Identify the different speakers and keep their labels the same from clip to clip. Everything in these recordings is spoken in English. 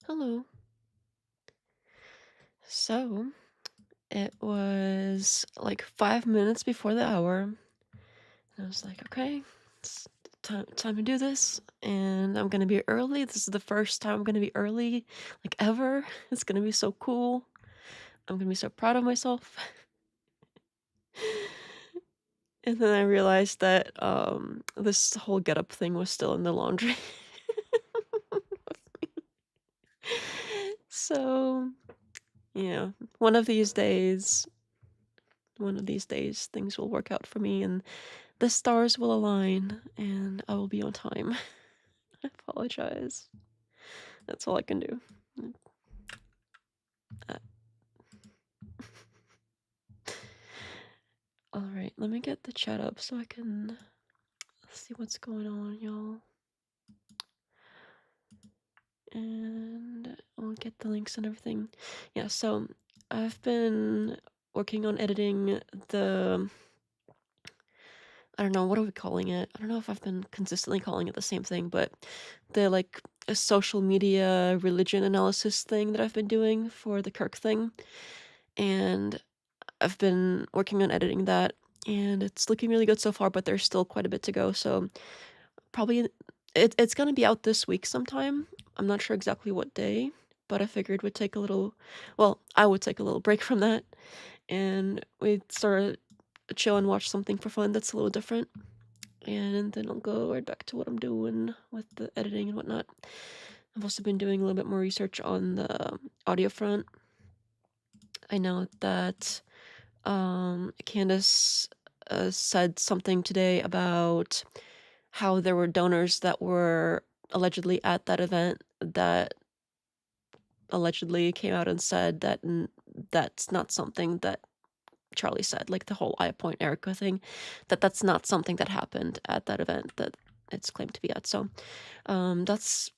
Speaker 1: Hello. So it was like 5 minutes before the hour. And I was like, okay, it's time to do this. And I'm gonna be early. This is the first time I'm gonna be early, like ever. It's gonna be so cool. I'm gonna be so proud of myself. And then I realized that this whole get up thing was still in the laundry. So yeah, one of these days, things will work out for me and the stars will align and I will be on time. I apologize. That's all I can do. Uh, Alright, let me get the chat up so I can see what's going on, y'all. And I'll get the links and everything. Yeah, so I've been working on editing the. I don't know, what are we calling it? I don't know if I've been consistently calling it the same thing, but the like a social media religion analysis thing that I've been doing for the Kirk thing. And I've been working on editing that, and it's looking really good so far, but there's still quite a bit to go. So probably it's gonna be out this week sometime. I'm not sure exactly what day, but I figured we'd take a little. Well, I would take a little break from that, and we'd sort of chill and watch something for fun that's a little different. And then I'll go right back to what I'm doing with the editing and whatnot. I've also been doing a little bit more research on the audio front. I know that Candace said something today about how there were donors that were allegedly at that event that allegedly came out and said that that's not something that Charlie said, like the whole I appoint Erica thing, that's not something that happened at that event that it's claimed to be at. So that's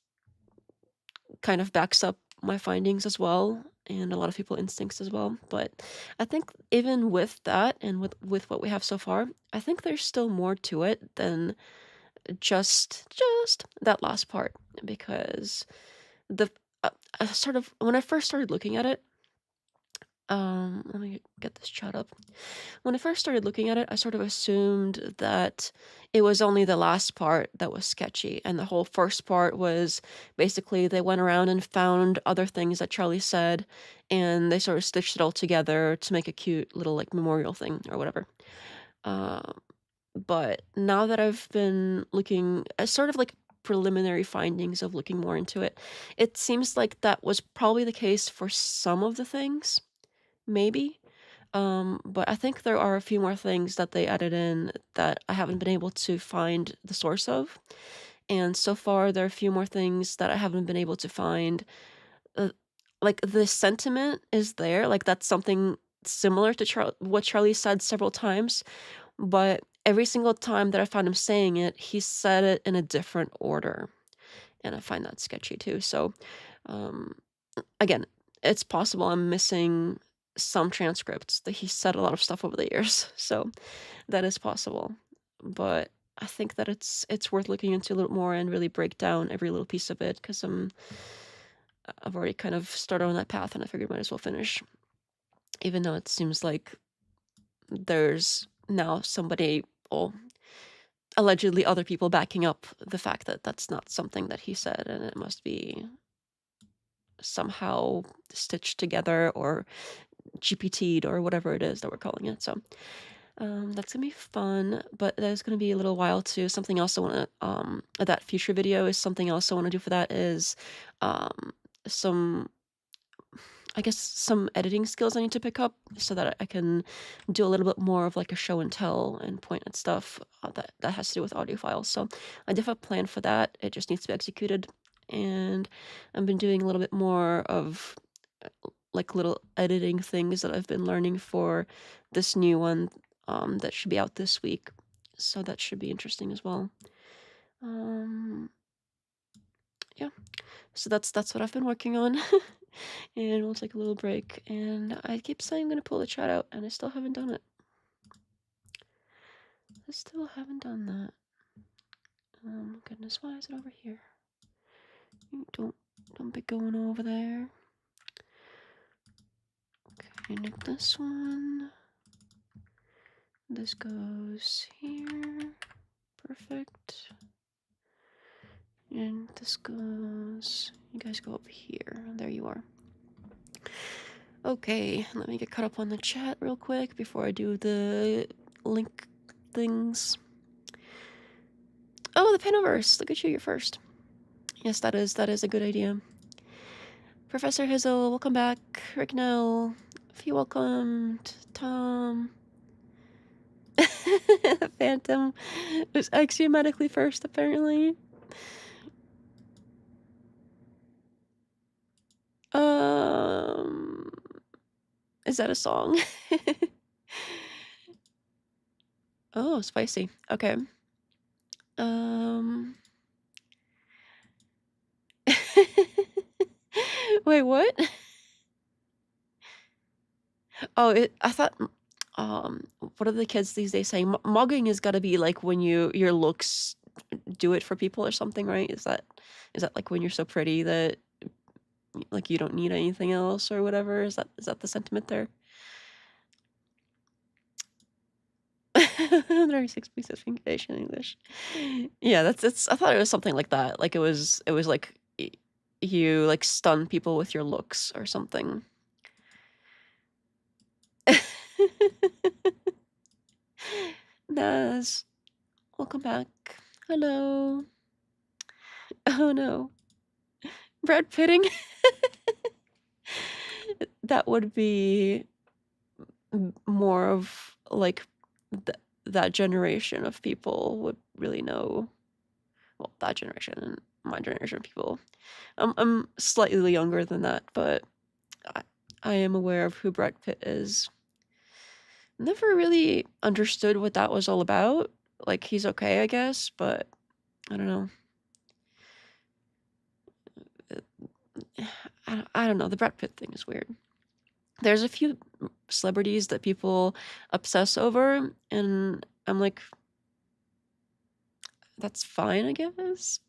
Speaker 1: kind of backs up my findings as well and a lot of people's instincts as well. But I think even with that and with what we have so far, I think there's still more to it than just that last part because the sort of when I first started looking at it, let me get this chat up. When I first started looking at it, I sort of assumed that it was only the last part that was sketchy, and the whole first part was basically they went around and found other things that Charlie said, and they sort of stitched it all together to make a cute little like memorial thing or whatever. Uh, but now that I've been looking at sort of like preliminary findings of looking more into it, it seems like that was probably the case for some of the things, maybe. But I think there are a few more things that they added in that I haven't been able to find the source of. And so far, there are a few more things that I haven't been able to find. Uh, like the sentiment is there, like that's something similar to what Charlie said several times, but every single time that I found him saying it, he said it in a different order. And I find that sketchy too. So, um, again, it's possible I'm missing some transcripts that he said a lot of stuff over the years. So that is possible. But I think that it's worth looking into a little more and really break down every little piece of it because I've already kind of started on that path and I figured might as well finish. Even though it seems like there's now somebody, or allegedly other people backing up the fact that that's not something that he said and it must be somehow stitched together or GPT'd or whatever it is that we're calling it. So that's gonna be fun, but there's gonna be a little while too. Something else I wanna that future video is something else I wanna do for that is um some I guess some editing skills I need to pick up so that I can do a little bit more of like a show and tell and point at stuff that has to do with audio files. So I do have a plan for that. It just needs to be executed. And I've been doing a little bit more of like little editing things that I've been learning for this new one that should be out this week. So that should be interesting as well. Um, yeah. So that's what I've been working on. And we'll take a little break. And I keep saying I'm gonna pull the chat out, and I still haven't done it. I still haven't done that. Goodness, why is it over here? You don't Don't be going over there. Okay, nick this one. This goes here. Perfect. And this goes... You guys go up here. There you are. Okay, let me get caught up on the chat real quick before I do the link things. Oh, the Panoverse! Look at you, you're first. Yes, that is a good idea. Professor Hizzle, welcome back. Ricknell, if you welcomed. Tom. Phantom was axiomatically first, apparently. Is that a song? Oh, spicy. Okay. Wait, what? Oh, I thought, what are the kids these days saying? Mugging has got to be like when your looks do it for people or something, right? Is that like when you're so pretty that like you don't need anything else or whatever? Is that the sentiment there? 106 pieces of English in English. Yeah, that's I thought it was something like that. Like it was like you like stun people with your looks or something. Naz, welcome back. Hello. Oh no. Brad Pitting? That would be more of like that generation of people would really know. Well, that generation and my generation of people. I'm slightly younger than that, but I am aware of who Brad Pitt is. Never really understood what that was all about. Like, he's okay, I guess, but I don't know. I don't know. The Brad Pitt thing is weird. There's a few celebrities that people obsess over, and I'm like, that's fine, I guess.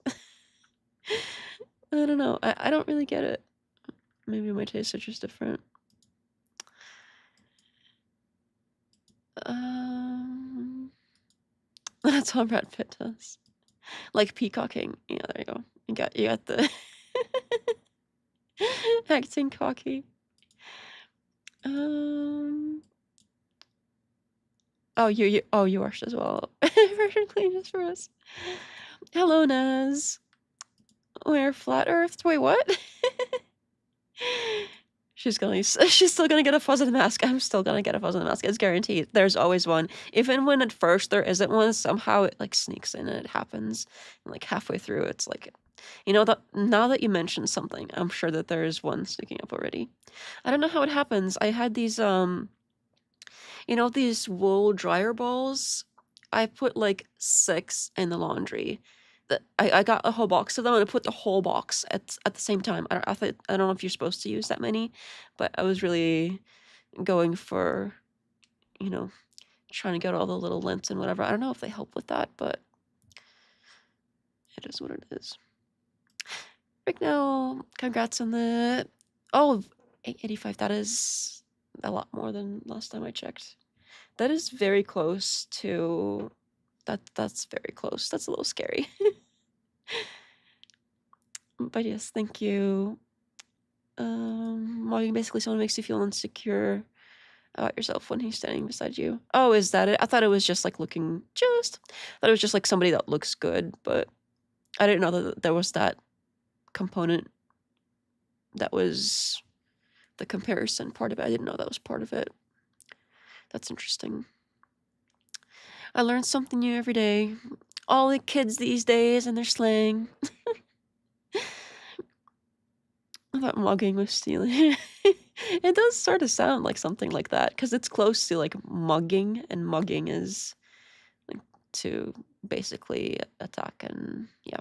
Speaker 1: I don't know. I don't really get it. Maybe my tastes are just different. That's how Brad Pitt does. Like peacocking. Yeah, there you go. You got the acting cocky. Oh, you watched as well. Version clean just for us. Hello, Naz. We're flat earthed. Wait, what? She's still gonna get a fuzz in the mask. I'm still gonna get a fuzz in the mask. It's guaranteed. There's always one. Even when at first there isn't one, somehow it like sneaks in and it happens. And like halfway through, it's like, you know, now that you mentioned something, I'm sure that there is one sneaking up already. I don't know how it happens. I had these you know, these wool dryer balls. I put like 6 in the laundry. I got a whole box of them and I put the whole box at the same time. I don't know if you're supposed to use that many, but I was really going for, you know, trying to get all the little lint and whatever. I don't know if they help with that, but it is what it is. Rick, now, congrats on the... Oh, 885. That is a lot more than last time I checked. That is very close to... That's very close. That's a little scary. But yes, thank you. Mogging basically someone makes you feel insecure about yourself when he's standing beside you. Oh, is that it? I thought it was just like I thought it was just like somebody that looks good, but I didn't know that there was that component that was the comparison part of it. I didn't know that was part of it. That's interesting. I learn something new every day. All the kids these days and their slang. I thought mugging was stealing. It does sort of sound like something like that, because it's close to like mugging, and mugging is like to basically attack, and yeah.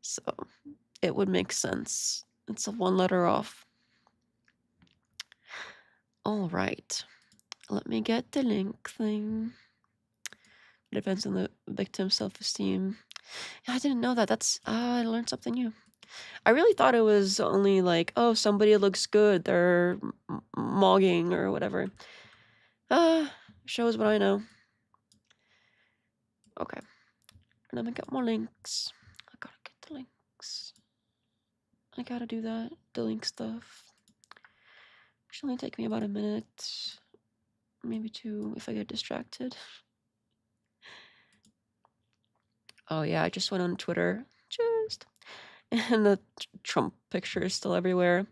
Speaker 1: So it would make sense. It's a 1 letter off. All right. Let me get the link thing. Depends on the victim's self-esteem. Yeah, I didn't know that. I learned something new. I really thought it was only like, oh, somebody looks good, they're mogging or whatever. Shows what I know. Okay, let me get more links. I gotta get the links. I gotta do that, the link stuff. Should only take me about a minute, maybe two if I get distracted. Oh yeah, I just went on Twitter, and the Trump picture is still everywhere.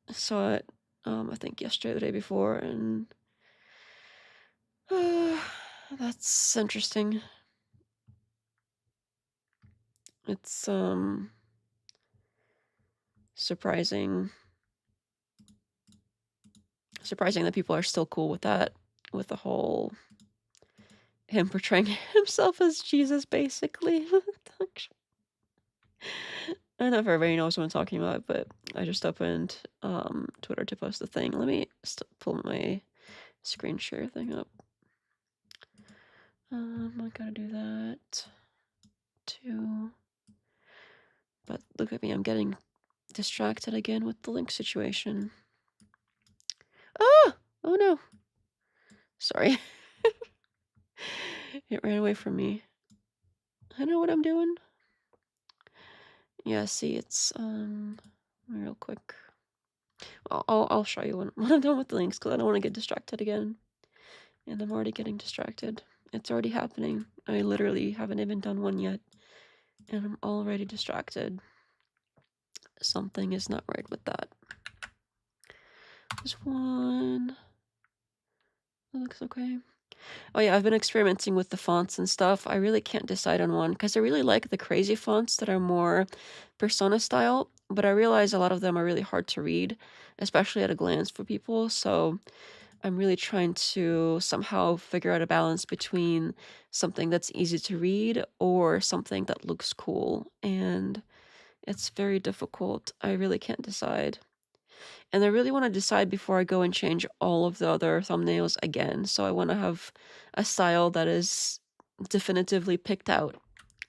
Speaker 1: I saw it, I think yesterday, the day before, and that's interesting. It's surprising that people are still cool with that, with the whole him portraying himself as Jesus, basically. I don't know if everybody knows what I'm talking about, but I just opened Twitter to post the thing. Let me pull my screen share thing up. I gotta do that too. But look at me, I'm getting distracted again with the link situation. Ah! Oh no. Sorry. It ran away from me. I know what I'm doing. Yeah, see, it's real quick. I'll show you when I'm done with the links, because I don't want to get distracted again. And I'm already getting distracted. It's already happening. I literally haven't even done one yet, and I'm already distracted. Something is not right with that. There's one. That looks okay. Oh yeah, I've been experimenting with the fonts and stuff. I really can't decide on one, because I really like the crazy fonts that are more persona style, but I realize a lot of them are really hard to read, especially at a glance for people, so I'm really trying to somehow figure out a balance between something that's easy to read or something that looks cool, and it's very difficult. I really can't decide. And I really want to decide before I go and change all of the other thumbnails again. So I want to have a style that is definitively picked out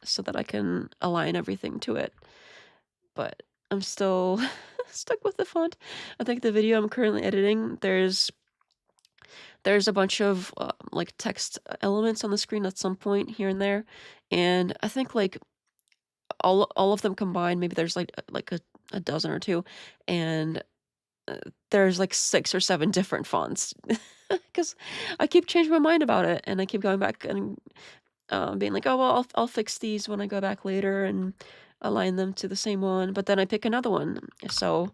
Speaker 1: so that I can align everything to it. But I'm still stuck with the font. I think the video I'm currently editing, there's a bunch of like text elements on the screen at some point here and there, and I think like all of them combined, maybe there's like a dozen or two, and there's like 6 or 7 different fonts, because I keep changing my mind about it, and I keep going back and being like, oh well, I'll fix these when I go back later and align them to the same one, but then I pick another one. So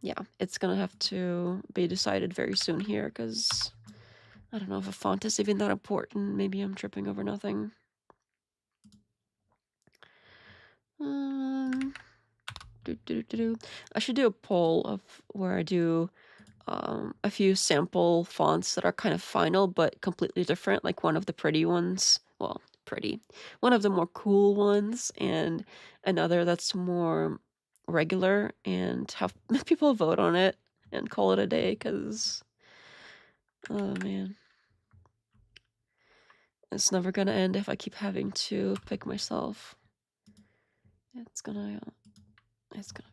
Speaker 1: yeah, it's gonna have to be decided very soon here, because I don't know if a font is even that important. Maybe I'm tripping over nothing. I should do a poll of where I do a few sample fonts that are kind of final but completely different, like one of the pretty ones. Well, pretty. One of the more cool ones, and another that's more regular, and have people vote on it and call it a day, because, oh man. It's never gonna end if I keep having to pick myself. It's gonna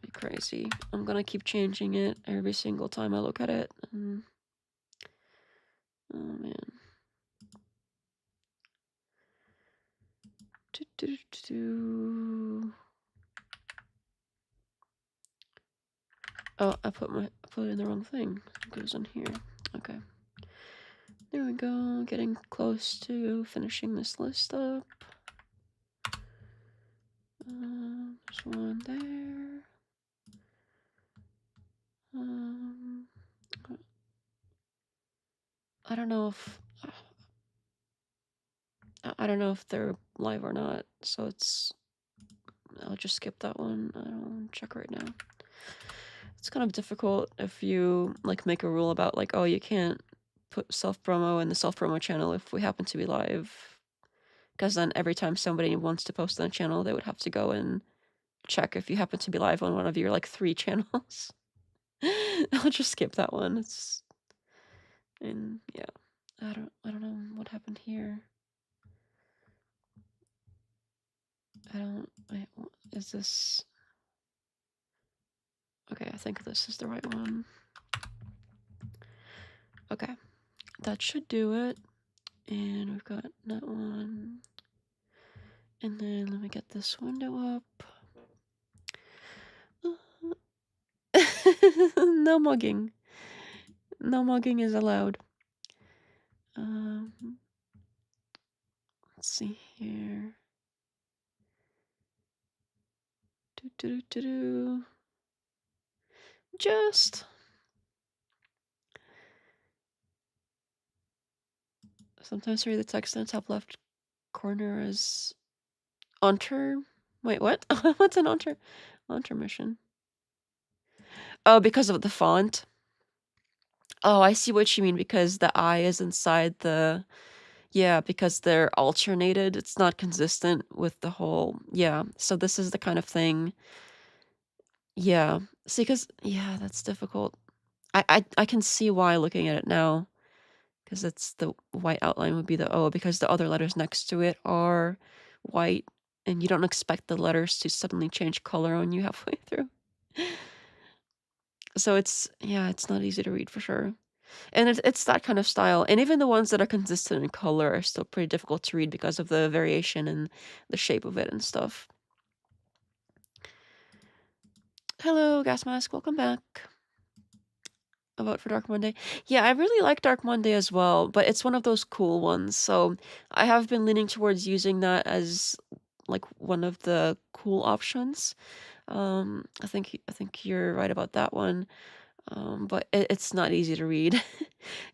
Speaker 1: be crazy. I'm gonna keep changing it every single time I look at it. And, oh man. Oh, I put in the wrong thing. It goes in here. Okay. There we go. Getting close to finishing this list up. There's one there. I don't know if they're live or not, so I'll just skip that one. I don't check right now. It's kind of difficult if you like make a rule about like, oh, you can't put self-promo in the self-promo channel if we happen to be live, because then every time somebody wants to post on a channel, they would have to go and check if you happen to be live on one of your like 3 channels. I'll just skip that one. And yeah, I don't know what happened here. wait, is this... Okay, I think this is the right one. Okay, that should do it. And we've got that one. And then let me get this window up. No mugging. No mugging is allowed. Let's see here. Just sometimes read the text in the top left corner as Unter. Wait, what? What's an Intermission? Oh, because of the font. Oh, I see what you mean, because the I is inside the... Yeah, because they're alternated. It's not consistent with the whole... Yeah, so this is the kind of thing... Yeah. See, because... Yeah, that's difficult. I can see why looking at it now. Because it's the white outline would be the O, because the other letters next to it are white, and you don't expect the letters to suddenly change color on you halfway through. So it's... Yeah, it's not easy to read for sure. And it's that kind of style. And even the ones that are consistent in color are still pretty difficult to read because of the variation in the shape of it and stuff. Hello, Gas Mask. Welcome back. A vote for Dark Monday. Yeah, I really like Dark Monday as well, but it's one of those cool ones. So I have been leaning towards using that as like one of the cool options. I think you're right about that one. But it's not easy to read.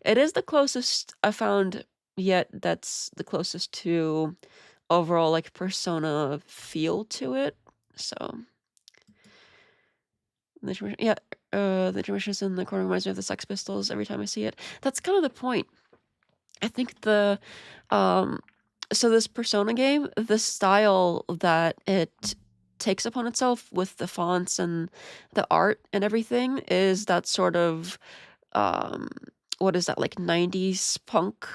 Speaker 1: It is the closest I found yet that's the closest to overall like persona feel to it. So yeah, the intermissions in the corner reminds me of the Sex Pistols every time I see it. That's kind of the point. I think the so this Persona game, the style that it takes upon itself with the fonts and the art and everything is that sort of what is that, like 90s punk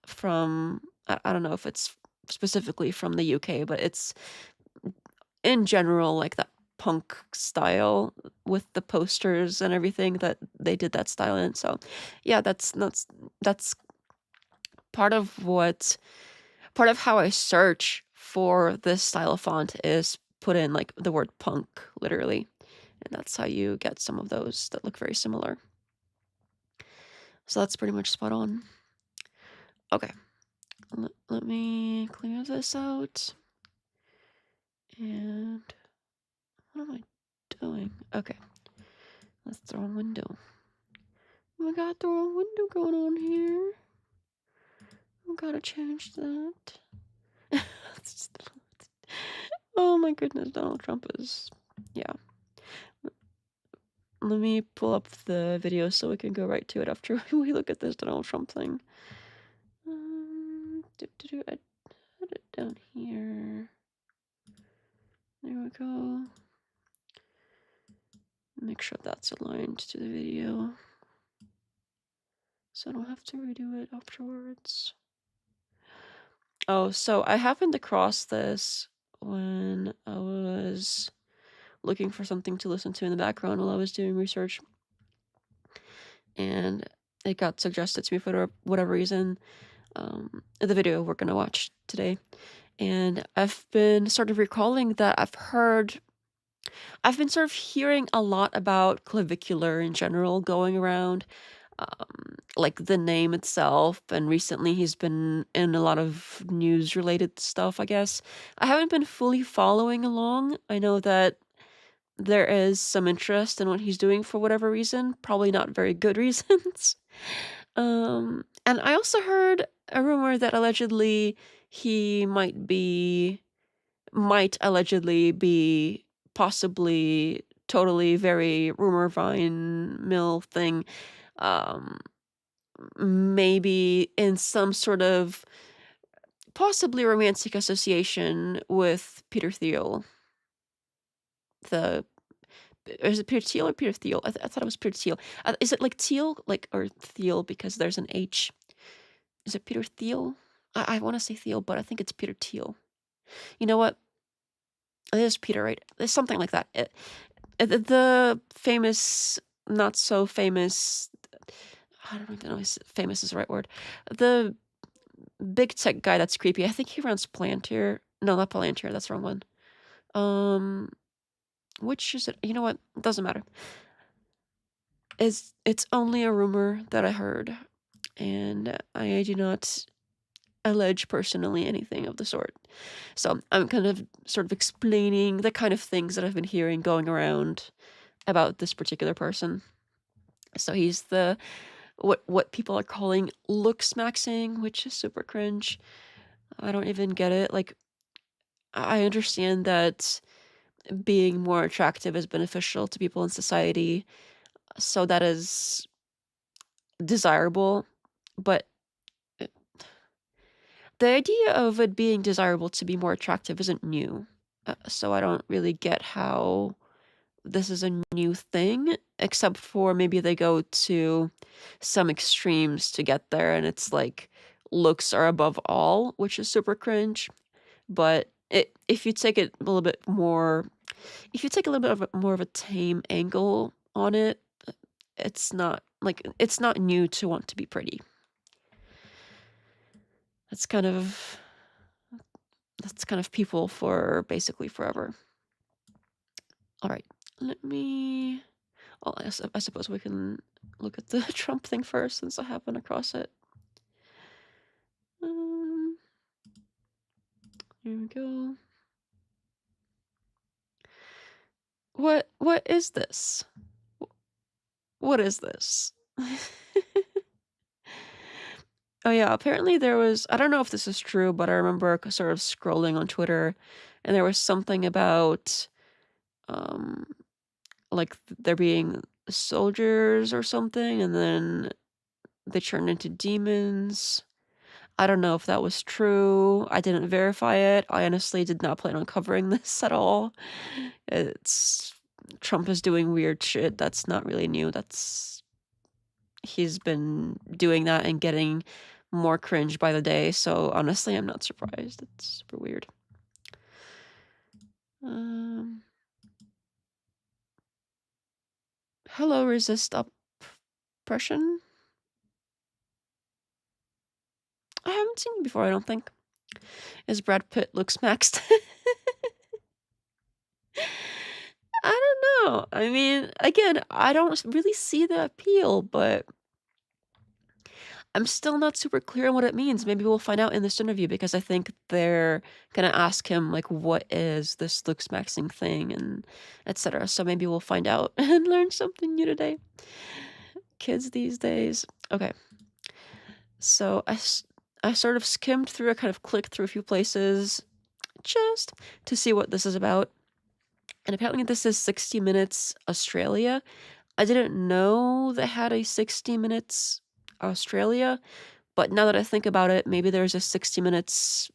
Speaker 1: from... I don't know if it's specifically from the UK, but it's in general like that punk style with the posters and everything that they did that style in. So yeah, that's part of how I search for this style of font is put in like the word punk literally, and that's how you get some of those that look very similar. So that's pretty much spot on. Okay, let me clear this out. And what am I doing? Okay, let's throw a window. We got the wrong window going on here. We gotta change that. Oh my goodness, Donald Trump is... Yeah. Let me pull up the video so we can go right to it after we look at this Donald Trump thing. I put it down here. There we go. Make sure that's aligned to the video, so I don't have to redo it afterwards. Oh, so I happened across this when I was looking for something to listen to in the background while I was doing research. And it got suggested to me for whatever reason, the video we're gonna watch today. And I've been sort of recalling that I've been sort of hearing a lot about Clavicular in general going around, like the name itself, and recently he's been in a lot of news-related stuff, I guess. I haven't been fully following along. I know that there is some interest in what he's doing for whatever reason, probably not very good reasons. And I also heard a rumor that allegedly he might allegedly be possibly totally very rumor vine mill thing, um, maybe in some sort of possibly romantic association with Peter Thiel. Is it Peter Thiel or Peter Thiel? I thought it was Peter Thiel. Is it like Thiel, like, or Thiel because there's an H? Is it Peter Thiel? I want to say Thiel, but I think it's Peter Thiel. You know what? It is Peter, right? It's something like that. The famous, not so famous, I don't even know if famous is the right word. The big tech guy that's creepy. I think he runs Palantir. No, not Palantir. That's the wrong one. Which is it? You know what? It doesn't matter. It's only a rumor that I heard, and I do not allege personally anything of the sort. So I'm kind of sort of explaining the kind of things that I've been hearing going around about this particular person. So he's the what people are calling Looksmaxxing, which is super cringe. I don't even get it. Like, I understand that being more attractive is beneficial to people in society, so that is desirable, but the idea of it being desirable to be more attractive isn't new. So I don't really get how this is a new thing, except for maybe they go to some extremes to get there, and it's like looks are above all, which is super cringe. But if you take it a little bit more, if you take a little bit of more of a tame angle on it, it's not it's not new to want to be pretty. That's kind of people for basically forever. All right, let me. Well, I suppose we can look at the Trump thing first, since I happen across it. Here we go. What is this? What is this? Oh yeah, apparently there was, I don't know if this is true, but I remember sort of scrolling on Twitter, and there was something about um like there being soldiers or something, and then they turned into demons. I don't know if that was true. I didn't verify it. I honestly did not plan on covering this at all. It's Trump is doing weird shit. That's not really new. He's been doing that and getting more cringe by the day. So honestly, I'm not surprised. It's super weird. Hello, resist oppression. I haven't seen you before, I don't think. Is Brad Pitt Looksmaxxed? I don't know. I mean, again, I don't really see the appeal, but I'm still not super clear on what it means. Maybe we'll find out in this interview, because I think they're gonna ask him, like, what is this Looksmaxxing thing, and etc. So maybe we'll find out and learn something new today. Kids these days. Okay. So I sort of skimmed through, I kind of clicked through a few places just to see what this is about. And apparently this is 60 Minutes Australia. I didn't know they had a 60 Minutes Australia, but now that I think about it, maybe there's a 60 Minutes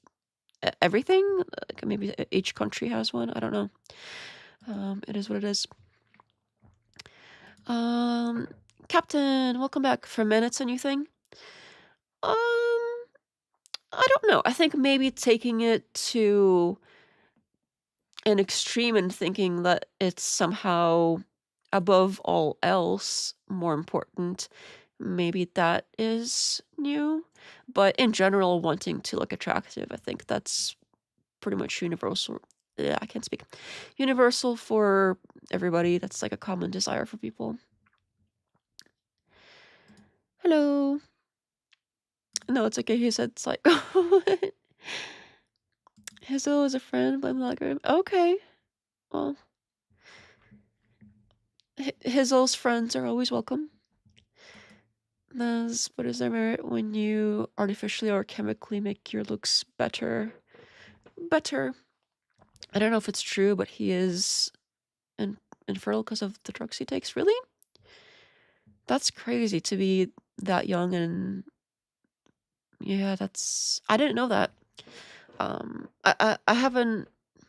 Speaker 1: everything. Like maybe each country has one. I don't know. It is what it is. Captain, welcome back. For minutes, a new thing? I don't know. I think maybe taking it to an extreme and thinking that it's somehow above all else more important, maybe that is new. But in general, wanting to look attractive, I think that's pretty much universal. Yeah, I can't speak. Universal for everybody. That's like a common desire for people. Hello. No, it's okay. He said psycho. Hazel is a friend, blame the algorithm. Okay. Well, Hazel's friends are always welcome. What is their merit when you artificially or chemically make your looks better? Better. I don't know if it's true, but he is infertile because of the drugs he takes. Really? That's crazy to be that young, and yeah, I didn't know that. I haven't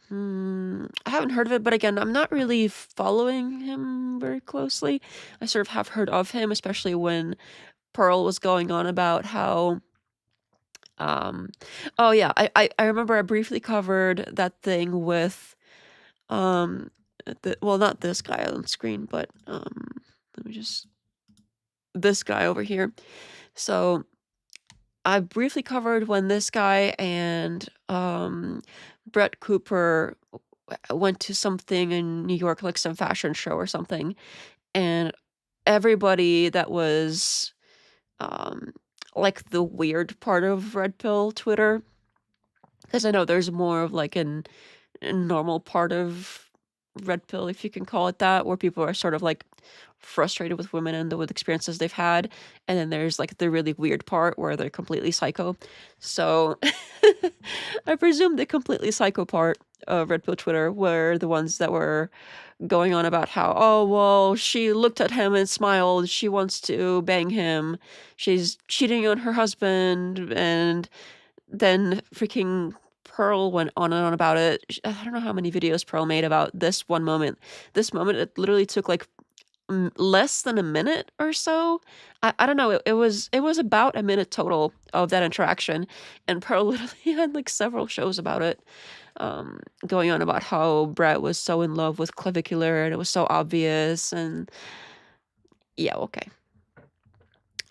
Speaker 1: heard of it, but again, I'm not really following him very closely. I sort of have heard of him, especially when Pearl was going on about how Oh yeah, I remember I briefly covered that thing with well, not this guy on screen, but let me just this guy over here. So I briefly covered when this guy and Brett Cooper went to something in New York, like some fashion show or something, and everybody that was like the weird part of Red Pill Twitter, because I know there's more of like a normal part of Red Pill, if you can call it that, where people are sort of like frustrated with women and with experiences they've had, and then there's like the really weird part where they're completely psycho. So I presume the completely psycho part of Red Pill Twitter were the ones that were going on about how, oh, well, she looked at him and smiled, she wants to bang him, she's cheating on her husband, and then freaking Pearl went on and on about it. I don't know how many videos Pearl made about this one moment. This moment, it literally took like less than a minute or so. I don't know. It was about a minute total of that interaction, and Pearl literally had like several shows about it, going on about how Brett was so in love with Clavicular and it was so obvious. And yeah, okay,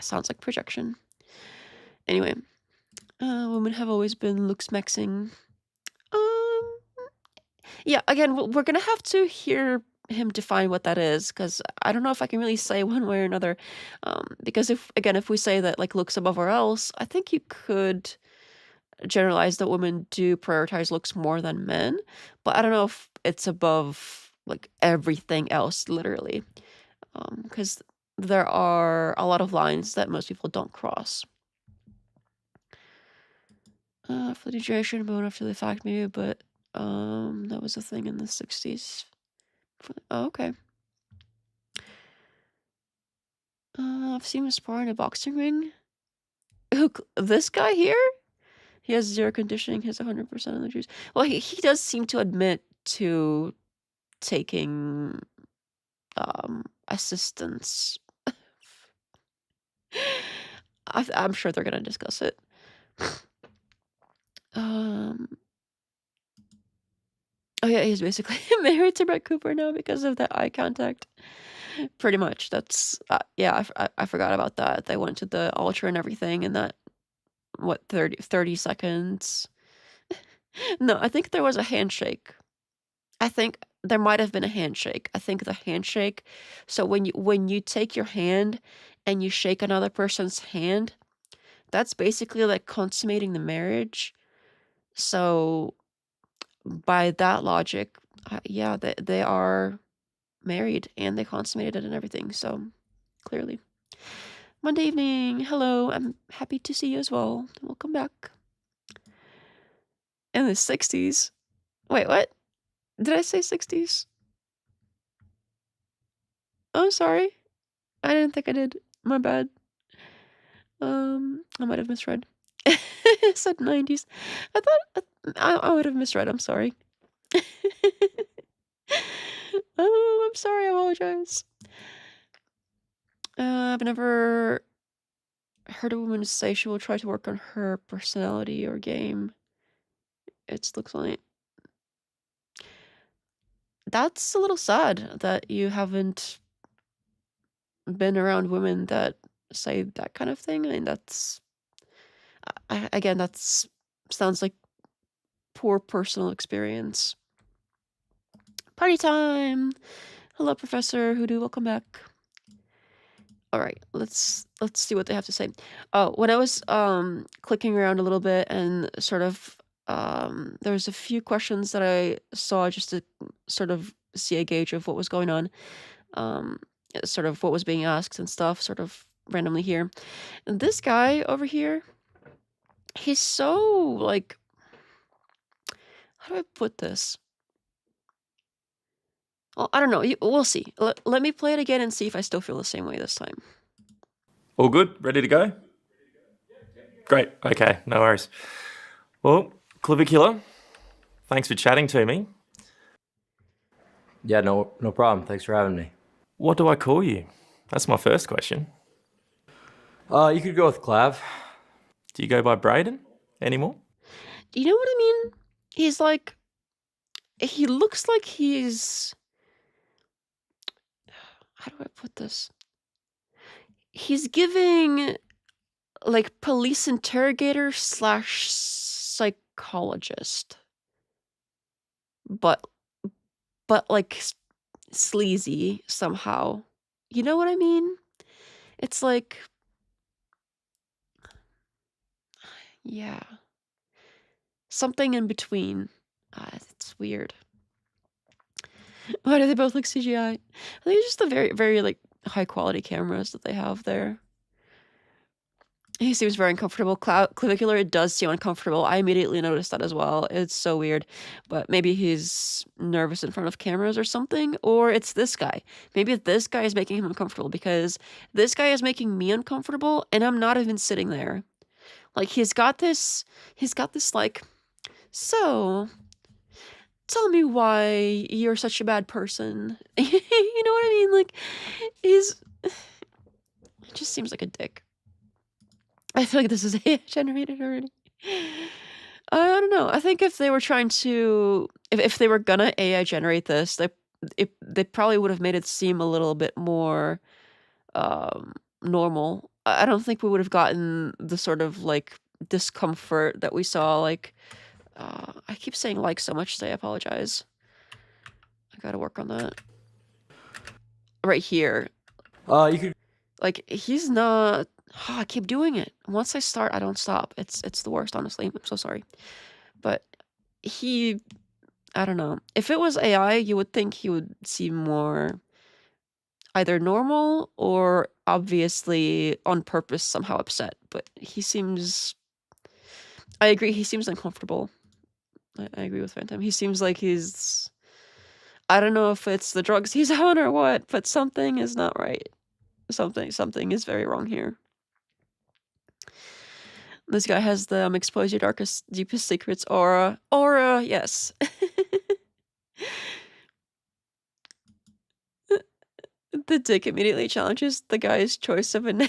Speaker 1: sounds like projection. Anyway, women have always been Looksmaxxing. Yeah, again, we're gonna have to hear him define what that is, because I don't know if I can really say one way or another. Because if we say that like looks above all else, I think you could generalize that women do prioritize looks more than men, but I don't know if it's above like everything else, literally. Because there are a lot of lines that most people don't cross. For the duration, but after the fact, maybe, but that was a thing in the 60s. Oh, okay. I've seen him spar in a boxing ring. Who, this guy here? He has 0 conditioning, he has 100% of the juice. Well, he does seem to admit to taking assistance. I'm sure they're gonna discuss it. Oh yeah, he's basically married to Brett Cooper now because of that eye contact. Pretty much. That's yeah. I forgot about that. They went to the altar and everything, and that what 30 seconds. No, I think there was a handshake. I think there might have been a handshake. I think the handshake. So when you take your hand and you shake another person's hand, that's basically like consummating the marriage. So by that logic, yeah, they are married and they consummated it and everything. So clearly, Monday evening. Hello, I'm happy to see you as well. Welcome back. In the 60s. Wait, what? Did I say 60s? I'm sorry. I didn't think I did. My bad. I might have misread. It said 90s. I thought I would have misread. I'm sorry. Oh, I'm sorry. I apologize. I've never heard a woman say she will try to work on her personality or game. It looks like that's a little sad that you haven't been around women that say that kind of thing. I mean, that's again, that's sounds like poor personal experience. Party time! Hello, Professor Hoodoo. Welcome back. All right, let's see what they have to say. Oh, when I was clicking around a little bit and sort of there was a few questions that I saw just to sort of see a gauge of what was going on, sort of what was being asked and stuff, sort of randomly here. And this guy over here, he's so like, how do I put this? Well, I don't know. We'll see. Let me play it again and see if I still feel the same way this time.
Speaker 2: All good? Ready to go? Great. Okay, no worries. Well, Clavicular, thanks for chatting to me.
Speaker 3: Yeah, no problem. Thanks for having me.
Speaker 2: What do I call you? That's my first question.
Speaker 3: You could go with Clav.
Speaker 2: Do you go by Braden? anymore?
Speaker 1: You know what I mean? He's like, he looks like he's, how do I put this? He's giving like police interrogator slash psychologist, but like sleazy somehow. You know what I mean? It's like, yeah, something in between. It's weird. Why do they both look CGI? I think it's just the very, very like high quality cameras that they have there. He seems very uncomfortable. Clavicular, it does seem uncomfortable. I immediately noticed that as well. It's so weird. But maybe he's nervous in front of cameras or something. Or it's this guy. Maybe this guy is making him uncomfortable because this guy is making me uncomfortable and I'm not even sitting there. Like he's got this like, so tell me why you're such a bad person. You know what I mean? Like it just seems like a dick. I feel like this is AI generated already. I don't know. I think if they were trying to, if they were gonna AI generate this, they probably would have made it seem a little bit more normal. I don't think we would have gotten the sort of like discomfort that we saw. Like, I keep saying like so much today. I apologize. I gotta work on that. Right here.
Speaker 3: You could.
Speaker 1: Like he's not. I keep doing it. Once I start, I don't stop. It's the worst, honestly. I'm so sorry. But I don't know. If it was AI, you would think he would seem more either normal or obviously on purpose somehow upset. But he seems. I agree. He seems uncomfortable. I agree with Phantom. He seems like he's. I don't know if it's the drugs he's on or what, but something is not right. Something is very wrong here. This guy has the expose your darkest, deepest secrets aura. Aura, yes. The dick immediately challenges the guy's choice of a name.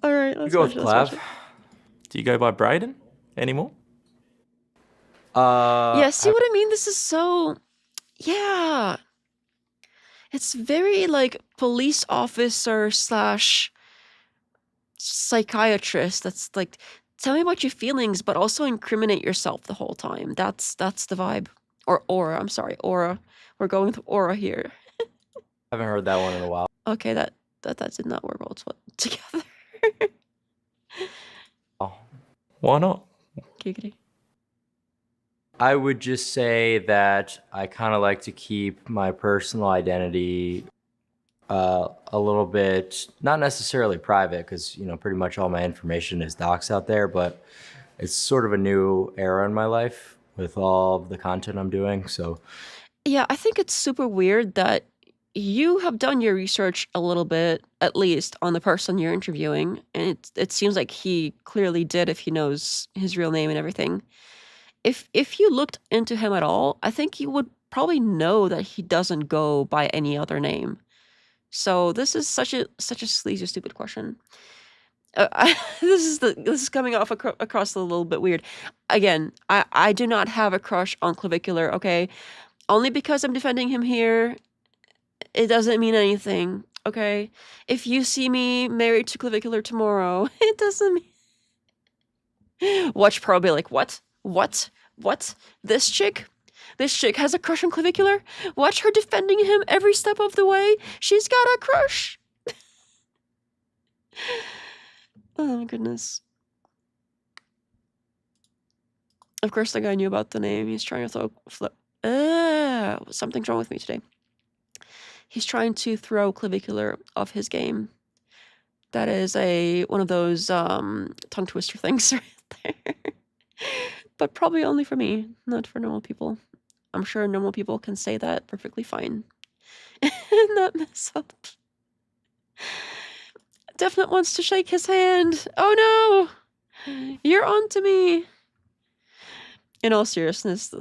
Speaker 1: Alright,
Speaker 3: You
Speaker 1: let's
Speaker 3: go
Speaker 1: watch
Speaker 3: with
Speaker 1: it. Let's watch
Speaker 3: Clav.
Speaker 1: it.
Speaker 2: Do you go by Brayden anymore?
Speaker 1: Yeah, see what I mean? This is so... Yeah. It's very, like, police officer slash psychiatrist. That's, like, tell me about your feelings, but also incriminate yourself the whole time. That's the vibe. Or aura, I'm sorry, aura. We're going with aura here.
Speaker 3: Haven't heard that one in a while.
Speaker 1: Okay, that did not work well together.
Speaker 2: Why not?
Speaker 1: Giggity.
Speaker 3: I would just say that I kind of like to keep my personal identity a little bit, not necessarily private, because pretty much all my information is docs out there, but it's sort of a new era in my life with all of the content I'm doing. So
Speaker 1: Yeah, I think it's super weird that you have done your research a little bit, at least, on the person you're interviewing, and it seems like he clearly did if he knows his real name and everything. If you looked into him at all, I think you would probably know that he doesn't go by any other name. So this is such a sleazy, stupid question. This is coming off across a little bit weird. Again, I do not have a crush on Clavicular, okay? Only because I'm defending him here, it doesn't mean anything, okay? If you see me married to Clavicular tomorrow, it doesn't mean... Watch probably like, what? What? What? This chick? This chick has a crush on Clavicular? Watch her defending him every step of the way. She's got a crush. Oh my goodness. Of course the guy knew about the name. He's trying to something's wrong with me today. He's trying to throw Clavicular off his game. That is one of those tongue twister things right there. But probably only for me, not for normal people. I'm sure normal people can say that perfectly fine. And not mess up. Definite wants to shake his hand. Oh no! You're on to me! In all seriousness,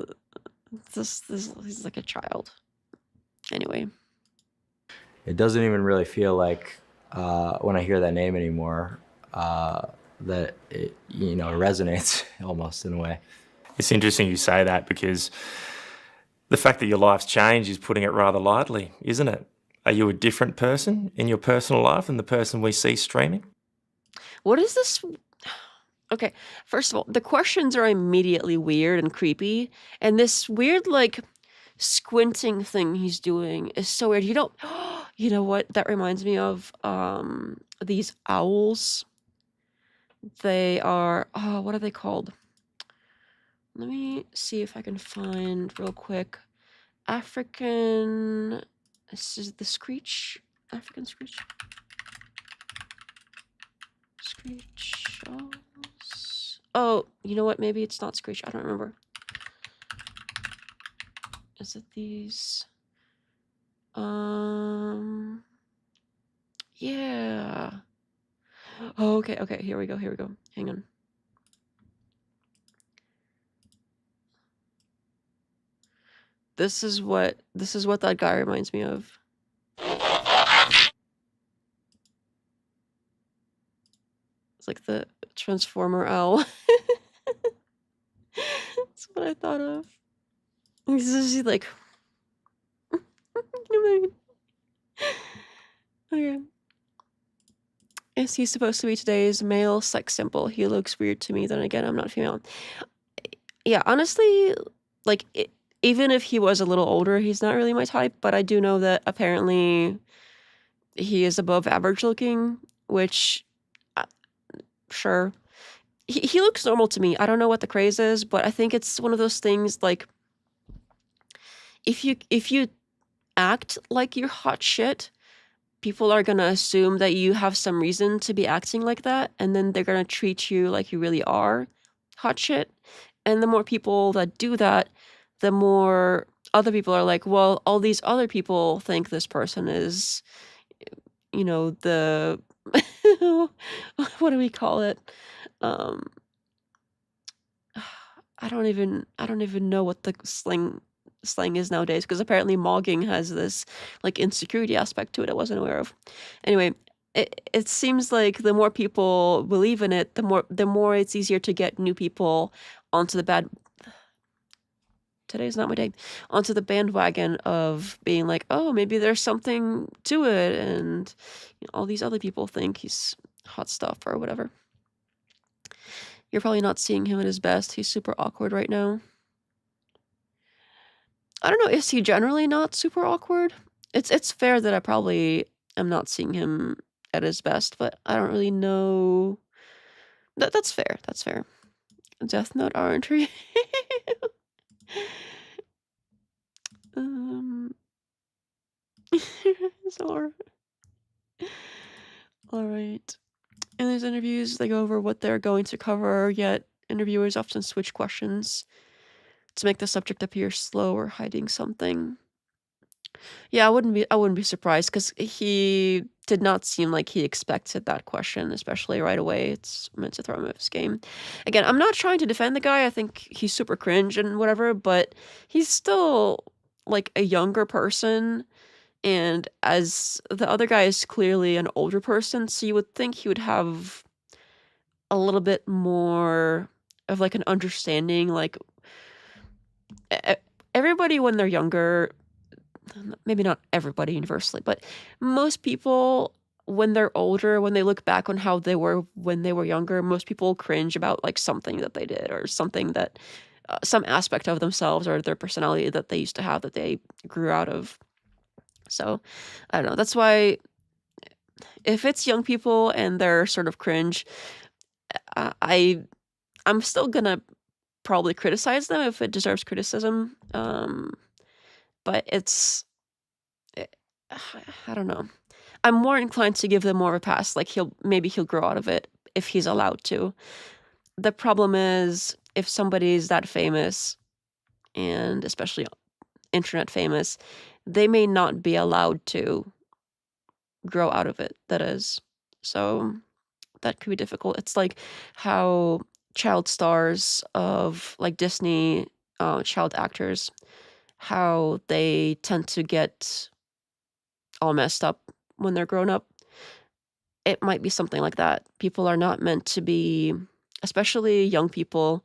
Speaker 1: this he's like a child. Anyway.
Speaker 3: it doesn't even really feel like when I hear that name anymore, that it, you know, resonates almost in a way.
Speaker 2: It's interesting you say that, because the fact that your life's changed is putting it rather lightly, isn't it? Are you a different person in your personal life than the person we see streaming?
Speaker 1: What is this? Okay, first of all, the questions are immediately weird and creepy, and this weird, like, squinting thing he's doing is so weird. You don't, you know what? That reminds me of these owls. They are, oh, what are they called? Let me see if I can find real quick. African, this is the screech, African screech. Screech owls. Oh, you know what? Maybe it's not screech. I don't remember. Is it these? Yeah. Oh, okay, okay. Here we go. Here we go. Hang on. This is what that guy reminds me of. It's like the Transformer owl. That's what I thought of. This is like. Okay. Is he supposed to be today's male sex symbol? He looks weird to me. Then again, I'm not female. Yeah, honestly, like, even if he was a little older, he's not really my type, but I do know that apparently he is above average looking, which, sure. He looks normal to me. I don't know what the craze is, but I think it's one of those things, like, if you act like you're hot shit, people are gonna assume that you have some reason to be acting like that, and then they're gonna treat you like you really are hot shit. And the more people that do that, the more other people are like, well, all these other people think this person is, you know, the what do we call it? I don't even know what the slang is nowadays, because apparently mogging has this, like, insecurity aspect to it I wasn't aware of. Anyway, it seems like the more people believe in it, the more it's easier to get new people onto the today's not my day, onto the bandwagon of being like, oh, maybe there's something to it, and you know, all these other people think he's hot stuff or whatever. You're probably not seeing him at his best. He's super awkward right now. I don't know, is he generally not super awkward? It's fair that I probably am not seeing him at his best, but I don't really know. That's fair, that's fair. Death Note entry. So, alright. In these interviews, they go over what they're going to cover, yet interviewers often switch questions to make the subject appear slow or hiding something. Yeah, I wouldn't be surprised, because he did not seem like he expected that question, especially right away. It's meant to throw him off his game. Again, I'm not trying to defend the guy. I think he's super cringe and whatever, but he's still, like, a younger person, and as the other guy is clearly an older person, so you would think he would have a little bit more of, like, an understanding, like, everybody when they're younger, maybe not everybody universally, but most people when they're older, when they look back on how they were when they were younger, most people cringe about, like, something that they did, or something that some aspect of themselves or their personality that they used to have that they grew out of. So, I don't know. That's why if it's young people and they're sort of cringe, I'm still gonna probably criticize them if it deserves criticism. But it's I don't know. I'm more inclined to give them more of a pass. Like, maybe he'll grow out of it if he's allowed to. The problem is, if somebody's that famous, and especially internet famous, they may not be allowed to grow out of it, that is. So that could be difficult. It's like how child stars of, like, Disney, child actors, how they tend to get all messed up when they're grown up. it might be something like that. People are not meant to be, especially young people,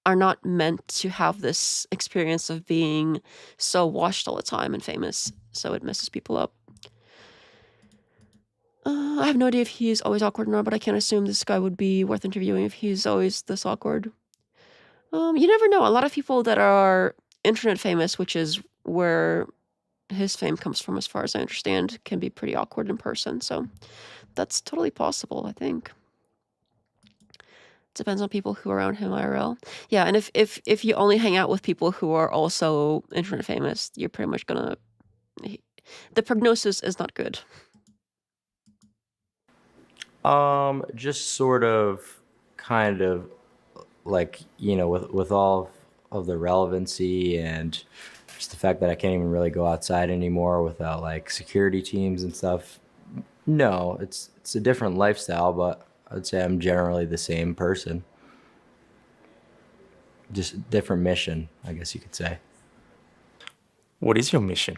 Speaker 1: are not meant to have this experience of being so watched all the time and famous, so it messes people up. I have no idea if he's always awkward or not, but I can't assume this guy would be worth interviewing if he's always this awkward. You never know. A lot of people that are internet famous, which is where his fame comes from, as far as I understand, can be pretty awkward in person, so that's totally possible, I think. Depends on people who are around him IRL. Yeah, and if you only hang out with people who are also internet famous, you're pretty much gonna... the prognosis is not good.
Speaker 3: Just sort of, kind of, like, you know, with all of the relevancy and just the fact that I can't even really go outside anymore without like security teams and stuff. No, it's a different lifestyle, but I'd say I'm generally the same person. Just different mission, I guess you could say.
Speaker 2: What is your mission?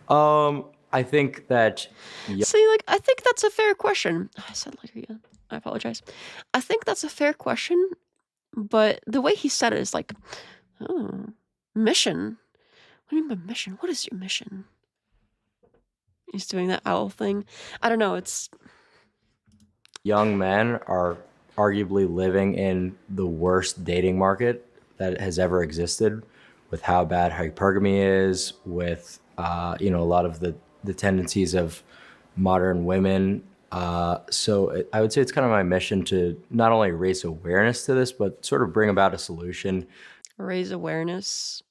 Speaker 3: I think that
Speaker 1: See, like, I think that's a fair question. I said later again. I apologize. I think that's a fair question, but the way he said it is like, oh, mission? What do you mean by mission? What is your mission? He's doing that owl thing. I don't know, it's...
Speaker 3: young men are arguably living in the worst dating market that has ever existed, with how bad hypergamy is, with you know, a lot of the tendencies of modern women. So I would say it's kind of my mission to not only raise awareness to this, but sort of bring about a solution.
Speaker 1: Raise awareness.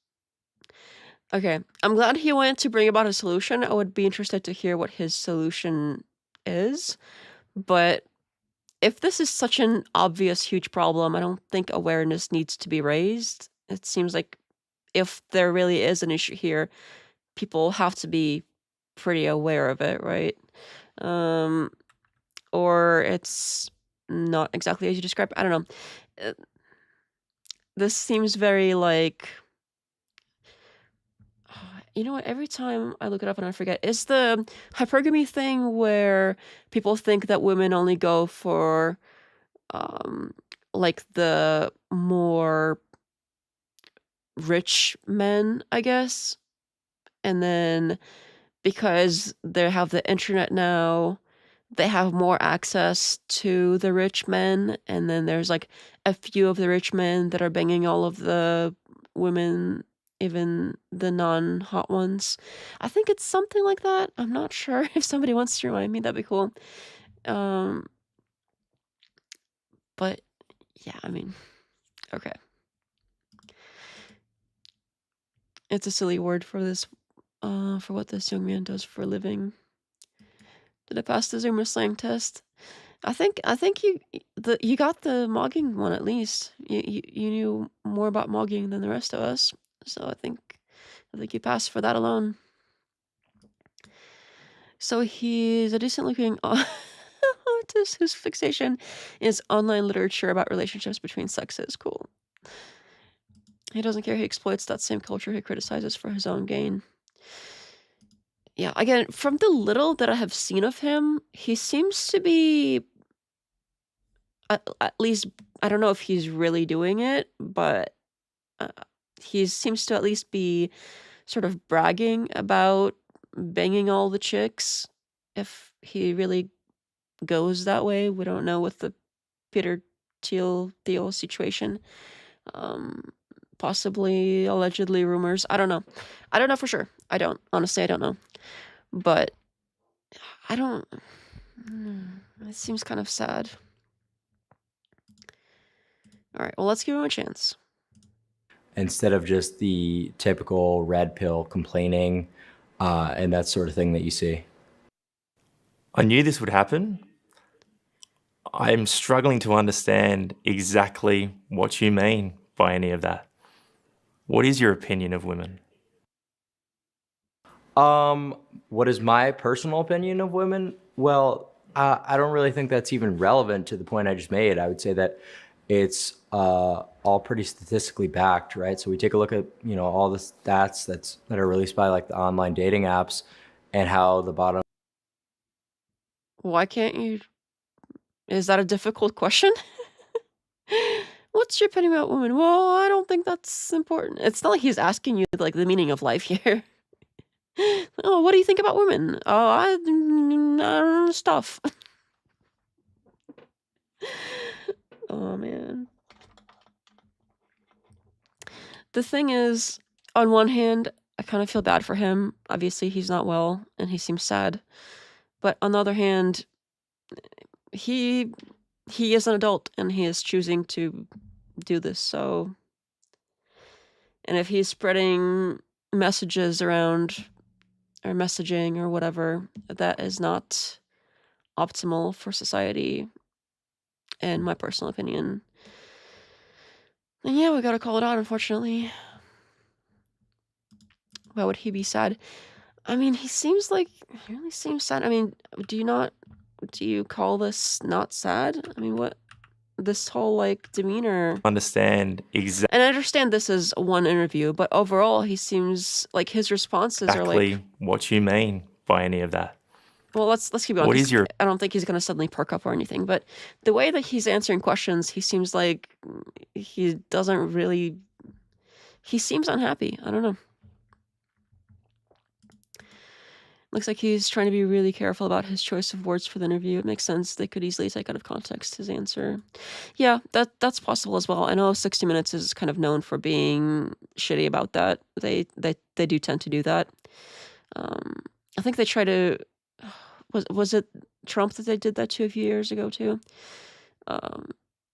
Speaker 1: Okay, I'm glad he went to bring about a solution. I would be interested to hear what his solution is, but if this is such an obvious, huge problem, I don't think awareness needs to be raised. It seems like if there really is an issue here, people have to be pretty aware of it, right? Or it's not exactly as you described. I don't know. This seems very like... You know what? Every time I look it up and I forget, is the hypergamy thing where people think that women only go for like the more rich men, I guess, and then because they have the internet now, they have more access to the rich men, and then there's like a few of the rich men that are banging all of the women, even the non-hot ones. I think it's something like that. I'm not sure. If somebody wants to remind me, that'd be cool. But yeah, I mean, okay. It's a silly word for this, for what this young man does for a living. Did I pass the Zoomer slang test? I think you got the mogging one at least. You knew more about mogging than the rest of us, so I think you passed for that alone. So he's a decent-looking artist whose fixation is online literature about relationships between sexes. Cool. He doesn't care. He exploits that same culture he criticizes for his own gain. Yeah, again, from the little that I have seen of him, he seems to be, at least, I don't know if he's really doing it, but he seems to at least be sort of bragging about banging all the chicks. If he really goes that way, we don't know with the Peter Thiel situation. Possibly, allegedly, rumors. I don't know. I don't know for sure. Honestly, I don't know. But I don't... It seems kind of sad. Alright, well, let's give him a chance.
Speaker 3: Instead of just the typical red pill complaining and that sort of thing that you see.
Speaker 2: I knew this would happen. I'm struggling to understand exactly what you mean by any of that. What is your opinion of women?
Speaker 3: What is my personal opinion of women? Well, I don't really think that's even relevant to the point I just made. I would say that it's all pretty statistically backed, right? So we take a look at, you know, all the stats that are released by like the online dating apps and how the bottom
Speaker 1: Why can't you? Is that a difficult question? What's your opinion about women? Well, I don't think that's important. It's not like he's asking you like the meaning of life here. Oh, what do you think about women? Oh, I don't know stuff. Oh man. The thing is, on one hand, I kind of feel bad for him. Obviously, he's not well and he seems sad. But on the other hand, he is an adult and he is choosing to do this. So, and if he's spreading messages around or messaging or whatever, that is not optimal for society, in my personal opinion. And yeah, we gotta call it out, unfortunately. Why would he be sad? I mean, he really seems sad. I mean, do you call this not sad? I mean, what, this whole like demeanor.
Speaker 2: Understand
Speaker 1: And I understand this is one interview, but overall, he seems like his responses are like,
Speaker 2: exactly what you mean by any of that.
Speaker 1: well, let's keep going.
Speaker 2: What
Speaker 1: 'Cause
Speaker 2: is your
Speaker 1: I don't think he's gonna suddenly perk up or anything, but the way that he's answering questions, he seems like he doesn't really. He seems unhappy. I don't know. Looks like he's trying to be really careful about his choice of words for the interview. It makes sense. They could easily take out of context his answer. Yeah, that's possible as well. I know 60 Minutes is kind of known for being shitty about that. They do tend to do that. I think they try to. Was it Trump that they did that to a few years ago too?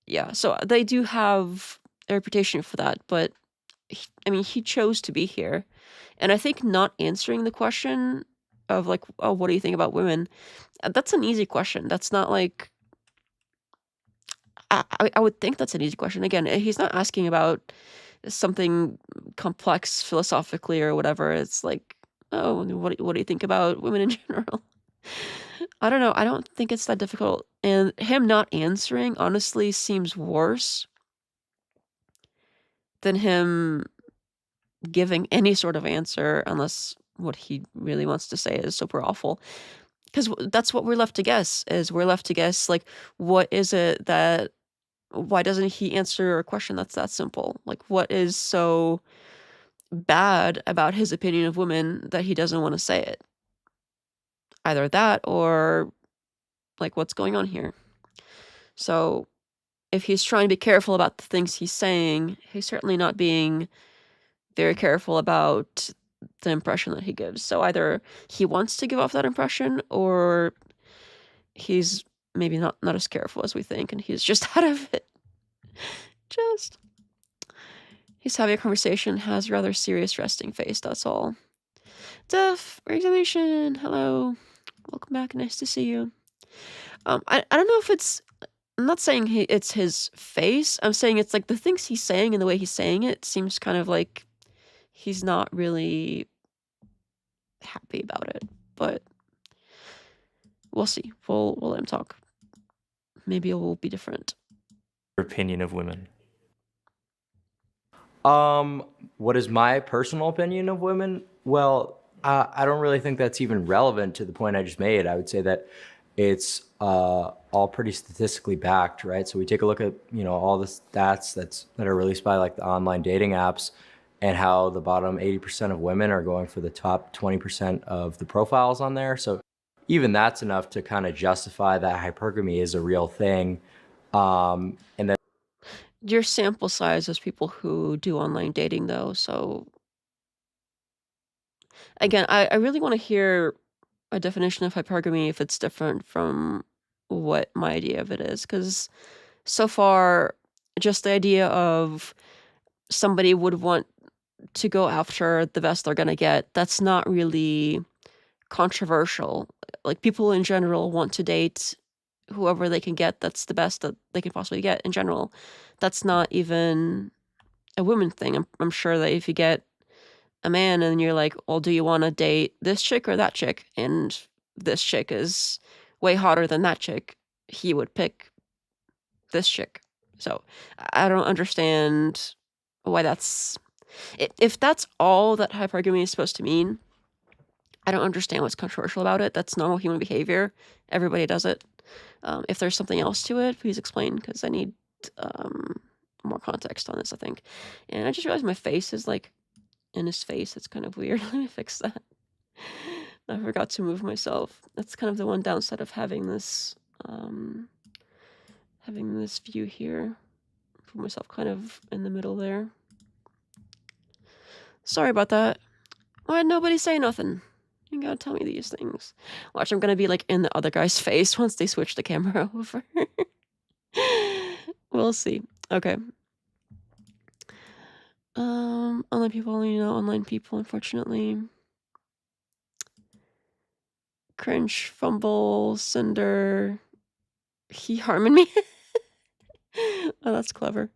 Speaker 1: Yeah, so they do have a reputation for that, but I mean, he chose to be here, and I think not answering the question of like, oh, what do you think about women? That's an easy question. That's not like I would think that's an easy question. Again, he's not asking about something complex philosophically or whatever. It's like, oh, what do you think about women in general? I don't know. I don't think it's that difficult. And him not answering honestly seems worse than him giving any sort of answer, unless what he really wants to say is super awful. Because that's what we're left to guess, like, what is it that, why doesn't he answer a question that's that simple? Like, what is so bad about his opinion of women that he doesn't want to say it? Either that or, like, what's going on here? So, if he's trying to be careful about the things he's saying, he's certainly not being very careful about the impression that he gives. So either he wants to give off that impression, or he's maybe not as careful as we think, and he's just out of it. He's having a conversation, has a rather serious resting face, that's all. Def, examination, hello. Welcome back, nice to see you. I don't know if it's, I'm not saying it's his face, I'm saying it's like the things he's saying and the way he's saying it seems kind of like he's not really happy about it, but we'll see. We'll let him talk. Maybe it will be different.
Speaker 2: opinion of women?
Speaker 3: What is my personal opinion of women? Well, I don't really think that's even relevant to the point I just made. I would say that it's all pretty statistically backed, right? So we take a look at all the stats that are released by like the online dating apps, and how the bottom 80% of women are going for the top 20% of the profiles on there. So even that's enough to kind of justify that hypergamy is a real thing, and that
Speaker 1: Your sample size is people who do online dating, though. So again, I really want to hear a definition of hypergamy if it's different from what my idea of it is, because so far, just the idea of somebody would want to go after the best they're gonna get, that's not really controversial. Like, people in general want to date whoever they can get that's the best that they can possibly get in general. That's not even a women thing. I'm sure that if you get a man and you're like, well, do you want to date this chick or that chick? And this chick is way hotter than that chick, he would pick this chick. So I don't understand why that's, if that's all that hypergamy is supposed to mean, I don't understand what's controversial about it. That's normal human behavior. Everybody does it. If there's something else to it, please explain, because I need more context on this, I think. And I just realized my face is like in his face. It's kind of weird. Let me fix that. I forgot to move myself. That's kind of the one downside of having this view here. Put myself kind of in the middle there. Sorry about that. Why nobody say nothing? You gotta tell me these things. Watch, I'm gonna be like in the other guy's face once they switch the camera over. We'll see. Okay. Online people only know online people, unfortunately. Cringe, fumble, cinder. He harming me. Oh, that's clever.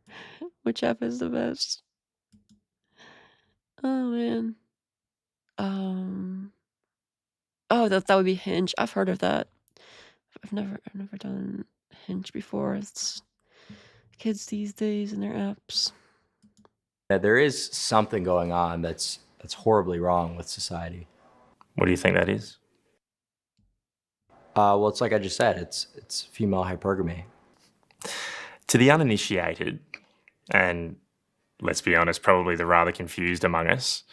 Speaker 1: Which app is the best? Oh man. Oh, that would be Hinge. I've heard of that. I've never done Hinge before. It's kids these days and their apps.
Speaker 3: Yeah, there is something going on that's horribly wrong with society.
Speaker 2: What do you think that is?
Speaker 3: Well, it's like I just said, it's female hypergamy.
Speaker 2: To the uninitiated, and let's be honest, probably the rather confused among us,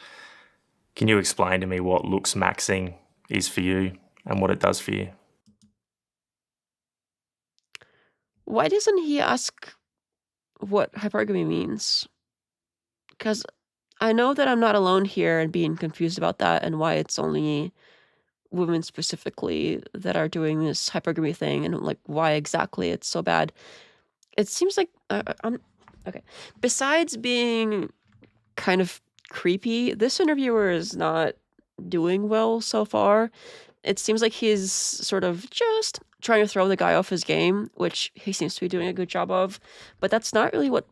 Speaker 2: can you explain to me what Looksmaxxing is for you and what it does for you?
Speaker 1: Why doesn't he ask what hypergamy means? Because I know that I'm not alone here and being confused about that and why it's only women specifically that are doing this hypergamy thing and like why exactly it's so bad. It seems like okay. Besides being kind of creepy, this interviewer is not doing well so far. It seems like he's sort of just trying to throw the guy off his game, which he seems to be doing a good job of, but that's not really what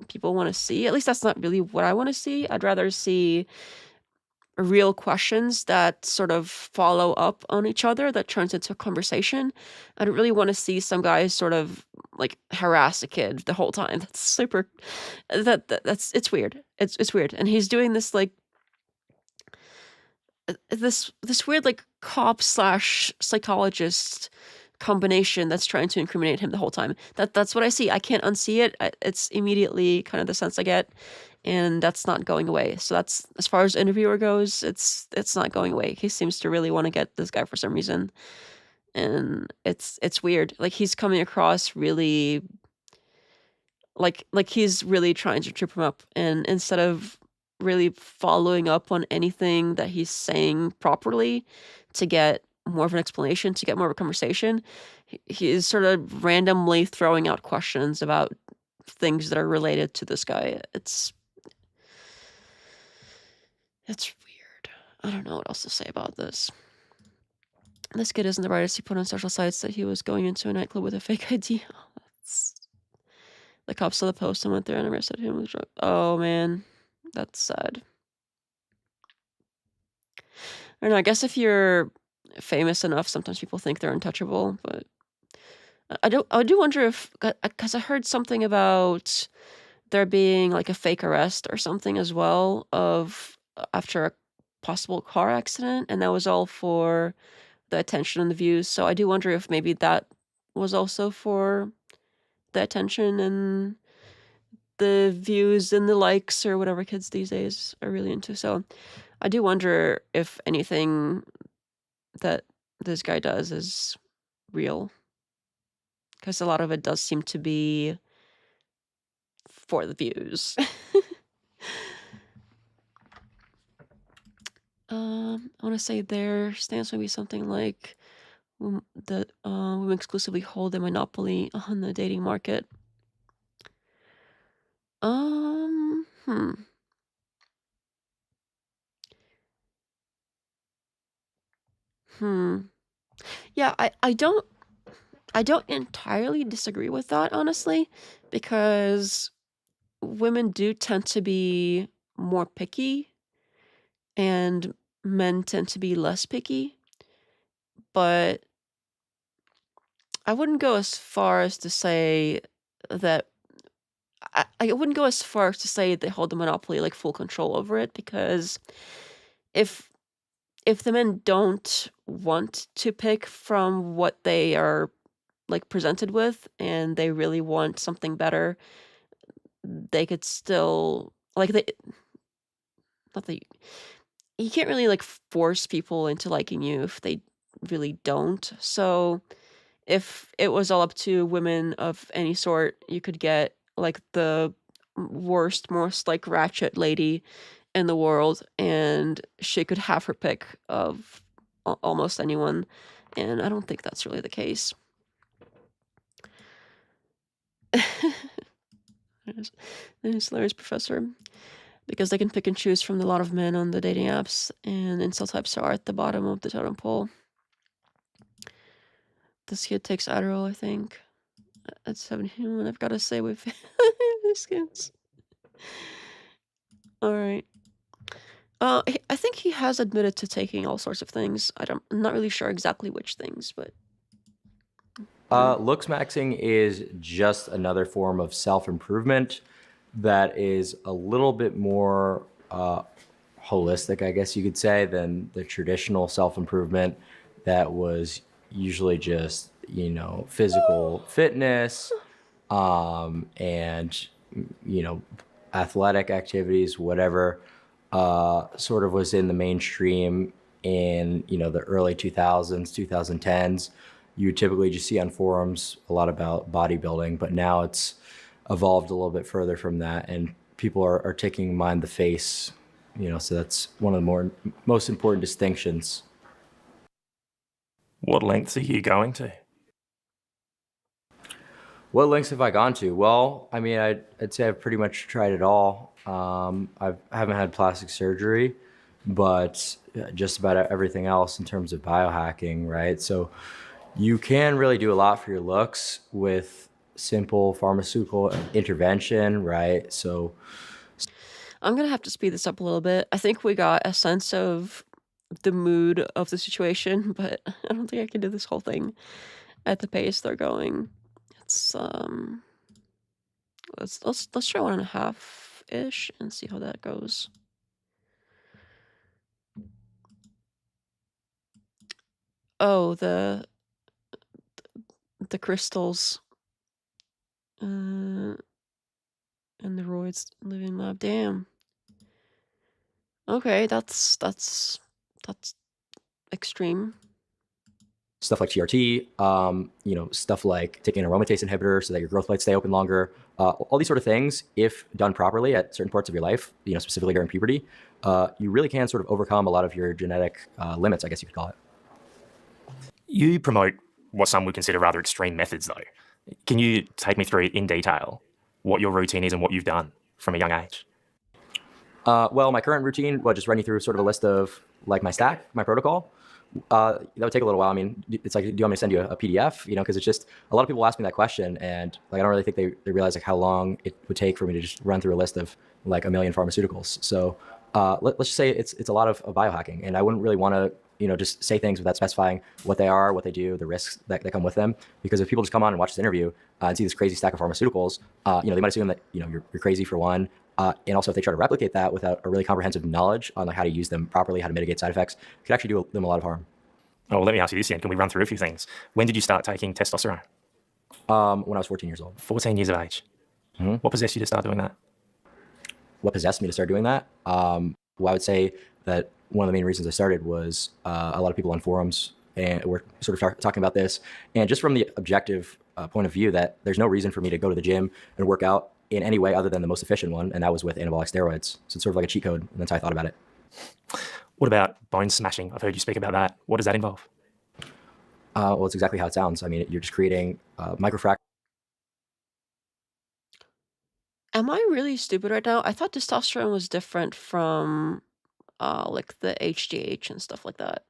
Speaker 1: people want to see. At least that's not really what I want to see. I'd rather see real questions that sort of follow up on each other, that turns into a conversation. I don't really want to see some guy sort of like harass a kid the whole time. That's super. That's it's weird. It's weird, and he's doing this like this weird like cop slash psychologist combination that's trying to incriminate him the whole time. That's what I see. I can't unsee it. It's immediately kind of the sense I get, and that's not going away. So that's, as far as interviewer goes, it's not going away. He seems to really want to get this guy for some reason, and it's weird. Like he's coming across really like he's really trying to trip him up, and instead of really following up on anything that he's saying properly to get more of an explanation, to get more of a conversation, he is sort of randomly throwing out questions about things that are related to this guy. It's weird. I don't know what else to say about this. This kid isn't the brightest. He put on social sites that he was going into a nightclub with a fake ID. The cops saw the post and went there and arrested him with drug. Oh man, that's sad. I don't know. I guess if you're famous enough, sometimes people think they're untouchable. But I do wonder if, because I heard something about there being like a fake arrest or something as well of after a possible car accident, and that was all for the attention and the views. So I do wonder if maybe that was also for the attention and the views and the likes or whatever kids these days are really into. So I do wonder if anything that this guy does is real, because a lot of it does seem to be for the views. I want to say their stance would be something like that women exclusively hold a monopoly on the dating market. Hmm. Yeah, I don't entirely disagree with that, honestly, because women do tend to be more picky and men tend to be less picky. But I wouldn't go as far as to say that I wouldn't go as far as to say they hold the monopoly, like full control over it, because if if the men don't want to pick from what they are like presented with and they really want something better, they could still like they not that you can't really like force people into liking you if they really don't. So if it was all up to women of any sort, you could get like the worst, most like ratchet lady in the world, and she could have her pick of almost anyone. And I don't think that's really the case. There's Larry's professor. Because they can pick and choose from a lot of men on the dating apps, and incel types are at the bottom of the totem pole. This kid takes Adderall, I think. At 17, I've got to say with these kids. All right. I think he has admitted to taking all sorts of things. I'm not really sure exactly which things, but
Speaker 3: Looksmaxxing is just another form of self-improvement that is a little bit more holistic, I guess you could say, than the traditional self-improvement that was usually just, you know, physical fitness and, you know, athletic activities, whatever sort of was in the mainstream in, you know, the early 2000s, 2010s. You typically just see on forums a lot about bodybuilding, but now it's evolved a little bit further from that, and people are taking mind the face, you know, so that's one of the most important distinctions.
Speaker 2: What lengths are you going to?
Speaker 3: What lengths have I gone to? Well, I mean, I'd say I've pretty much tried it all. I haven't had plastic surgery, but just about everything else in terms of biohacking, right? So you can really do a lot for your looks with simple pharmaceutical intervention, right? So
Speaker 1: I'm gonna have to speed this up a little bit. I think we got a sense of the mood of the situation, but I don't think I can do this whole thing at the pace they're going. It's let's try 1.5-ish and see how that goes. Oh, the crystals and the roids living lab. Damn. Okay, that's extreme.
Speaker 3: stuff like TRT, you know, stuff like taking an aromatase inhibitor so that your growth plates stay open longer, all these sort of things, if done properly at certain parts of your life, you know, specifically during puberty, you really can sort of overcome a lot of your genetic limits, I guess you could call it.
Speaker 2: You promote what some would consider rather extreme methods, though. Can you take me through in detail what your routine is and what you've done from a young age?
Speaker 3: Well, my current routine, well, just running through sort of a list of like my stack, my protocol. That would take a little while. I mean, it's like, do you want me to send you a PDF? You know, because it's just a lot of people ask me that question, and like I don't really think they realize like how long it would take for me to just run through a list of like a million pharmaceuticals. So let's just say it's a lot of biohacking, and I wouldn't really want to, you know, just say things without specifying what they are, what they do, the risks that come with them. Because if people just come on and watch this interview and see this crazy stack of pharmaceuticals, you know, they might assume that, you know, you're crazy for one. And also, if they try to replicate that without a really comprehensive knowledge on like how to use them properly, how to mitigate side effects, it could actually do them a lot of harm.
Speaker 2: Oh, well, let me ask you this then. Can we run through a few things? When did you start taking testosterone?
Speaker 3: When I was 14 years old.
Speaker 2: 14 years of age.
Speaker 3: Mm-hmm.
Speaker 2: What possessed you to start doing that?
Speaker 3: What possessed me to start doing that? Well, I would say that one of the main reasons I started was a lot of people on forums and were sort of talking about this. And just from the objective point of view that there's no reason for me to go to the gym and work out in any way other than the most efficient one, and that was with anabolic steroids. So it's sort of like a cheat code, and that's how I thought about it.
Speaker 2: What about bone smashing? I've heard you speak about that. What does that involve?
Speaker 3: Well, it's exactly how it sounds. I mean, you're just creating microfractures.
Speaker 1: Am I really stupid right now? I thought testosterone was different from like the HGH and stuff like that.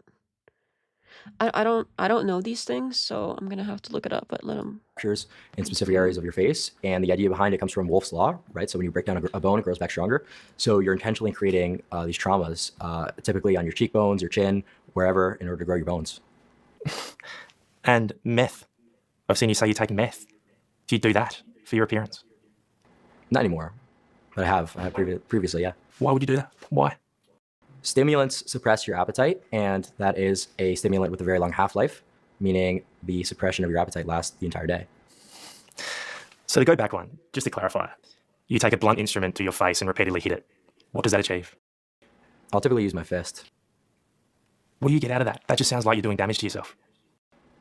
Speaker 1: I don't know these things, so I'm gonna have to look it up. But let them.
Speaker 3: In specific areas of your face, and the idea behind it comes from Wolff's law, right? So when you break down a bone, it grows back stronger. So you're intentionally creating these traumas, typically on your cheekbones, your chin, wherever, in order to grow your bones.
Speaker 2: And meth. I've seen you say you take meth. Do you do that for your appearance?
Speaker 3: Not anymore, but I have previously, yeah.
Speaker 2: Why would you do that? Why?
Speaker 3: stimulants suppress your appetite, and that is a stimulant with a very long half-life, meaning the suppression of your appetite lasts the entire day.
Speaker 2: So to go back one, just to clarify, you take a blunt instrument to your face and repeatedly hit it. What does that achieve?
Speaker 3: I'll typically use my fist.
Speaker 2: What do you get out of that? That just sounds like you're doing damage to yourself.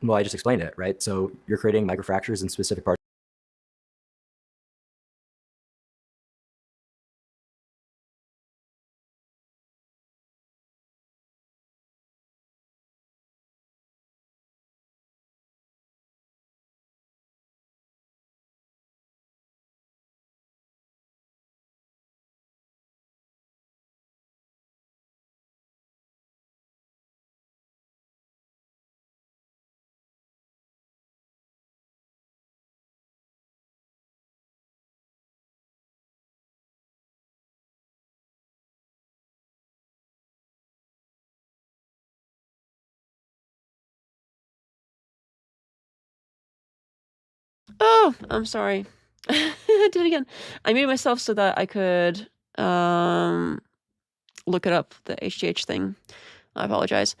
Speaker 3: Well, I just explained it, right? So you're creating microfractures in specific parts.
Speaker 1: Oh, I'm sorry. I did it again. I muted myself so that I could look it up, the HGH thing. I apologize.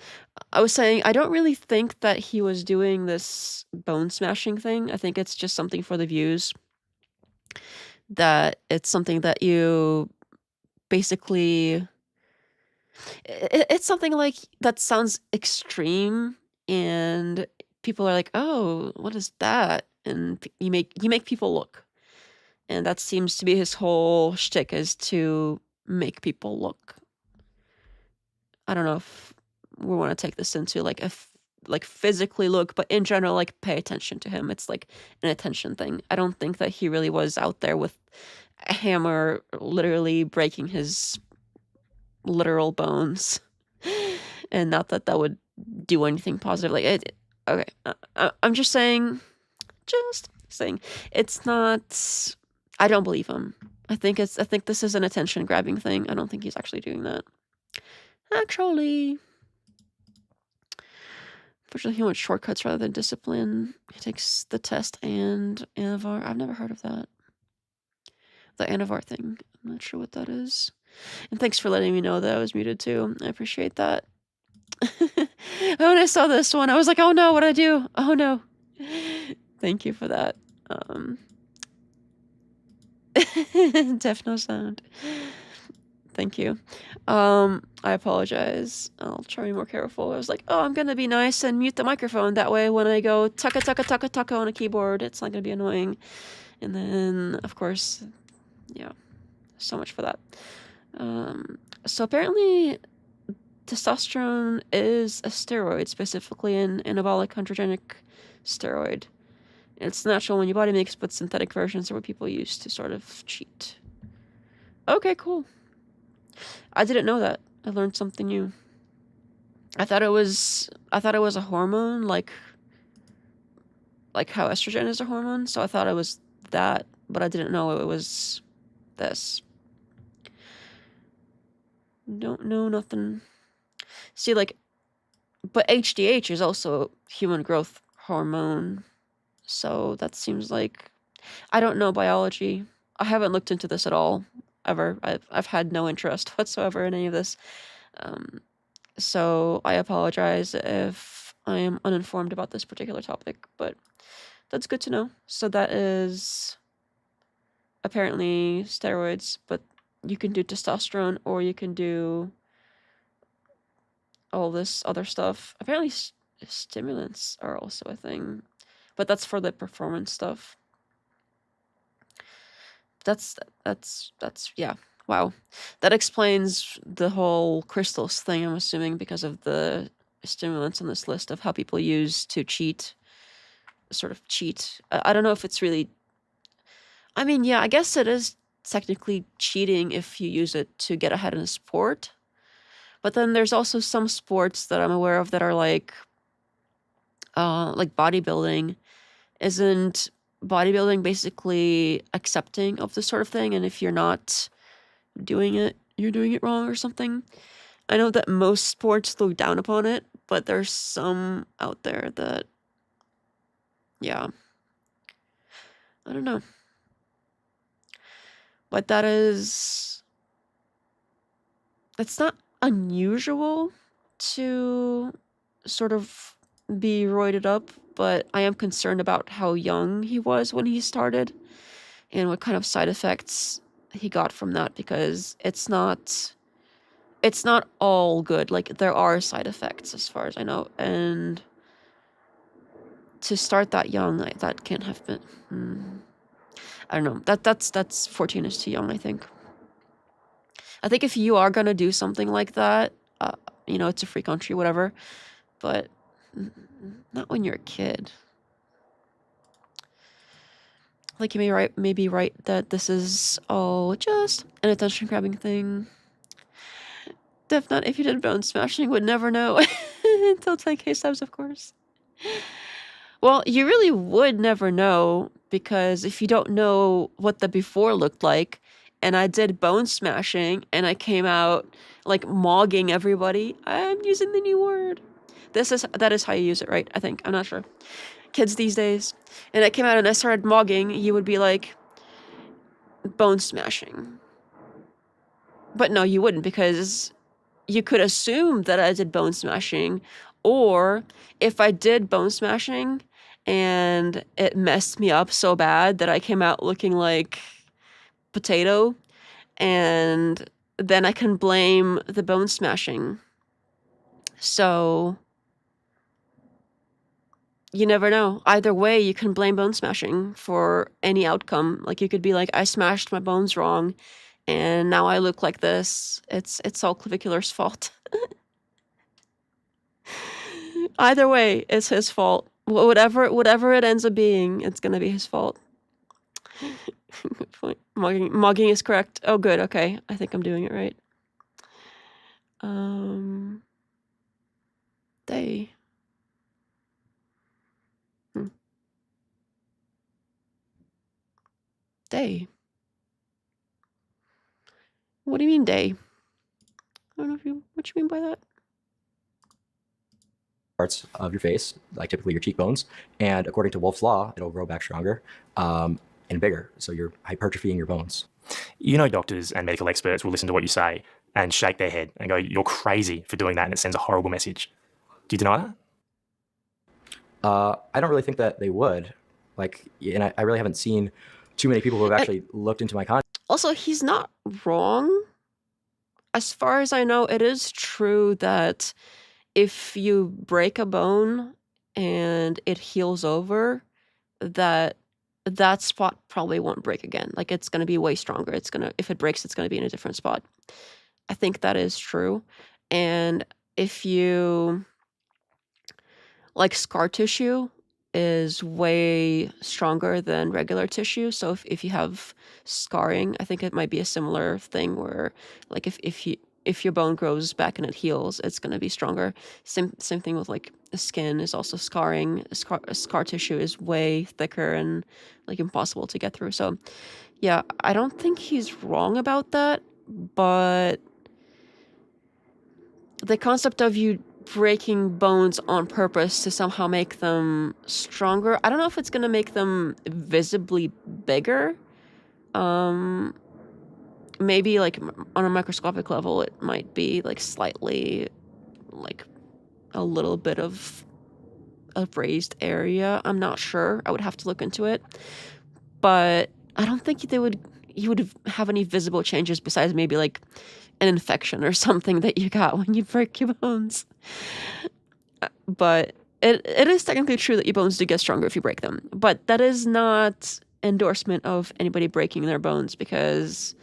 Speaker 1: I was saying I don't really think that he was doing this bone smashing thing. I think it's just something for the views. That it's something that you basically it's something like that sounds extreme, and people are like, "Oh, what is that?" And you make people look. And that seems to be his whole shtick, is to make people look. I don't know if we want to take this into like like physically look, but in general, like pay attention to him. It's like an attention thing. I don't think that he really was out there with a hammer literally breaking his literal bones. And not that that would do anything positive. Like, okay, I'm just saying, it's not. I don't believe him. I think this is an attention grabbing thing. I don't think he's actually doing that. Actually, unfortunately, he wants shortcuts rather than discipline. He takes the test and Anavar. I've never heard of that. The Anavar thing. I'm not sure what that is. And thanks for letting me know that I was muted too. I appreciate that. When I saw this one, I was like, oh no, what did I do? Oh no. Thank you for that. Deaf no sound. Thank you. I apologize. I'll try to be more careful. I was like, oh, I'm gonna be nice and mute the microphone. That way when I go tucka tucka tucka tucka on a keyboard, it's not gonna be annoying. And then, of course, yeah, so much for that. So apparently testosterone is a steroid, specifically an anabolic androgenic steroid. It's natural when your body makes, but synthetic versions are what people use to sort of cheat. Okay, cool. I didn't know that. I learned something new. I thought it was a hormone, like how estrogen is a hormone. So I thought it was that, but I didn't know it was this. Don't know nothing. See, like, but HGH is also human growth hormone. So that seems like, I don't know biology. I haven't looked into this at all, ever. I've had no interest whatsoever in any of this. So I apologize if I am uninformed about this particular topic, but that's good to know. So that is apparently steroids, but you can do testosterone or you can do all this other stuff. Apparently stimulants are also a thing, but that's for the performance stuff. That's yeah. Wow. That explains the whole crystals thing, I'm assuming, because of the stimulants on this list of how people use to cheat. Sort of cheat. I don't know if it's really... I mean, yeah, I guess it is technically cheating if you use it to get ahead in a sport. But then there's also some sports that I'm aware of that are like bodybuilding. Isn't bodybuilding basically accepting of this sort of thing? And if you're not doing it, you're doing it wrong or something. I know that most sports look down upon it, but there's some out there that, yeah, I don't know. But that is, it's not unusual to sort of be roided up, but I am concerned about how young he was when he started and what kind of side effects he got from that, because it's not all good. Like, there are side effects as far as I know, and to start that young, that can't have been. I don't know. That's 14 is too young, I think. I think if you are gonna do something like that, it's a free country, whatever, but not when you're a kid. Like, you may be right that this is all just an attention grabbing thing. Def not, if you did bone smashing, would never know until 10k subs, of course. Well, you really would never know, because if you don't know what the before looked like, and I did bone smashing, and I came out, like, mogging everybody. I'm using the new word. That is how you use it, right? I think. I'm not sure. Kids these days. And I came out and I started mogging, you would be like, bone smashing. But no, you wouldn't, because you could assume that I did bone smashing, or if I did bone smashing and it messed me up so bad that I came out looking like potato, and then I can blame the bone smashing. So you never know. Either way, you can blame bone smashing for any outcome. Like, you could be like, I smashed my bones wrong, and now I look like this. It's all Clavicular's fault. Either way, it's his fault. Whatever it ends up being, it's gonna be his fault. Good point. Mogging is correct. Oh, good. Okay, I think I'm doing it right. They. Day. What do you mean day? I don't know what you mean by that.
Speaker 3: Parts of your face, like typically your cheekbones, and according to Wolff's Law, it'll grow back stronger and bigger. So you're hypertrophying your bones.
Speaker 2: You know, doctors and medical experts will listen to what you say and shake their head and go, you're crazy for doing that, and it sends a horrible message. Do you deny that?
Speaker 3: I don't really think that they would. And I really haven't seen too many people who have actually looked into my content.
Speaker 1: Also, he's not wrong. As far as I know, it is true that if you break a bone and it heals over, that spot probably won't break again. Like, it's going to be way stronger. If it breaks, it's going to be in a different spot. I think that is true. And if you, like, scar tissue is way stronger than regular tissue. So if you have scarring, I think it might be a similar thing where, like, if your bone grows back and it heals, it's going to be stronger. Same thing with, like, the skin is also scarring. Scar tissue is way thicker and, like, impossible to get through. So yeah, I don't think he's wrong about that, but the concept of you breaking bones on purpose to somehow make them stronger, I don't know if it's going to make them visibly bigger. Maybe, like, on a microscopic level, it might be, like, slightly, like, a little bit of a raised area. I'm not sure. I would have to look into it. But I don't think you would have any visible changes besides maybe, like, an infection or something that you got when you break your bones. But it is technically true that your bones do get stronger if you break them. But that is not endorsement of anybody breaking their bones, because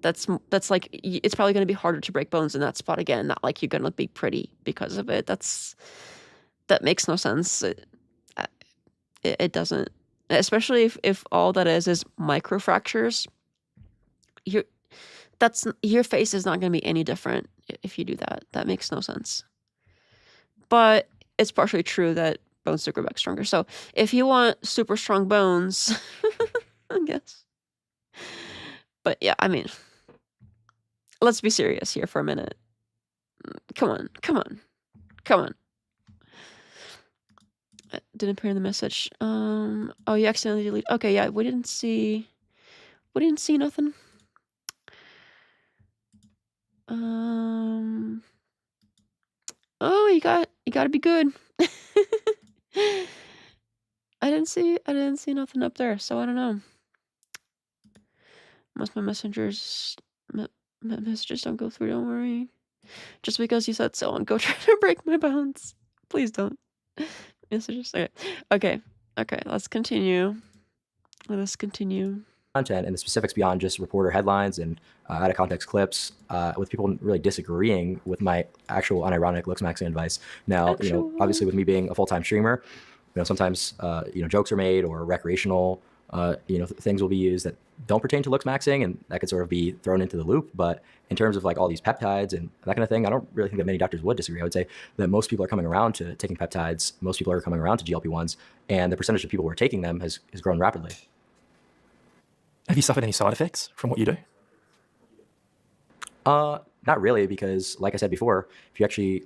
Speaker 1: that's like, it's probably going to be harder to break bones in that spot again. Not like you're going to be pretty because of it. That makes no sense. It doesn't. Especially if all that is microfractures. Your face is not going to be any different if you do that. That makes no sense. But it's partially true that bones do grow back stronger. So if you want super strong bones, I guess. But yeah, I mean, let's be serious here for a minute. Come on. Didn't appear in the message. Oh, you accidentally deleted. Okay, yeah, we didn't see nothing. Oh, you gotta be good. I didn't see nothing up there, so I don't know. Most my messages don't go through, don't worry. Just because you said so and go try to break my bones. Please don't. Messages. Okay. Okay, let's continue.
Speaker 3: Content and the specifics beyond just reporter headlines and out of context clips with people really disagreeing with my actual unironic Looksmaxxing advice. Now, obviously with me being a full-time streamer, sometimes jokes are made or recreational things will be used that don't pertain to Looksmaxxing, and that could sort of be thrown into the loop. But in terms of like all these peptides and that kind of thing, I don't really think that many doctors would disagree. I would say that most people are coming around to taking peptides. Most people are coming around to GLP-1s, and the percentage of people who are taking them has grown rapidly.
Speaker 2: Have you suffered any side effects from what you do?
Speaker 3: Not really, because like I said before, if you actually,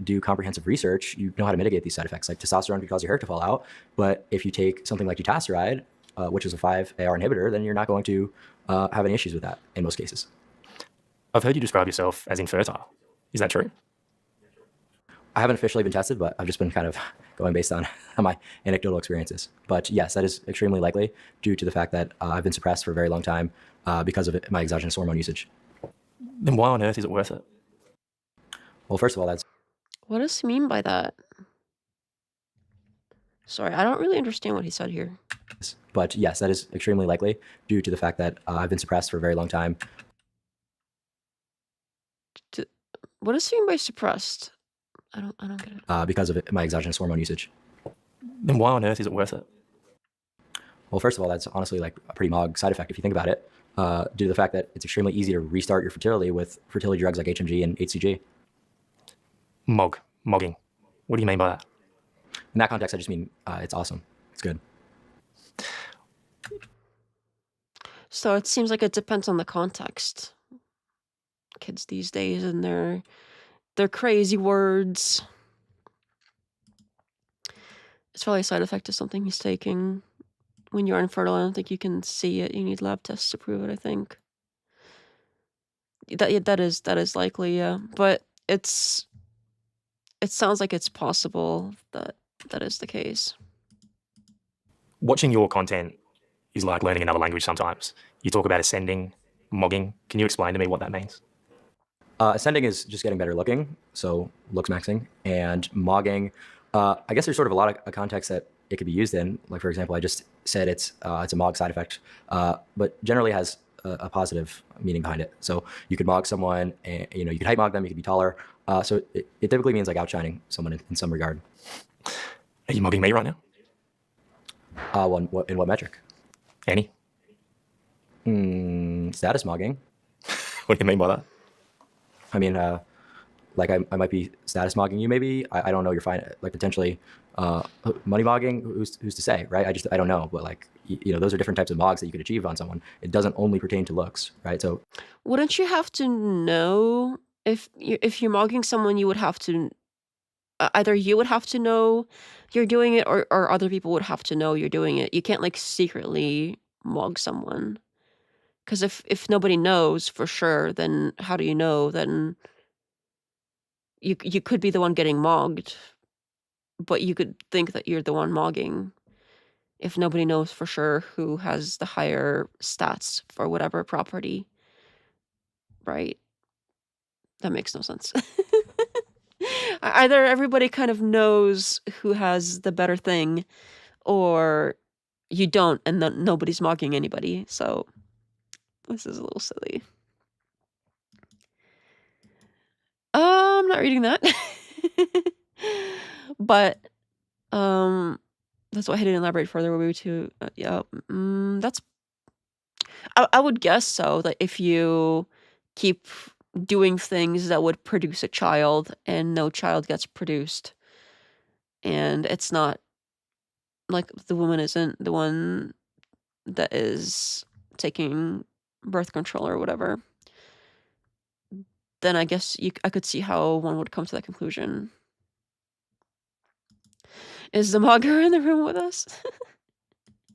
Speaker 3: do comprehensive research, you know how to mitigate these side effects. Like testosterone could cause your hair to fall out, but if you take something like dutasteride, which is a 5-AR inhibitor, then you're not going to have any issues with that in most cases.
Speaker 2: I've heard you describe yourself as infertile. Is that true?
Speaker 3: I haven't officially been tested, but I've just been kind of going based on my anecdotal experiences. But yes, that is extremely likely due to the fact that I've been suppressed for a very long time because of my exogenous hormone usage.
Speaker 2: Then why on earth is it worth it?
Speaker 3: Well, first of all, that's...
Speaker 1: What does he mean by that? Sorry, I don't really understand what he said here.
Speaker 3: But yes, that is extremely likely due to the fact that I've been suppressed for a very long time.
Speaker 1: What does he mean by suppressed? I don't get it.
Speaker 3: Because of my exogenous hormone usage.
Speaker 2: Then why on earth is it worth it?
Speaker 3: Well, first of all, that's honestly like a pretty mog side effect if you think about it, due to the fact that it's extremely easy to restart your fertility with fertility drugs like HMG and HCG.
Speaker 2: Mogging. What do you mean by that?
Speaker 3: In that context, I just mean it's awesome. It's good.
Speaker 1: So it seems like it depends on the context. Kids these days and their crazy words. It's probably a side effect of something he's taking. When you're infertile, I don't think you can see it. You need lab tests to prove it, I think. That is likely, yeah. But it sounds like it's possible that is the case.
Speaker 2: Watching your content is like learning another language sometimes. You talk about ascending, mogging. Can you explain to me what that means?
Speaker 3: Ascending is just getting better looking, so Looksmaxxing, and mogging. I guess there's sort of a lot of contexts that it could be used in. Like for example, I just said it's a mog side effect, but generally has a positive meaning behind it. So you could mog someone, and, you could height mog them. You could be taller. So it typically means like outshining someone in some regard.
Speaker 2: Are you mogging me right now?
Speaker 3: In what metric?
Speaker 2: Any?
Speaker 3: Status mogging.
Speaker 2: What do you mean by that?
Speaker 3: I mean, like I might be status mogging you, maybe. I don't know. You're fine. Like potentially money mogging. Who's to say, right? I don't know. But like those are different types of mogs that you could achieve on someone. It doesn't only pertain to looks, right? So
Speaker 1: wouldn't you have to know if you're mogging someone? You would have to either you would have to know you're doing it, or other people would have to know you're doing it. You can't like secretly mog someone. Because if nobody knows for sure, then how do you know? Then you could be the one getting mogged, but you could think that you're the one mogging if nobody knows for sure who has the higher stats for whatever property, right? That makes no sense. Either everybody kind of knows who has the better thing, or you don't, and then nobody's mogging anybody, so... This is a little silly. I'm not reading that. But that's why I didn't elaborate further. Maybe to that's I would guess so, that if you keep doing things that would produce a child and no child gets produced, and it's not like the woman isn't the one that is taking birth control or whatever, then I guess I could see how one would come to that conclusion. Is the Mogger in the room with us?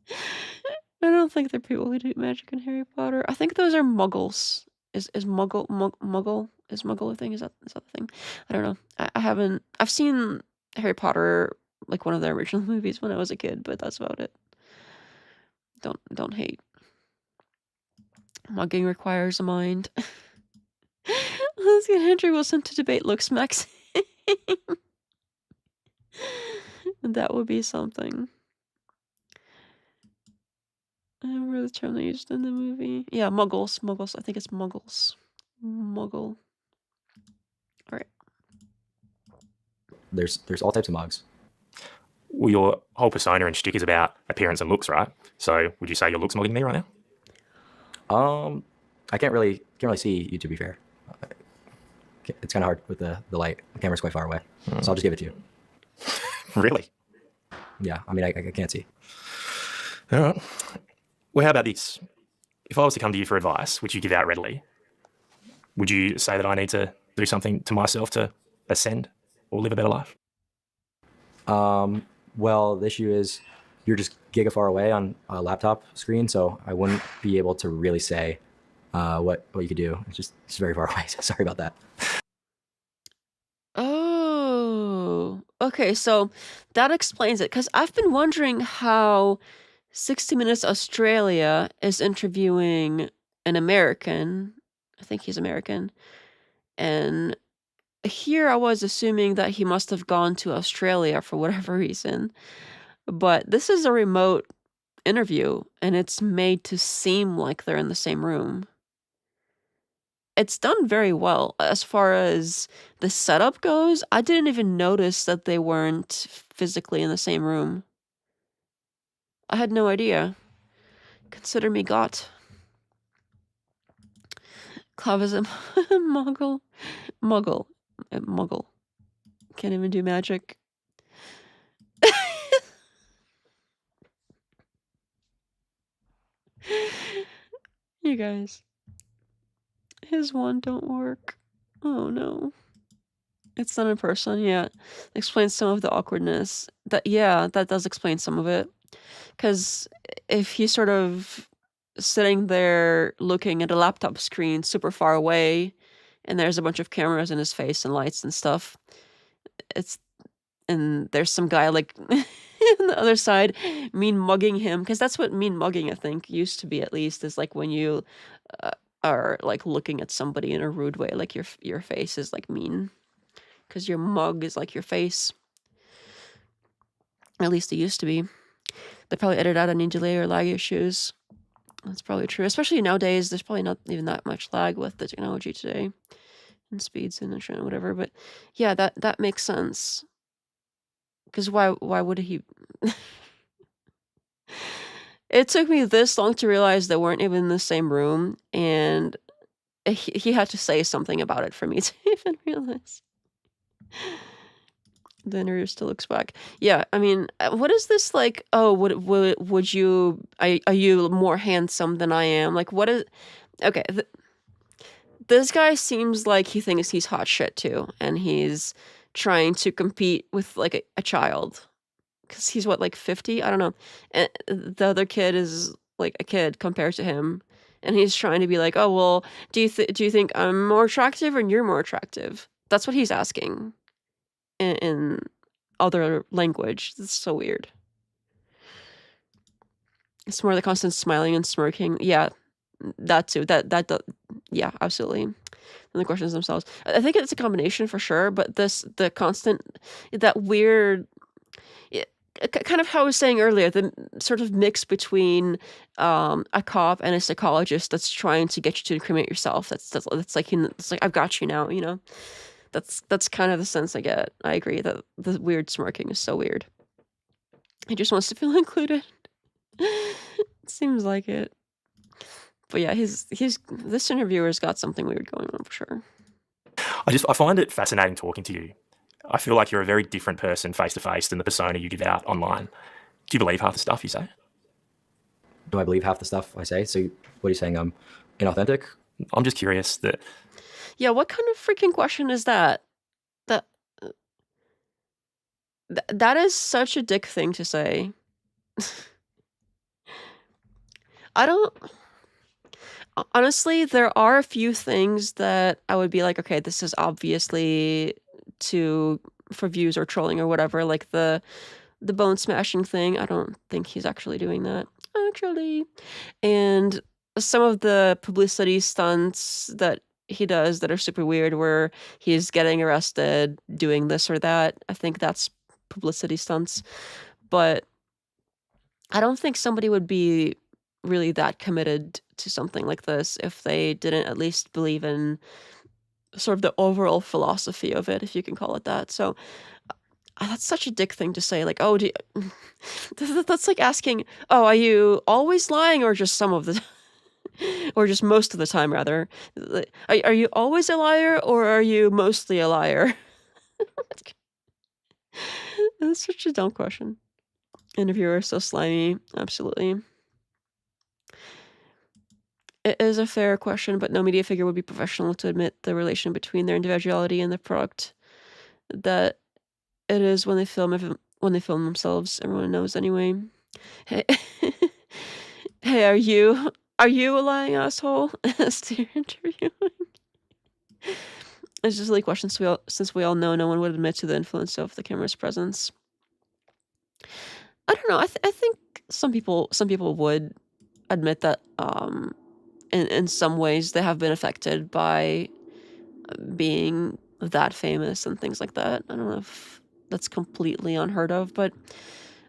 Speaker 1: I don't think they're people who do magic in Harry Potter. I think those are muggles Is Muggle is Muggle a thing? Is that the thing? I don't know. I haven't. I've seen Harry Potter, like one of the original movies when I was a kid, but that's about it. Don't hate. Mugging requires a mind. Let's get Andrew Wilson to debate Looksmaxxing. That would be something. I remember the term they used in the movie. Yeah, Muggles. Muggles. I think it's Muggles. Muggle. All right.
Speaker 3: There's all types of mugs.
Speaker 2: Well, your whole persona and shtick is about appearance and looks, right? So would you say your looks mugging me right now?
Speaker 3: I can't really see you, to be fair. It's kind of hard with the light. The camera's quite far away, so I'll just give it to you.
Speaker 2: Really?
Speaker 3: Yeah, I mean, I can't see.
Speaker 2: All right. Well, how about this? If I was to come to you for advice, which you give out readily, would you say that I need to do something to myself to ascend or live a better life?
Speaker 3: Well, the issue is you're just giga far away on a laptop screen, so I wouldn't be able to really say what you could do. It's very far away. So sorry about that.
Speaker 1: Oh, okay. So that explains it. Because I've been wondering how 60 Minutes Australia is interviewing an American. I think he's American. And here I was assuming that he must have gone to Australia for whatever reason. But this is a remote interview, and it's made to seem like they're in the same room. It's done very well as far as the setup goes. I didn't even notice that they weren't physically in the same room. I had no idea. Consider me got. Clavism. Muggle. Muggle. Muggle. Can't even do magic. You guys. His one don't work. Oh no. It's not in person, yeah. Explains some of the awkwardness. That does explain some of it. Because if he's sort of sitting there looking at a laptop screen super far away, and there's a bunch of cameras in his face and lights and stuff, and there's some guy like on the other side mean mugging him, because that's what mean mugging I think used to be, at least, is like when you are like looking at somebody in a rude way, like your face is like mean, because your mug is like your face. At least it used to be. They probably edited out any delay or lag issues. That's probably true. Especially nowadays, there's probably not even that much lag with the technology today. And speeds and whatever. But yeah, that makes sense. Because why would he... It took me this long to realize they weren't even in the same room. And he had to say something about it for me to even realize. The interview still looks back. Yeah, I mean, what is this like? Oh, would you? Are you more handsome than I am? Like, what is? Okay, this guy seems like he thinks he's hot shit too, and he's trying to compete with like a child, because he's what, like 50? I don't know. And the other kid is like a kid compared to him, and he's trying to be like, oh well, do you think I'm more attractive or you're more attractive? That's what he's asking. In other language. It's so weird. It's more the constant smiling and smirking. Yeah, that too. Yeah, absolutely. And the questions themselves. I think it's a combination for sure, but the constant, that weird, kind of how I was saying earlier, the sort of mix between a cop and a psychologist that's trying to get you to incriminate yourself. That's like, it's like, I've got you now, you know? That's kind of the sense I get. I agree that the weird smirking is so weird. He just wants to feel included. It seems like it. But yeah, this interviewer's got something weird going on for sure.
Speaker 2: I find it fascinating talking to you. I feel like you're a very different person face to face than the persona you give out online. Do you believe half the stuff you say?
Speaker 3: Do I believe half the stuff I say? So what are you saying? I'm inauthentic?
Speaker 2: I'm just curious that...
Speaker 1: Yeah, what kind of freaking question is that? That is such a dick thing to say. I Honestly, there are a few things that I would be like, okay, this is obviously for views or trolling or whatever, like the bone smashing thing. I don't think he's actually doing that, actually. And some of the publicity stunts that he does that are super weird, where he's getting arrested doing this or that. I think that's publicity stunts. But I don't think somebody would be really that committed to something like this if they didn't at least believe in sort of the overall philosophy of it, if you can call it that. So that's such a dick thing to say. Like, oh, that's like asking, oh, are you always lying or just some of the or just most of the time, rather? Are you always a liar or are you mostly a liar? That's such a dumb question. Interviewer, so slimy. Absolutely. It is a fair question, but no media figure would be professional to admit the relation between their individuality and the product that it is when they film themselves. Everyone knows anyway. Hey, hey, are you a lying asshole? As you're interviewing. It's just a silly question, since we all know no one would admit to the influence of the camera's presence. I don't know. I think some people would admit that in some ways they have been affected by being that famous and things like that. I don't know if that's completely unheard of, but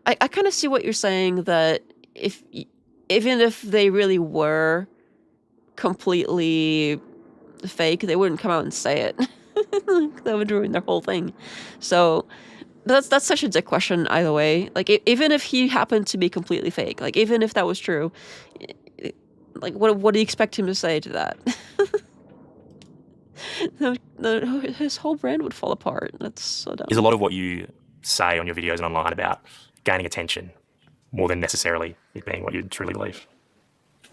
Speaker 1: I kind of see what you're saying, that even if they really were completely fake, they wouldn't come out and say it. That would ruin their whole thing. So that's such a dick question either way. Like, even if he happened to be completely fake, like, even if that was true, like, what do you expect him to say to that? His whole brand would fall apart. That's so dumb.
Speaker 2: Is a lot of what you say on your videos and online about gaining attention more than necessarily it being what you truly believe?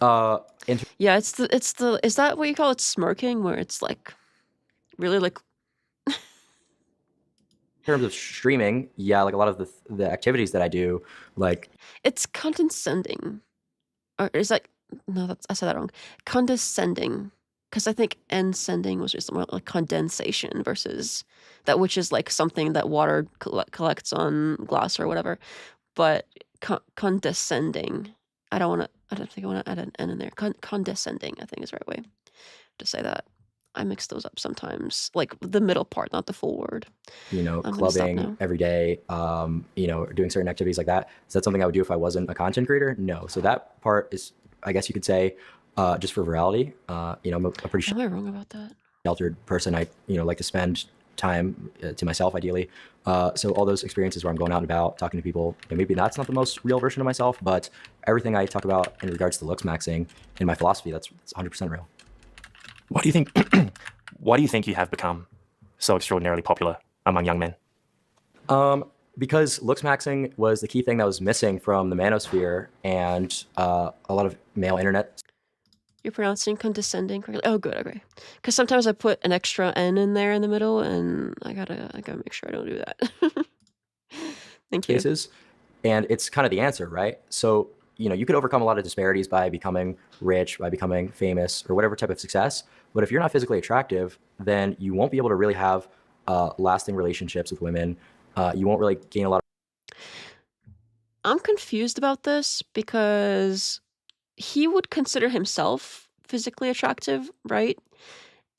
Speaker 1: Yeah, is that what you call it, smirking, where it's like really like
Speaker 3: In terms of streaming, yeah, like a lot of the activities that I do, like
Speaker 1: it's condescending, or is that no? I said that wrong. Condescending, because I think sending was just more like condensation versus that, which is like something that water collects on glass or whatever. But condescending, I don't think I want to add an N in there. Condescending, I think is the right way to say that. I mix those up sometimes, like the middle part, not the full word.
Speaker 3: clubbing every day, doing certain activities like that. Is that something I would do if I wasn't a content creator? No. So that part is, I guess you could say, just for virality. I'm a pretty
Speaker 1: Am I wrong about that?
Speaker 3: sheltered person. I like to spend time to myself, ideally. So all those experiences where I'm going out and about, talking to people, maybe that's not the most real version of myself, but everything I talk about in regards to Looksmaxxing in my philosophy, that's 100% real.
Speaker 2: Why do you think you have become so extraordinarily popular among young men?
Speaker 3: Because Looksmaxxing was the key thing that was missing from the manosphere, and a lot of male internet.
Speaker 1: You're pronouncing condescending correctly. Oh, good. Okay. Because sometimes I put an extra N in there in the middle, and I gotta make sure I don't do that. Thank you.
Speaker 3: Cases, and it's kind of the answer, right? So you could overcome a lot of disparities by becoming rich, by becoming famous, or whatever type of success. But if you're not physically attractive, then you won't be able to really have lasting relationships with women. You won't really gain a lot of.
Speaker 1: I'm confused about this because he would consider himself physically attractive, right?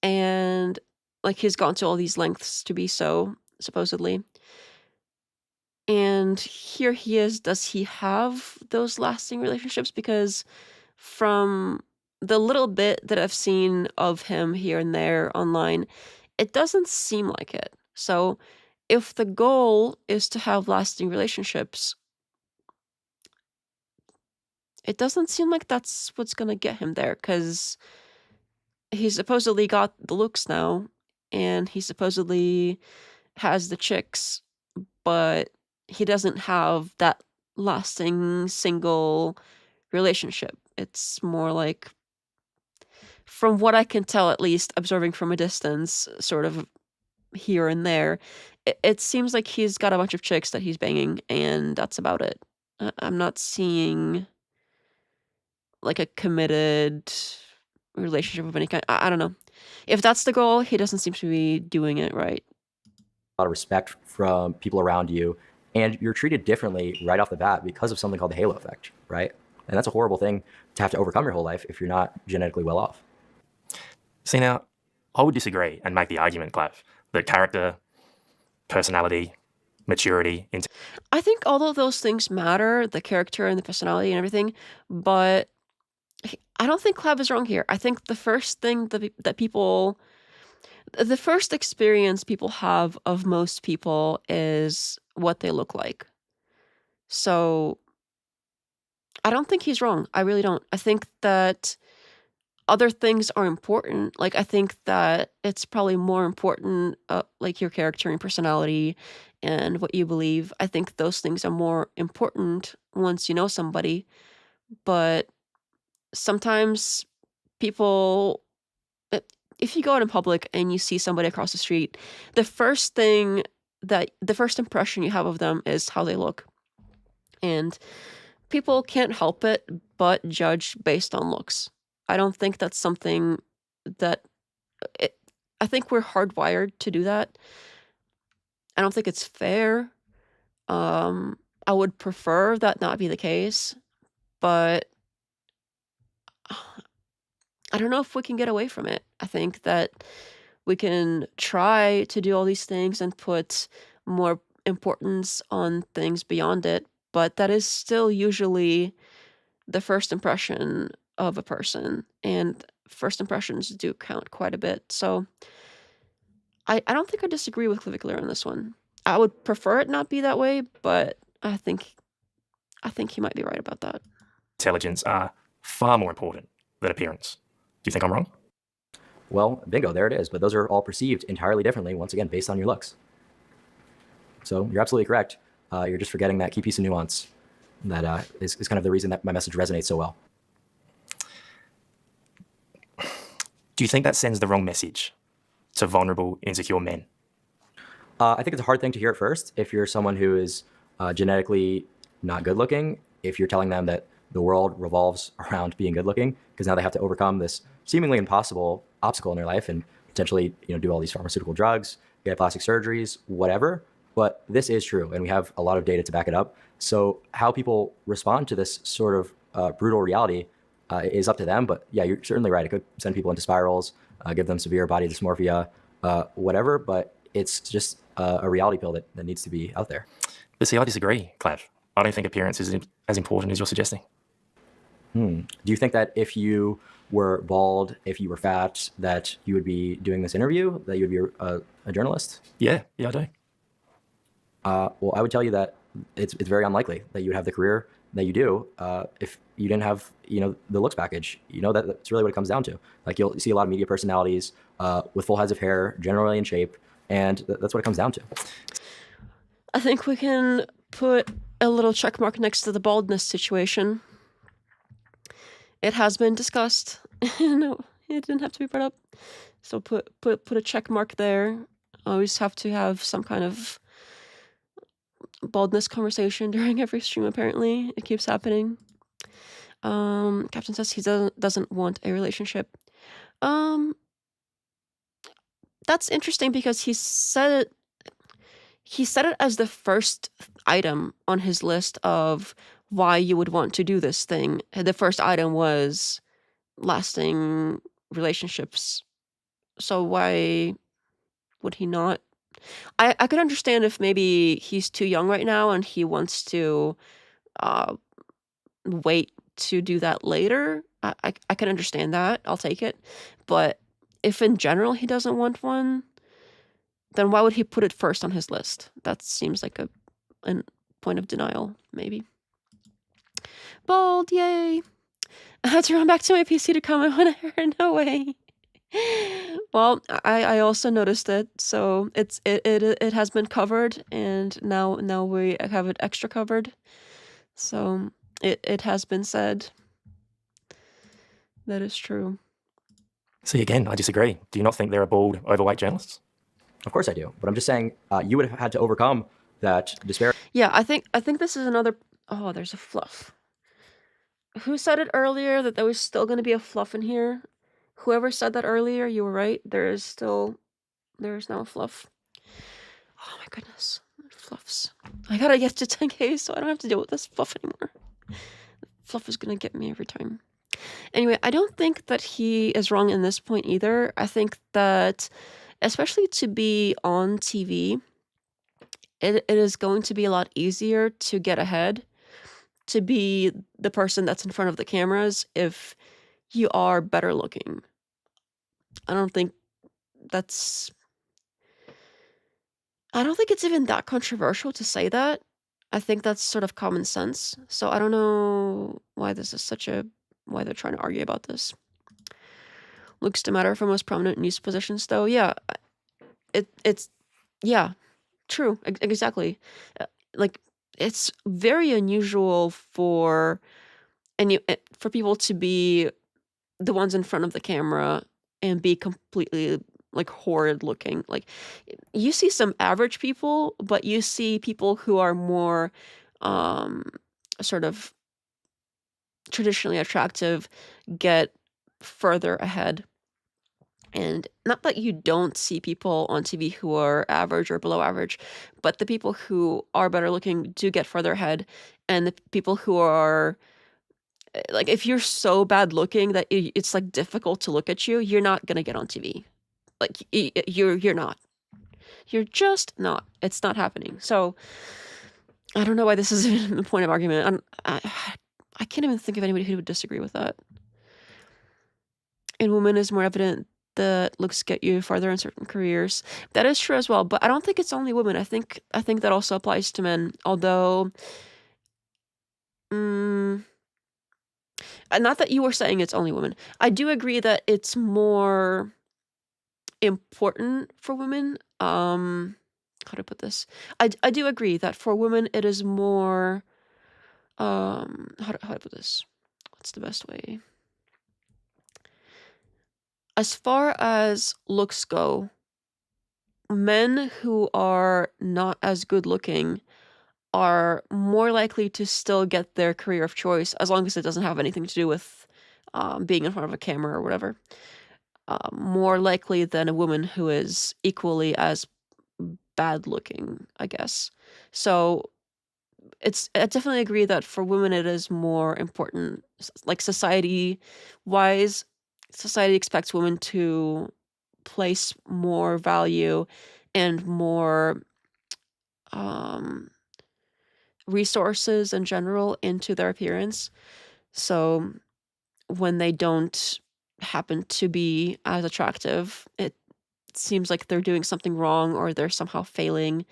Speaker 1: And like he's gone to all these lengths to be so, supposedly. And here he is. Does he have those lasting relationships? Because from the little bit that I've seen of him here and there online, it doesn't seem like it. So if the goal is to have lasting relationships, it doesn't seem like that's what's going to get him there, because he supposedly got the looks now, and he supposedly has the chicks, but he doesn't have that lasting single relationship. It's more like, from what I can tell, at least observing from a distance, sort of here and there, it seems like he's got a bunch of chicks that he's banging, and that's about it. I'm not seeing like a committed relationship of any kind. I don't know. If that's the goal, he doesn't seem to be doing it right.
Speaker 3: A lot of respect from people around you, and you're treated differently right off the bat because of something called the halo effect, right? And that's a horrible thing to have to overcome your whole life if you're not genetically well off.
Speaker 2: See, now, I would disagree and make the argument, Clav, that character, personality, maturity,
Speaker 1: I think all of those things matter, the character and the personality and everything, but I don't think Clav is wrong here. I think the first thing that people, the first experience people have of most people is what they look like. So I don't think he's wrong. I really don't. I think that other things are important. Like, I think that it's probably more important, like your character and personality and what you believe. I think those things are more important once you know somebody. But sometimes people, i- if you go out in public and you see somebody across the street, the first impression you have of them is how they look. And people can't help it but judge based on looks. I don't think that's something that I think we're hardwired to do that. I don't think it's fair. I would prefer that not be the case, but I don't know if we can get away from it. I think that we can try to do all these things and put more importance on things beyond it, but that is still usually the first impression of a person, and first impressions do count quite a bit. So I don't think I disagree with Clavicular on this one. I would prefer it not be that way, but I think he might be right about that.
Speaker 2: intelligence are far more important than appearance. Do you think I'm wrong?
Speaker 3: Well, bingo, there it is. But those are all perceived entirely differently, once again, based on your looks. So you're absolutely correct. You're just forgetting that key piece of nuance that is kind of the reason that my message resonates so well.
Speaker 2: Do you think that sends the wrong message to vulnerable, insecure men?
Speaker 3: I think it's a hard thing to hear at first. If you're someone who is genetically not good looking, if you're telling them that the world revolves around being good looking, because now they have to overcome this seemingly impossible obstacle in their life and potentially, do all these pharmaceutical drugs, get plastic surgeries, whatever. But this is true, and we have a lot of data to back it up. So how people respond to this sort of brutal reality is up to them. But yeah, you're certainly right. It could send people into spirals, give them severe body dysmorphia, whatever. But it's just a reality pill that needs to be out there.
Speaker 2: But see, I disagree, Clav. I don't think appearance is as important as you're suggesting.
Speaker 3: Do you think that if you were bald, if you were fat, that you would be doing this interview, that you would be a journalist?
Speaker 2: Yeah, I do.
Speaker 3: Well, I would tell you that it's very unlikely that you would have the career that you do if you didn't have the looks package. That's really what it comes down to. Like, you'll see a lot of media personalities with full heads of hair, generally in shape, and that's what it comes down to.
Speaker 1: I think we can put a little check mark next to the baldness situation. It has been discussed. No, it didn't have to be brought up. So put a check mark there. Always have to have some kind of baldness conversation during every stream, apparently. It keeps happening. Captain says he doesn't want a relationship. That's interesting because he said it as the first item on his list of why you would want to do this thing. The first item was lasting relationships. So why would he not? I could understand if maybe he's too young right now and he wants to wait to do that later. I can understand that. I'll take it. But if in general he doesn't want one, then why would he put it first on his list? That seems like a point of denial, maybe. Bald, yay! I had to run back to my PC to comment when I heard no way. Well, I also noticed it, so it has been covered, and now we have it extra covered. So it has been said. That is true.
Speaker 2: See, again, I disagree. Do you not think there are bald, overweight journalists?
Speaker 3: Of course I do, but I'm just saying you would have had to overcome that disparity.
Speaker 1: Yeah, I think this is another. Oh, there's a fluff. Who said it earlier that there was still going to be a fluff in here? Whoever said that earlier, you were right. There is now a fluff. Oh my goodness. Fluffs. I gotta get to 10K so I don't have to deal with this fluff anymore. Fluff is gonna get me every time. Anyway, I don't think that he is wrong in this point either. I think that, especially to be on TV, it is going to be a lot easier to get ahead, to be the person that's in front of the cameras if you are better looking. I don't think it's even that controversial to say that. I think that's sort of common sense. So I don't know why why they're trying to argue about this. Looks to matter for most prominent news positions, though. Yeah, it's yeah, true, exactly. Like, it's very unusual for people to be the ones in front of the camera and be completely like horrid looking. Like, you see some average people, but you see people who are more sort of traditionally attractive get further ahead. And not that you don't see people on TV who are average or below average, but the people who are better looking do get further ahead. And the people who are like, if you're so bad looking that it's like difficult to look at you, you're not gonna get on TV. Like, you're not. You're just not. It's not happening. So I don't know why this is even the point of argument. I can't even think of anybody who would disagree with that. In women, is more evident that looks get you farther in certain careers. That is true as well, but I don't think it's only women. I think that also applies to men. Although, not that you were saying it's only women. I do agree that it's more important for women. How to put this? I do agree that for women it is more. How to put this? What's the best way? As far as looks go, men who are not as good looking are more likely to still get their career of choice, as long as it doesn't have anything to do with being in front of a camera or whatever. More likely than a woman who is equally as bad looking, I guess. So I definitely agree that for women it is more important, like society-wise. Society expects women to place more value and more resources in general into their appearance. So when they don't happen to be as attractive, it seems like they're doing something wrong or they're somehow failing.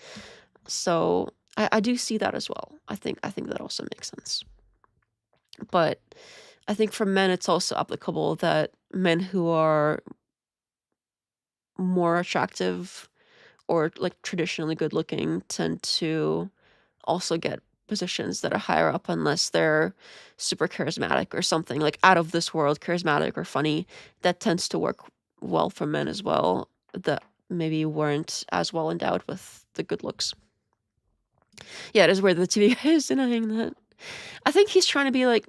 Speaker 1: So I do see that as well. I think that also makes sense. But I think for men, it's also applicable that men who are more attractive or like traditionally good looking tend to also get positions that are higher up unless they're super charismatic or something, like out of this world charismatic or funny. That tends to work well for men as well, that maybe weren't as well endowed with the good looks. Yeah, it is weird the TV guy is denying that. I think he's trying to be like,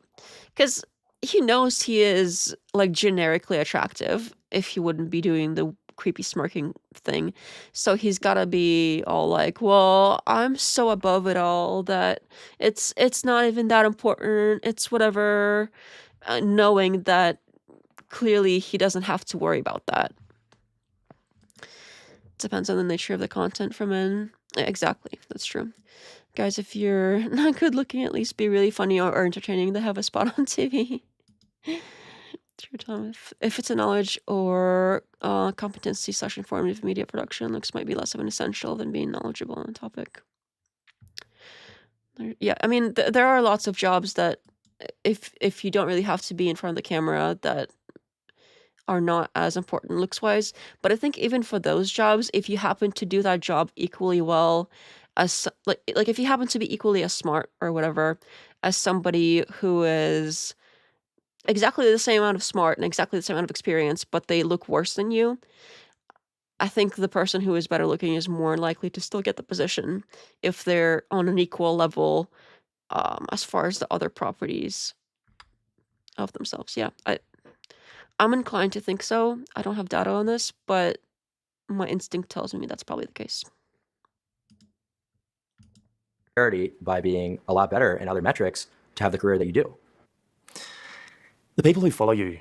Speaker 1: because he knows he is like generically attractive if he wouldn't be doing the creepy smirking thing. So he's gotta be all like, well, I'm so above it all that it's not even that important. It's whatever, knowing that clearly he doesn't have to worry about that. Depends on the nature of the content for men. Exactly, that's true. Guys, if you're not good looking, at least be really funny or entertaining to have a spot on TV. True, Tom. If it's a knowledge or competency / informative media production, looks might be less of an essential than being knowledgeable on the topic. Yeah, I mean, there are lots of jobs that if you don't really have to be in front of the camera, that are not as important looks-wise. But I think even for those jobs, if you happen to do that job equally well as like if you happen to be equally as smart or whatever as somebody who is exactly the same amount of smart and exactly the same amount of experience, but they look worse than you, I think the person who is better looking is more likely to still get the position if they're on an equal level as far as the other properties of themselves. Yeah, I'm inclined to think so. I don't have data on this, but my instinct tells me that's probably the case.
Speaker 3: By being a lot better in other metrics to have the career that you do.
Speaker 2: The people who follow you,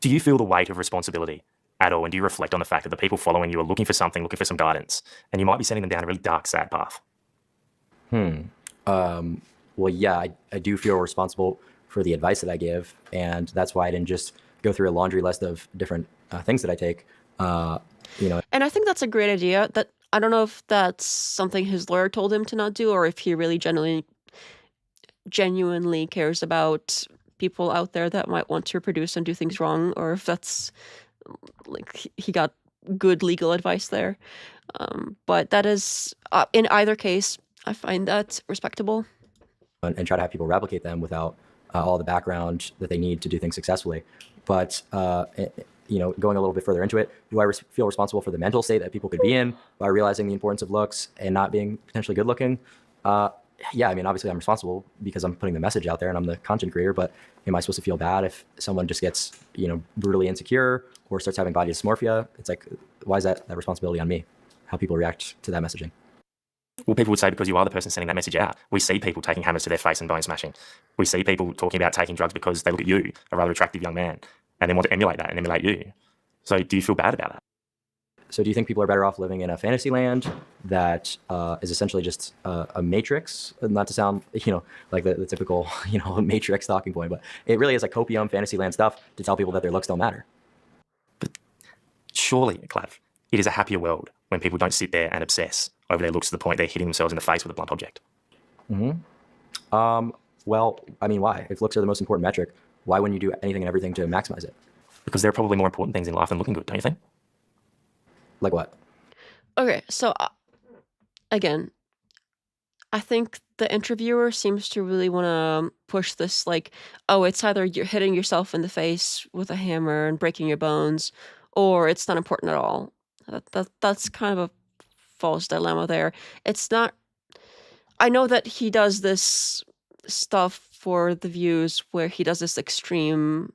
Speaker 2: do you feel the weight of responsibility at all? And do you reflect on the fact that the people following you are looking for something, looking for some guidance, and you might be sending them down a really dark, sad path?
Speaker 3: Well, yeah, I do feel responsible for the advice that I give, and that's why I didn't just go through a laundry list of different things that I take.
Speaker 1: And I think that's a great idea. That I don't know if that's something his lawyer told him to not do, or if he really genuinely cares about people out there that might want to reproduce and do things wrong, or if that's like he got good legal advice there. But that is, in either case, I find that respectable.
Speaker 3: And try to have people replicate them without all the background that they need to do things successfully. But going a little bit further into it, do I feel responsible for the mental state that people could be in by realizing the importance of looks and not being potentially good looking? Yeah, I mean, obviously I'm responsible because I'm putting the message out there and I'm the content creator, but am I supposed to feel bad if someone just gets, brutally insecure or starts having body dysmorphia? It's like, why is that responsibility on me? How people react to that messaging?
Speaker 2: Well, people would say because you are the person sending that message out. We see people taking hammers to their face and bone smashing. We see people talking about taking drugs because they look at you, a rather attractive young man, and they want to emulate that and emulate you. So do you feel bad about that?
Speaker 3: So do you think people are better off living in a fantasy land that is essentially just a matrix? Not to sound, like the typical, matrix talking point, but it really is like copium fantasy land stuff to tell people that their looks don't matter.
Speaker 2: But surely, Clav, it is a happier world when people don't sit there and obsess over their looks to the point they're hitting themselves in the face with a blunt object.
Speaker 3: Well, I mean, why? If looks are the most important metric, why wouldn't you do anything and everything to maximize it?
Speaker 2: Because there are probably more important things in life than looking good, don't you think?
Speaker 3: Like what?
Speaker 1: Okay, so again, I think the interviewer seems to really want to push this like, oh, it's either you're hitting yourself in the face with a hammer and breaking your bones, or it's not important at all. That's kind of a false dilemma there. It's not. I know that he does this stuff for the views where he does this potentially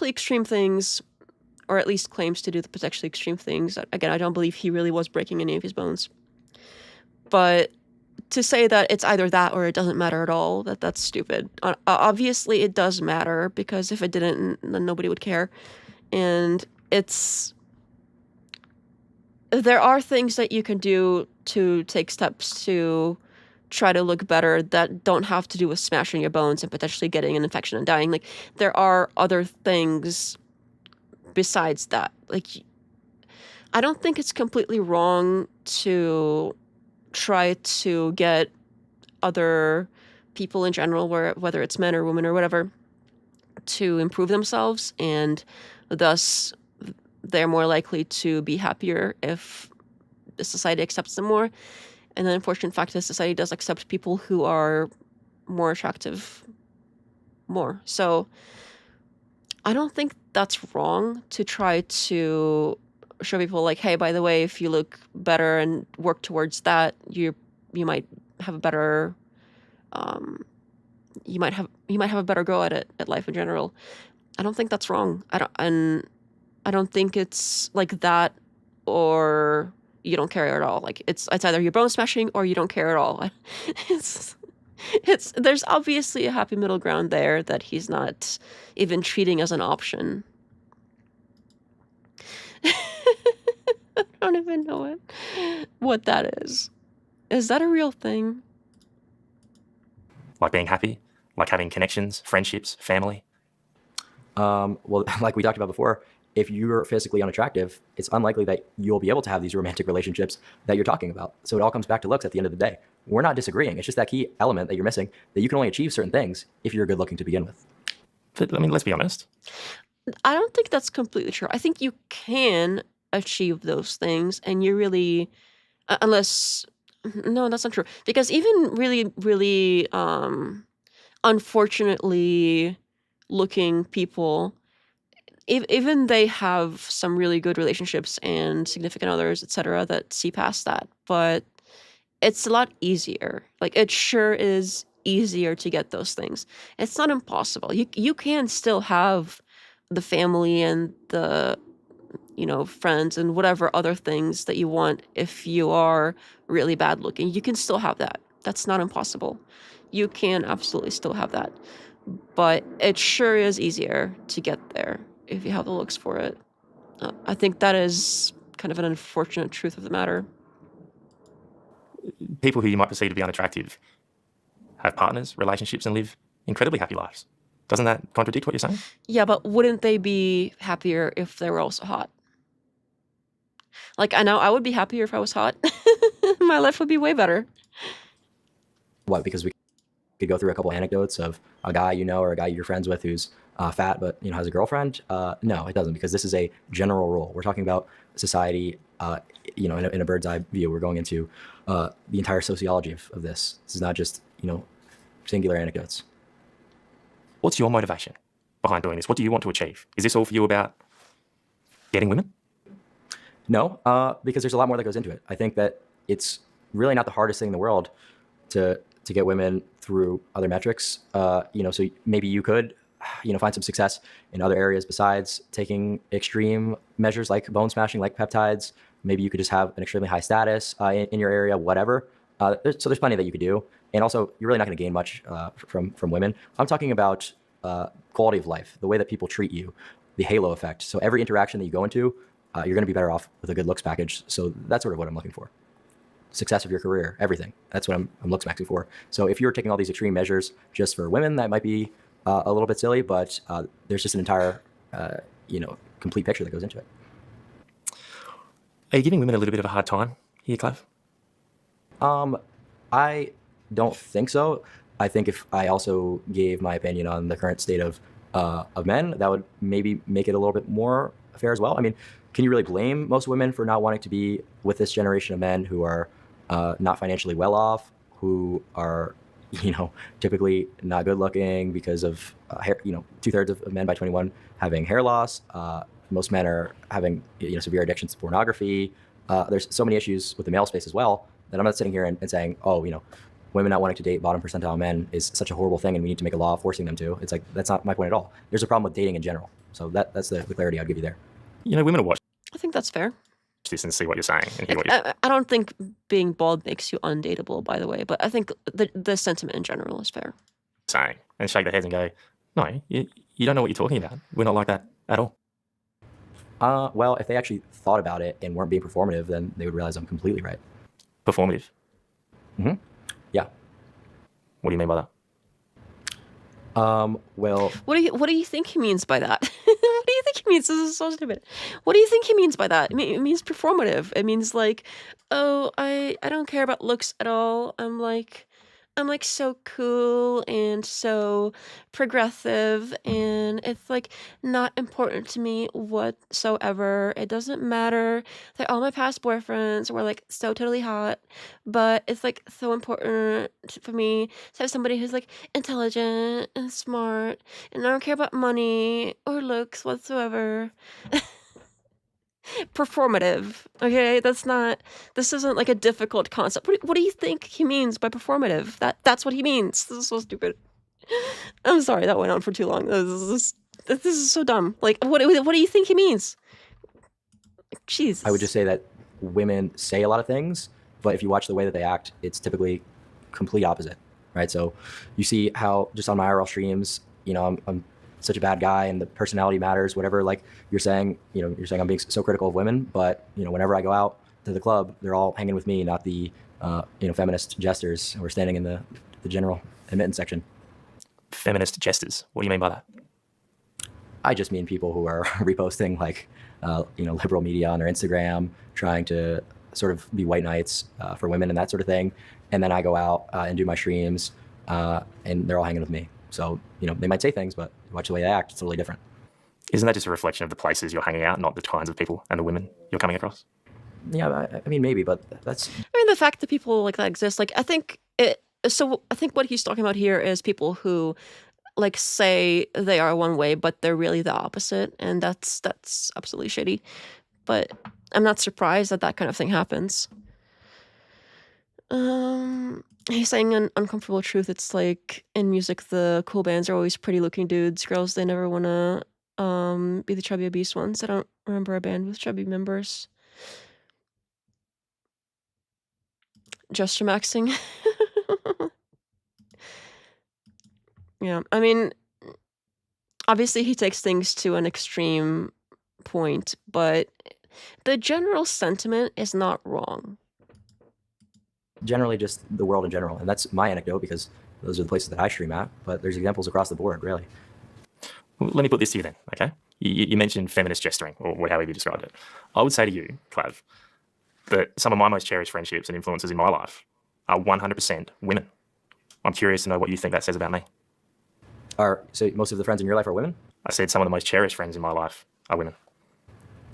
Speaker 1: extreme things, or at least claims to do the potentially extreme things. Again, I don't believe he really was breaking any of his bones. But to say that it's either that or it doesn't matter at all, that's stupid. Obviously, it does matter, because if it didn't, then nobody would care. And there are things that you can do to take steps to try to look better that don't have to do with smashing your bones and potentially getting an infection and dying. Like, there are other things besides that. Like, I don't think it's completely wrong to try to get other people in general, whether it's men or women or whatever, to improve themselves, and thus they're more likely to be happier if the society accepts them more. And the unfortunate fact is society does accept people who are more attractive more. So I don't think that's wrong to try to show people like, hey, by the way, if you look better and work towards that, you might have a better you might have a better go at life in general. I don't think that's wrong. I don't think it's like that, or you don't care at all. Like, it's either you're bone smashing or you don't care at all. There's obviously a happy middle ground there that he's not even treating as an option. I don't even know what that is. Is that a real thing?
Speaker 2: Like being happy? Like having connections, friendships, family?
Speaker 3: Well, like we talked about before, if you're physically unattractive, it's unlikely that you'll be able to have these romantic relationships that you're talking about. So it all comes back to looks at the end of the day. We're not disagreeing. It's just that key element that you're missing, that you can only achieve certain things if you're good looking to begin with.
Speaker 2: But, I mean, let's be honest.
Speaker 1: I don't think that's completely true. I think you can achieve those things, and you really, unless, no, that's not true. Because even really, really, unfortunately looking people, even they have some really good relationships and significant others, etc., that see past that. But it's a lot easier. Like, it sure is easier to get those things. It's not impossible. You can still have the family and the, you know, friends and whatever other things that you want if you are really bad looking. You can still have that. That's not impossible. You can absolutely still have that. But it sure is easier to get there if you have the looks for it. I think that is kind of an unfortunate truth of the matter.
Speaker 2: People who you might perceive to be unattractive have partners, relationships, and live incredibly happy lives. Doesn't that contradict what you're saying?
Speaker 1: Yeah, but wouldn't they be happier if they were also hot? Like, I know I would be happier if I was hot. My life would be way better.
Speaker 3: What? Because we could go through a couple anecdotes of a guy you know or a guy you're friends with who's fat but has a girlfriend. No, it doesn't, because this is a general rule. We're talking about society. In a bird's eye view. We're going into the entire sociology of this. This is not just singular anecdotes.
Speaker 2: What's your motivation behind doing this? What do you want to achieve? Is this all for you about getting women?
Speaker 3: No, because there's a lot more that goes into it. I think that it's really not the hardest thing in the world to get women through other metrics. So maybe you could, find some success in other areas besides taking extreme measures like bone smashing, like peptides. Maybe you could just have an extremely high status in your area, whatever. So there's plenty that you could do. And also, you're really not going to gain much from women. I'm talking about quality of life, the way that people treat you, the halo effect. So every interaction that you go into, you're going to be better off with a good looks package. So that's sort of what I'm looking for. Success of your career, everything. That's what I'm looksmaxxing for. So if you're taking all these extreme measures just for women, that might be a little bit silly, but there's just an entire, complete picture that goes into it.
Speaker 2: Are you giving women a little bit of a hard time here, Clav?
Speaker 3: I don't think so. I think if I also gave my opinion on the current state of men, that would maybe make it a little bit more fair as well. I mean, can you really blame most women for not wanting to be with this generation of men who are not financially well off, who are, typically not good looking because of hair? 2/3 of men by 21 having hair loss. Most men are having severe addictions to pornography. There's so many issues with the male space as well that I'm not sitting here and saying, women not wanting to date bottom percentile men is such a horrible thing and we need to make a law forcing them to. It's like, that's not my point at all. There's a problem with dating in general. So that's the clarity I'd give you there.
Speaker 2: Women will watch
Speaker 1: I think that's fair.
Speaker 2: this and see what you're saying and hear what you're
Speaker 1: I don't think being bald makes you undateable, by the way, but I think the sentiment in general is fair.
Speaker 2: saying and shake their heads and go, no, you don't know what you're talking about. We're not like that at all.
Speaker 3: Well, if they actually thought about it and weren't being performative, then they would realize I'm completely right.
Speaker 2: Performative.
Speaker 3: Mm-hmm. Yeah.
Speaker 2: What do you mean by that?
Speaker 3: Well,
Speaker 1: What do you think he means by that? What do you think he means? This is so stupid. What do you think he means by that? It means performative. It means like, oh, I don't care about looks at all. I'm like so cool and so progressive, and it's like not important to me whatsoever. It doesn't matter that all my past boyfriends were like so totally hot, but it's like so important for me to have somebody who's like intelligent and smart, and I don't care about money or looks whatsoever. Performative, okay? This isn't like a difficult concept. What do you think he means by performative? That's what he means. This is so stupid. I'm sorry that went on for too long. This is so dumb. Like, what do you think he means? Jesus.
Speaker 3: I would just say that women say a lot of things, but if you watch the way that they act, it's typically complete opposite, right? So you see how just on my IRL streams, I'm such a bad guy and the personality matters, whatever, like you're saying I'm being so critical of women, but whenever I go out to the club, they're all hanging with me, not the feminist jesters who are standing in the general admittance section.
Speaker 2: Feminist jesters. What do you mean by that?
Speaker 3: I just mean people who are reposting like liberal media on their Instagram, trying to sort of be white knights for women and that sort of thing, and then I go out and do my streams and they're all hanging with me. So they might say things, but watch the way they act, it's totally different.
Speaker 2: Isn't that just a reflection of the places you're hanging out, not the kinds of people and the women you're coming across?
Speaker 3: Yeah, I mean, maybe, but that's...
Speaker 1: I mean, the fact that people like that exist, like, I think what he's talking about here is people who like say they are one way, but they're really the opposite, and that's absolutely shitty. But I'm not surprised that kind of thing happens. He's saying an uncomfortable truth. It's like in music, the cool bands are always pretty looking dudes. Girls, they never want to be the chubby obese ones. I don't remember a band with chubby members. Maxing. Yeah, I mean, obviously he takes things to an extreme point, but the general sentiment is not wrong.
Speaker 3: Generally, just the world in general, and that's my anecdote because those are the places that I stream at. But there's examples across the board, really.
Speaker 2: Well, let me put this to you then, okay? You mentioned feminist gesturing, or however you described it. I would say to you, Clav, that some of my most cherished friendships and influences in my life are 100% women. I'm curious to know what you think that says about me.
Speaker 3: So most of the friends in your life are women?
Speaker 2: I said some of the most cherished friends in my life are women.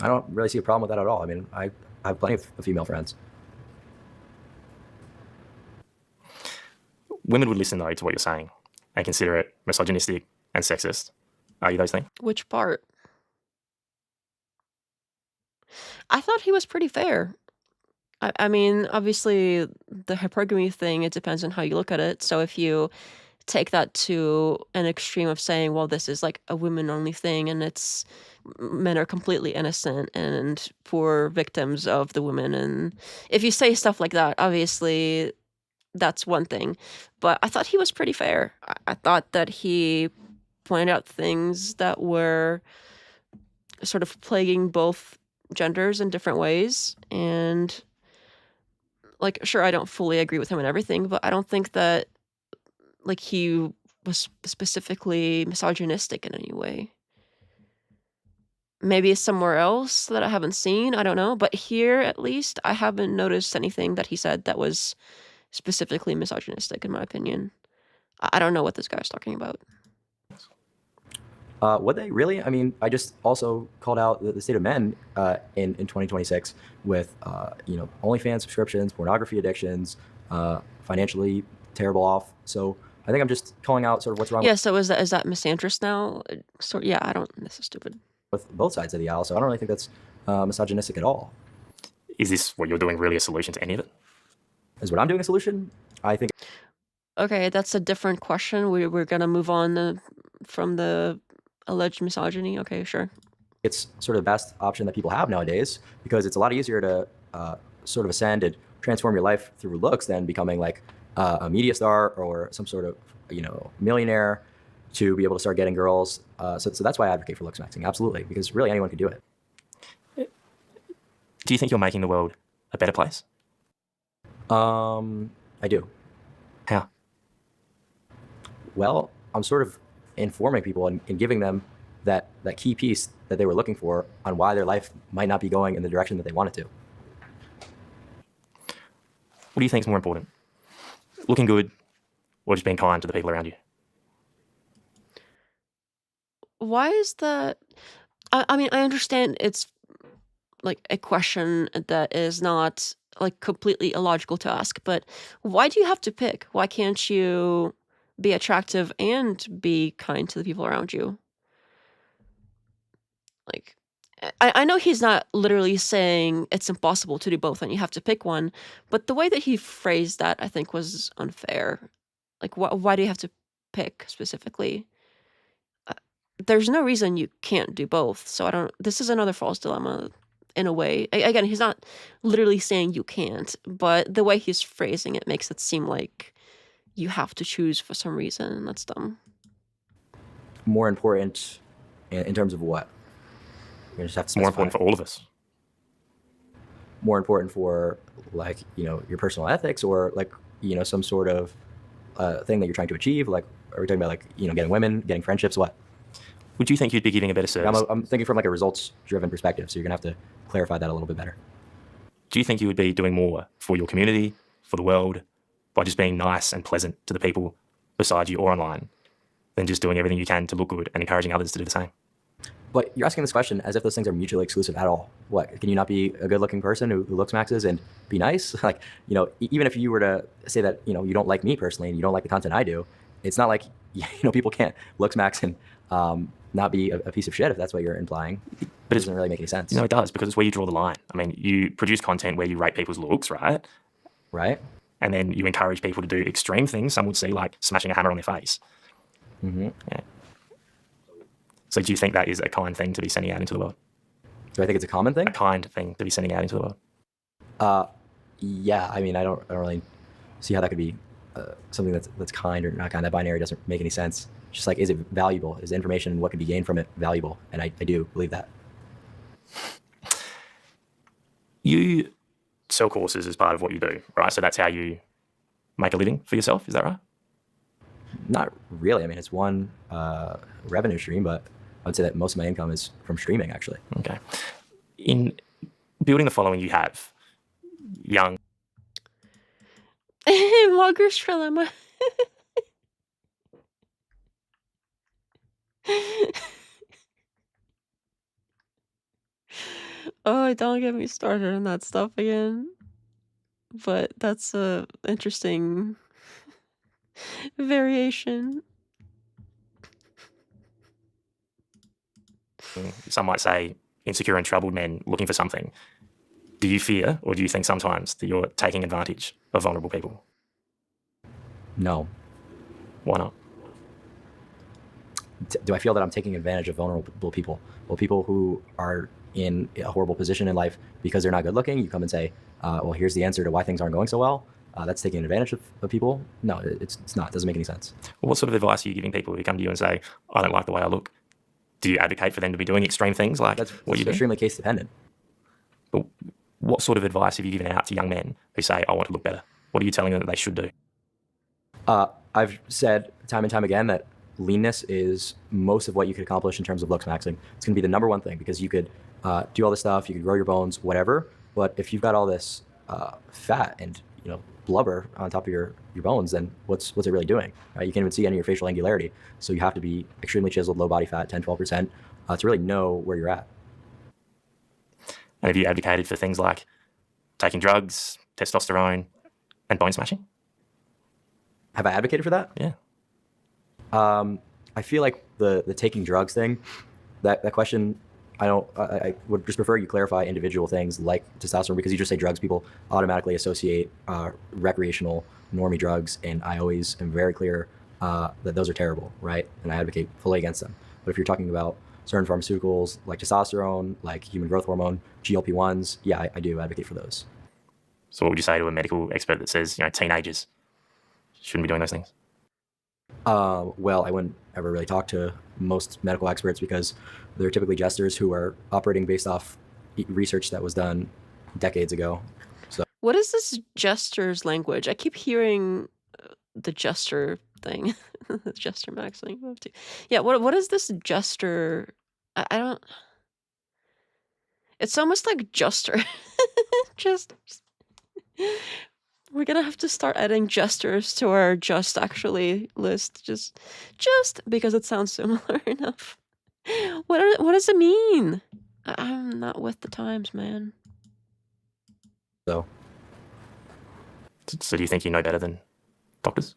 Speaker 3: I don't really see a problem with that at all. I mean, I have plenty of female friends.
Speaker 2: Women would listen, though, to what you're saying and consider it misogynistic and sexist. Are you those things?
Speaker 1: Which part? I thought he was pretty fair. I mean, obviously, the hypergamy thing, it depends on how you look at it. So if you take that to an extreme of saying, well, this is like a women-only thing and it's men are completely innocent and poor victims of the women, and if you say stuff like that, obviously that's one thing. But I thought he was pretty fair. I thought that he pointed out things that were sort of plaguing both genders in different ways. And like, sure, I don't fully agree with him on everything, but I don't think that like he was specifically misogynistic in any way. Maybe somewhere else that I haven't seen, I don't know. But here, at least, I haven't noticed anything that he said that was specifically misogynistic, in my opinion. I don't know what this guy's talking about.
Speaker 3: Would they really? I mean, I just also called out the state of men in 2026 with OnlyFans subscriptions, pornography addictions, financially terrible off. So I think I'm just calling out sort of what's wrong.
Speaker 1: Yeah. So is that misandrist now? So yeah, I don't. This is stupid.
Speaker 3: With both sides of the aisle. So I don't really think that's misogynistic at all.
Speaker 2: Is this what you're doing really a solution to any of it?
Speaker 3: Is what I'm doing a solution? I think.
Speaker 1: Okay, that's a different question. We're gonna move on from the alleged misogyny. Okay, sure.
Speaker 3: It's sort of the best option that people have nowadays because it's a lot easier to sort of ascend and transform your life through looks than becoming like a media star or some sort of millionaire to be able to start getting girls. So that's why I advocate for Looksmaxxing. Absolutely, because really anyone can do it.
Speaker 2: Do you think you're making the world a better place?
Speaker 3: I do.
Speaker 2: How?
Speaker 3: Well, I'm sort of informing people and giving them that key piece that they were looking for on why their life might not be going in the direction that they want it to.
Speaker 2: What do you think is more important? Looking good or just being kind to the people around you?
Speaker 1: Why is that? I mean, I understand it's like a question that is not like completely illogical to ask, but why do you have to pick? Why can't you be attractive and be kind to the people around you? Like, I know he's not literally saying it's impossible to do both and you have to pick one, but the way that he phrased that, I think, was unfair. Like, why do you have to pick specifically? There's no reason you can't do both. So I don't. This is another false dilemma, in a way. Again, he's not literally saying you can't, but the way he's phrasing it makes it seem like you have to choose for some reason, and that's dumb.
Speaker 3: More important in terms of what? You just have to
Speaker 2: More important for all of us.
Speaker 3: More important for like your personal ethics or like some sort of thing that you're trying to achieve. Like, are we talking about like getting women, getting friendships? What?
Speaker 2: Would you think you'd be giving a better service?
Speaker 3: I'm thinking from like a results-driven perspective, so you're gonna have to clarify that a little bit better.
Speaker 2: Do you think you would be doing more for your community, for the world, by just being nice and pleasant to the people beside you or online, than just doing everything you can to look good and encouraging others to do the same?
Speaker 3: But you're asking this question as if those things are mutually exclusive at all. What? Can you not be a good-looking person who Looksmaxxes and be nice? Like, even if you were to say that, you don't like me personally and you don't like the content I do, it's not like, people can't Looksmaxx and not be a piece of shit if that's what you're implying. But it doesn't really make any sense.
Speaker 2: No, it does, because it's where you draw the line. I mean, you produce content where you rate people's looks, right?
Speaker 3: Right.
Speaker 2: and then you encourage people to do extreme things, some would see like smashing a hammer on their face.
Speaker 3: Mm-hmm.
Speaker 2: Yeah. So do you think that is a kind thing to be sending out into the world?
Speaker 3: Do I think it's a common thing?
Speaker 2: A kind thing to be sending out into the world?
Speaker 3: Yeah. I mean, I don't really see how that could be something that's kind or not kind. That binary doesn't make any sense. Just like, is it valuable? Is the information and what can be gained from it valuable? And I do believe that.
Speaker 2: You sell courses as part of what you do, right? So that's how you make a living for yourself. Is that right?
Speaker 3: Not really. I mean, it's one revenue stream, but I would say that most of my income is from streaming, actually.
Speaker 2: Okay. In building the following you have, young.
Speaker 1: Vlogger's trilemma. Oh, don't get me started on that stuff again. But that's a interesting variation.
Speaker 2: Some might say insecure and troubled men looking for something. Do you fear, or do you think sometimes that you're taking advantage of vulnerable people?
Speaker 3: No.
Speaker 2: Why not?
Speaker 3: Do I feel that I'm taking advantage of vulnerable people? Well, people who are in a horrible position in life because they're not good looking, you come and say, well, here's the answer to why things aren't going so well. That's taking advantage of people. No, it's not. It doesn't make any sense.
Speaker 2: Well, what sort of advice are you giving people who come to you and say, I don't like the way I look? Do you advocate for them to be doing extreme things like what you do?
Speaker 3: Extremely case dependent.
Speaker 2: But what sort of advice have you given out to young men who say, I want to look better? What are you telling them that they should do?
Speaker 3: I've said time and time again that leanness is most of what you could accomplish in terms of Looksmaxxing. It's going to be the number one thing, because you could do all this stuff, you could grow your bones, whatever. But if you've got all this fat and blubber on top of your bones, then what's it really doing? You can't even see any of your facial angularity. So you have to be extremely chiseled, low body fat, 10-12%, to really know where you're at.
Speaker 2: And have you advocated for things like taking drugs, testosterone, and bone smashing?
Speaker 3: Have I advocated for that?
Speaker 2: Yeah.
Speaker 3: I feel like the taking drugs thing, that question, I would just prefer you clarify individual things like testosterone, because you just say drugs, people automatically associate recreational normie drugs, and I always am very clear that those are terrible, right? And I advocate fully against them. But if you're talking about certain pharmaceuticals like testosterone, like human growth hormone, GLP-1s, yeah, I do advocate for those.
Speaker 2: So what would you say to a medical expert that says, teenagers shouldn't be doing those things?
Speaker 3: Well, I wouldn't ever really talk to most medical experts, because they're typically jesters who are operating based off research that was done decades ago. So,
Speaker 1: What is this jester's language? I keep hearing the jester thing. The jester maxing. Yeah, what is this jester? I don't... It's almost like juster. Just... We're gonna have to start adding jesters to our just actually list, just because it sounds similar enough. What does it mean? I'm not with the times, man.
Speaker 3: so
Speaker 2: So do you think you know better than doctors?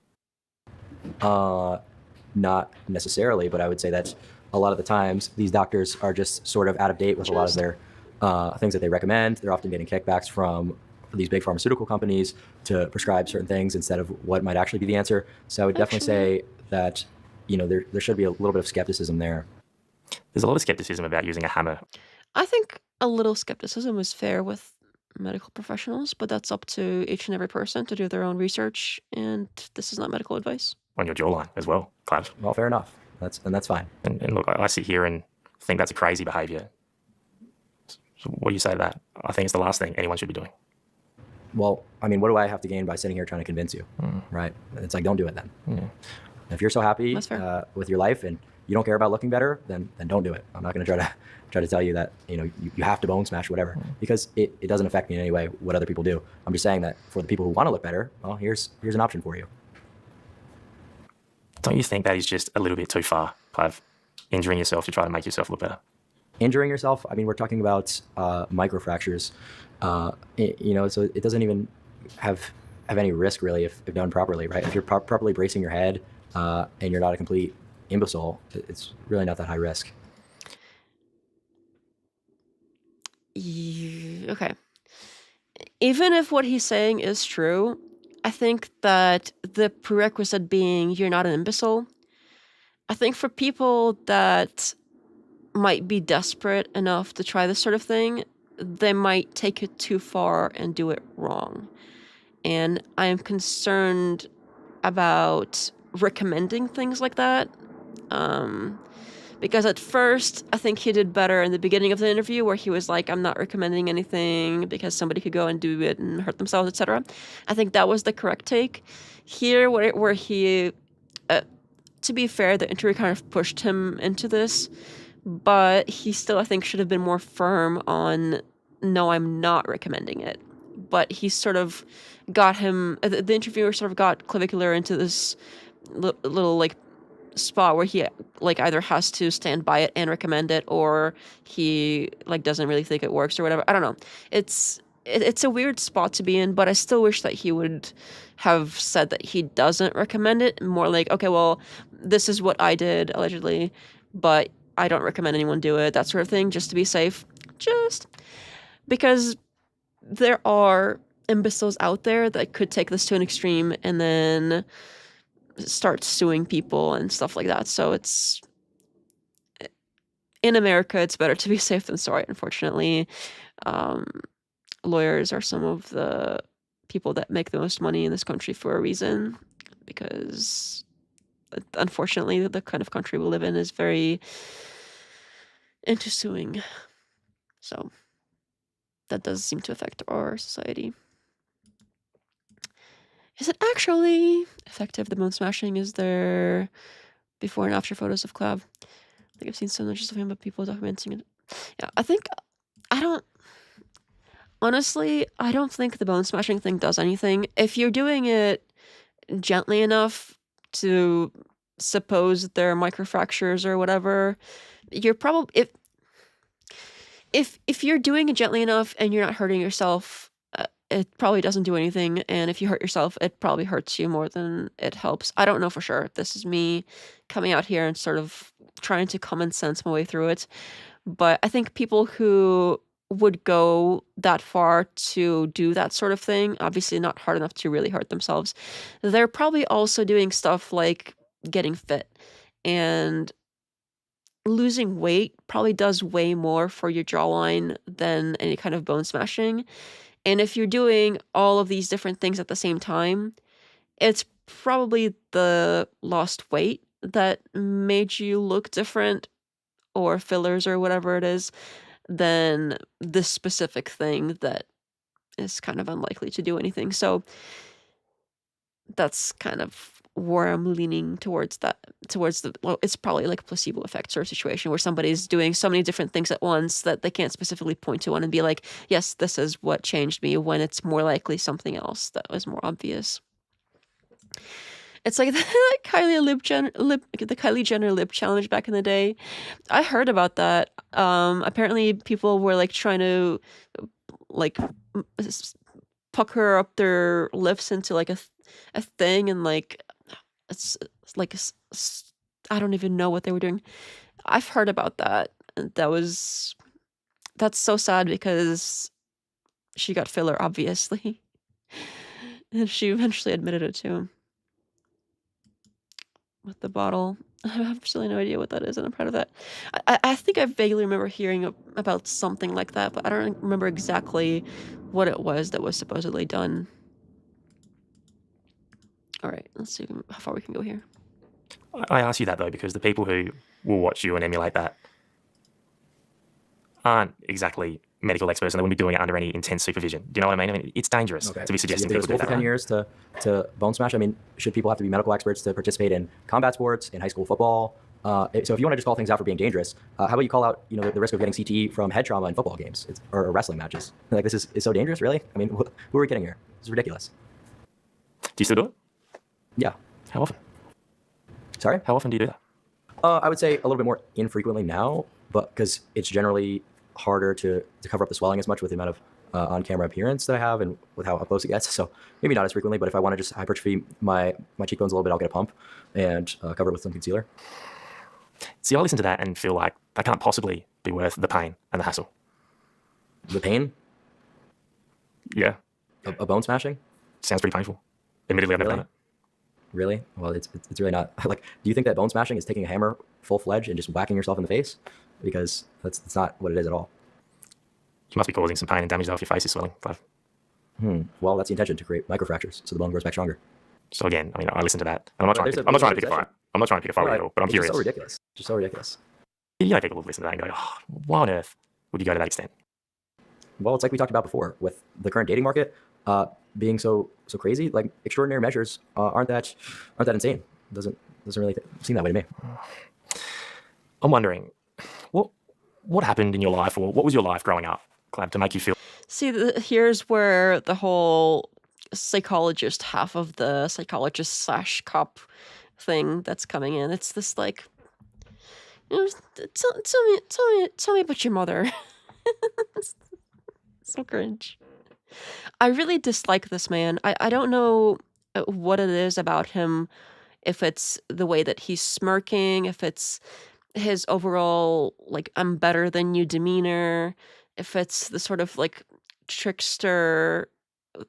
Speaker 3: not necessarily, but I would say that a lot of the times these doctors are just sort of out of date with a lot of their things that they recommend. They're often getting kickbacks from these big pharmaceutical companies to prescribe certain things instead of what might actually be the answer. So I would definitely say that there should be a little bit of skepticism there.
Speaker 2: There's a lot of skepticism about using a hammer.
Speaker 1: I think a little skepticism is fair with medical professionals, but that's up to each and every person to do their own research, and this is not medical advice.
Speaker 2: On your jawline as well, Clav.
Speaker 3: Well, fair enough. That's fine.
Speaker 2: And look, I sit here and think that's a crazy behaviour. So what do you say to that? I think it's the last thing anyone should be doing.
Speaker 3: Well, I mean, what do I have to gain by sitting here trying to convince you, right? It's like, don't do it then.
Speaker 2: Yeah.
Speaker 3: If you're so happy
Speaker 1: That's fair.
Speaker 3: with your life and you don't care about looking better, then don't do it. I'm not going to try to tell you that you have to bone smash whatever, because it doesn't affect me in any way what other people do. I'm just saying that for the people who want to look better, well, here's an option for you.
Speaker 2: Don't you think that is just a little bit too far, Clav? Injuring yourself to try to make yourself look better?
Speaker 3: Injuring yourself? I mean, we're talking about microfractures. So it doesn't even have any risk really if done properly, right? If you're properly bracing your head and you're not a complete imbecile, it's really not that high risk.
Speaker 1: Okay. Even if what he's saying is true, I think that the prerequisite being you're not an imbecile. I think for people that might be desperate enough to try this sort of thing, they might take it too far and do it wrong. And I am concerned about recommending things like that. Because at first, I think he did better in the beginning of the interview where he was like, I'm not recommending anything because somebody could go and do it and hurt themselves, etc. I think that was the correct take. Here, where he, to be fair, the interview kind of pushed him into this, but he still, I think, should have been more firm on, no, I'm not recommending it. But he sort of got him, the interviewer sort of got Clavicular into this little, like, spot where he, like, either has to stand by it and recommend it, or he, like, doesn't really think it works or whatever. I don't know. It's a weird spot to be in, but I still wish that he would have said that he doesn't recommend it. More like, okay, well, this is what I did, allegedly, but I don't recommend anyone do it, that sort of thing, just to be safe. Just because there are imbeciles out there that could take this to an extreme and then start suing people and stuff like that. So it's, in America, it's better to be safe than sorry, unfortunately. Lawyers are some of the people that make the most money in this country for a reason, because unfortunately the kind of country we live in is very into suing. So that does seem to affect our society. Is it actually effective, the bone smashing? Is there before and after photos of Clav? I think I've seen some images of him, but people documenting it. Yeah, honestly, I don't think the bone smashing thing does anything. If you're doing it gently enough to suppose there are microfractures or whatever, you're probably, if you're doing it gently enough and you're not hurting yourself, it probably doesn't do anything. And if you hurt yourself, it probably hurts you more than it helps. I don't know for sure. This is me coming out here and sort of trying to common sense my way through it. But I think people who would go that far to do that sort of thing, obviously not hard enough to really hurt themselves, they're probably also doing stuff like getting fit. And losing weight probably does way more for your jawline than any kind of bone smashing. And if you're doing all of these different things at the same time, it's probably the lost weight that made you look different, or fillers or whatever it is, than this specific thing that is kind of unlikely to do anything. So that's kind of where I'm leaning towards it's probably like a placebo effect sort of situation where somebody's doing so many different things at once that they can't specifically point to one and be like, yes, this is what changed me, when it's more likely something else that was more obvious. It's like the Kylie Jenner lip challenge back in the day. I heard about that. Apparently people were like trying to like pucker up their lips into like a thing, and like it's like I don't even know what they were doing. I've heard about that. And that's so sad because she got filler, obviously. And she eventually admitted it too. With the bottle. I have absolutely no idea what that is, and I'm proud of that. I think I vaguely remember hearing about something like that, but I don't remember exactly what it was that was supposedly done. All right, let's see how far we can go here.
Speaker 2: I ask you that, though, because the people who will watch you and emulate that aren't exactly medical experts, and they wouldn't be doing it under any intense supervision. Do you know what I mean? I mean, it's dangerous to be suggesting people do that.
Speaker 3: For 10 years to bone smash. I mean, should people have to be medical experts to participate in combat sports, in high school football? So if you want to just call things out for being dangerous, how about you call out, the risk of getting CTE from head trauma in football games or wrestling matches? Like, this is so dangerous, really? I mean, who are we kidding here? This is ridiculous.
Speaker 2: Do you still do it?
Speaker 3: Yeah.
Speaker 2: How often?
Speaker 3: Sorry?
Speaker 2: How often do you do that?
Speaker 3: I would say a little bit more infrequently now, but because it's generally harder to cover up the swelling as much with the amount of on-camera appearance that I have and with how up close it gets. So maybe not as frequently, but if I want to just hypertrophy my cheekbones a little bit, I'll get a pump and cover it with some concealer.
Speaker 2: See, I listen to that and feel like that can't possibly be worth the pain and the hassle.
Speaker 3: The pain?
Speaker 2: Yeah.
Speaker 3: A bone smashing?
Speaker 2: Sounds pretty painful. Admittedly, I've never done
Speaker 3: Really?
Speaker 2: it.
Speaker 3: Really? Well, it's really not. Like, do you think that bone smashing is taking a hammer full-fledged and just whacking yourself in the face? Because that's not what it is at all.
Speaker 2: You must be causing some pain and damage though if your face is swelling, Clive.
Speaker 3: Well, that's the intention, to create microfractures so the bone grows back stronger.
Speaker 2: So again, I mean, I listen to that. And I'm not
Speaker 3: But
Speaker 2: trying
Speaker 3: there's
Speaker 2: to, I'm not trying to pick a
Speaker 3: there's
Speaker 2: fight. I'm not trying to pick a fight with you at all, but I'm
Speaker 3: It's
Speaker 2: curious.
Speaker 3: just so ridiculous. Just so ridiculous.
Speaker 2: You know, people will listen to that and go, oh, why on earth would you go to that extent?
Speaker 3: Well, it's like we talked about before with the current dating market being so crazy. Like, extraordinary measures aren't that insane. Doesn't really seem that way to me.
Speaker 2: I'm wondering, what happened in your life, or what was your life growing up, Clav, to make you feel?
Speaker 1: See, here's where the whole psychologist half of the psychologist/cop thing that's coming in. It's this like, tell me about your mother. It's so cringe. I really dislike this man. I don't know what it is about him. If it's the way that he's smirking, if it's his overall like I'm better than you demeanor, if it's the sort of like trickster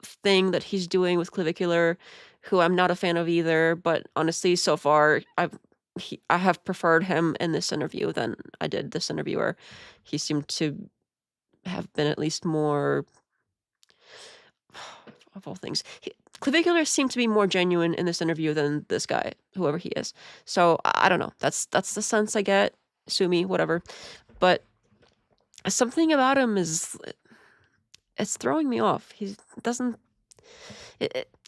Speaker 1: thing that he's doing with Clavicular, who I'm not a fan of either, but honestly so far I have preferred him in this interview than I did this interviewer. He seemed to have been at least more of all things. Clavicular seemed to be more genuine in this interview than this guy, whoever he is. So I don't know. That's the sense I get. Sue me, whatever. But something about him it's throwing me off. He doesn't.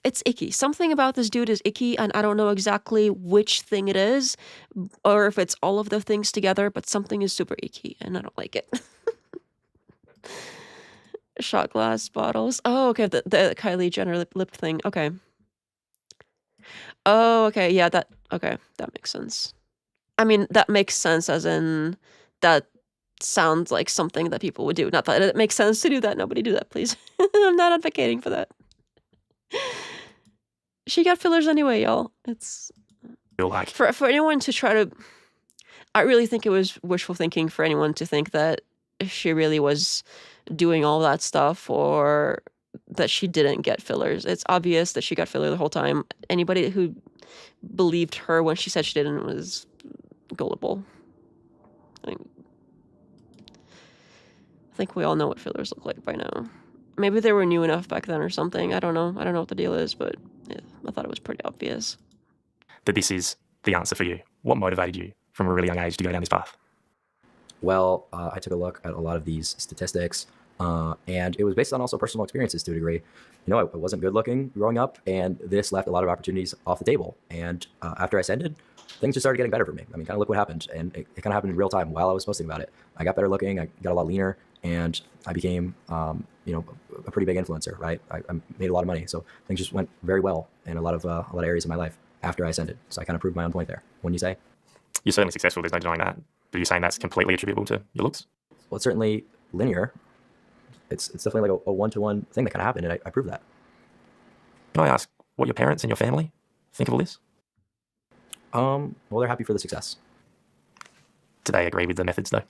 Speaker 1: It's icky. Something about this dude is icky, and I don't know exactly which thing it is, or if it's all of the things together. But something is super icky, and I don't like it. Shot glass bottles. Oh, okay. The Kylie Jenner lip thing. Okay. Oh, okay. Yeah, that makes sense. I mean, that makes sense as in that sounds like something that people would do. Not that it makes sense to do that. Nobody do that, please. I'm not advocating for that. She got fillers anyway, y'all. It's
Speaker 2: Feel like
Speaker 1: for anyone to try to. I really think it was wishful thinking for anyone to think that she really was doing all that stuff or that she didn't get fillers. It's obvious that she got filler the whole time. Anybody who believed her when she said she didn't was gullible. I think we all know what fillers look like by now. Maybe they were new enough back then or something. I don't know. I don't know what the deal is, but yeah, I thought it was pretty obvious.
Speaker 2: that this is the answer for you. What motivated you from a really young age to go down this path?
Speaker 3: Well, I took a look at a lot of these statistics, and it was based on also personal experiences to a degree. You know, I wasn't good looking growing up, and this left a lot of opportunities off the table. And after I ascended, things just started getting better for me. I mean, kind of look what happened, and it kind of happened in real time while I was posting about it. I got better looking, I got a lot leaner, and I became, a pretty big influencer. Right, I made a lot of money, so things just went very well in a lot of areas of my life after I ascended. So I kind of proved my own point there. Wouldn't you say?
Speaker 2: You're certainly successful, there's no denying that. But you're saying that's completely attributable to your looks?
Speaker 3: Well, it's certainly linear. It's definitely like a one-to-one thing that kind of happened, and I proved that.
Speaker 2: Can I ask what your parents and your family think of all this?
Speaker 3: Well, they're happy for the success.
Speaker 2: Do they agree with the methods, though?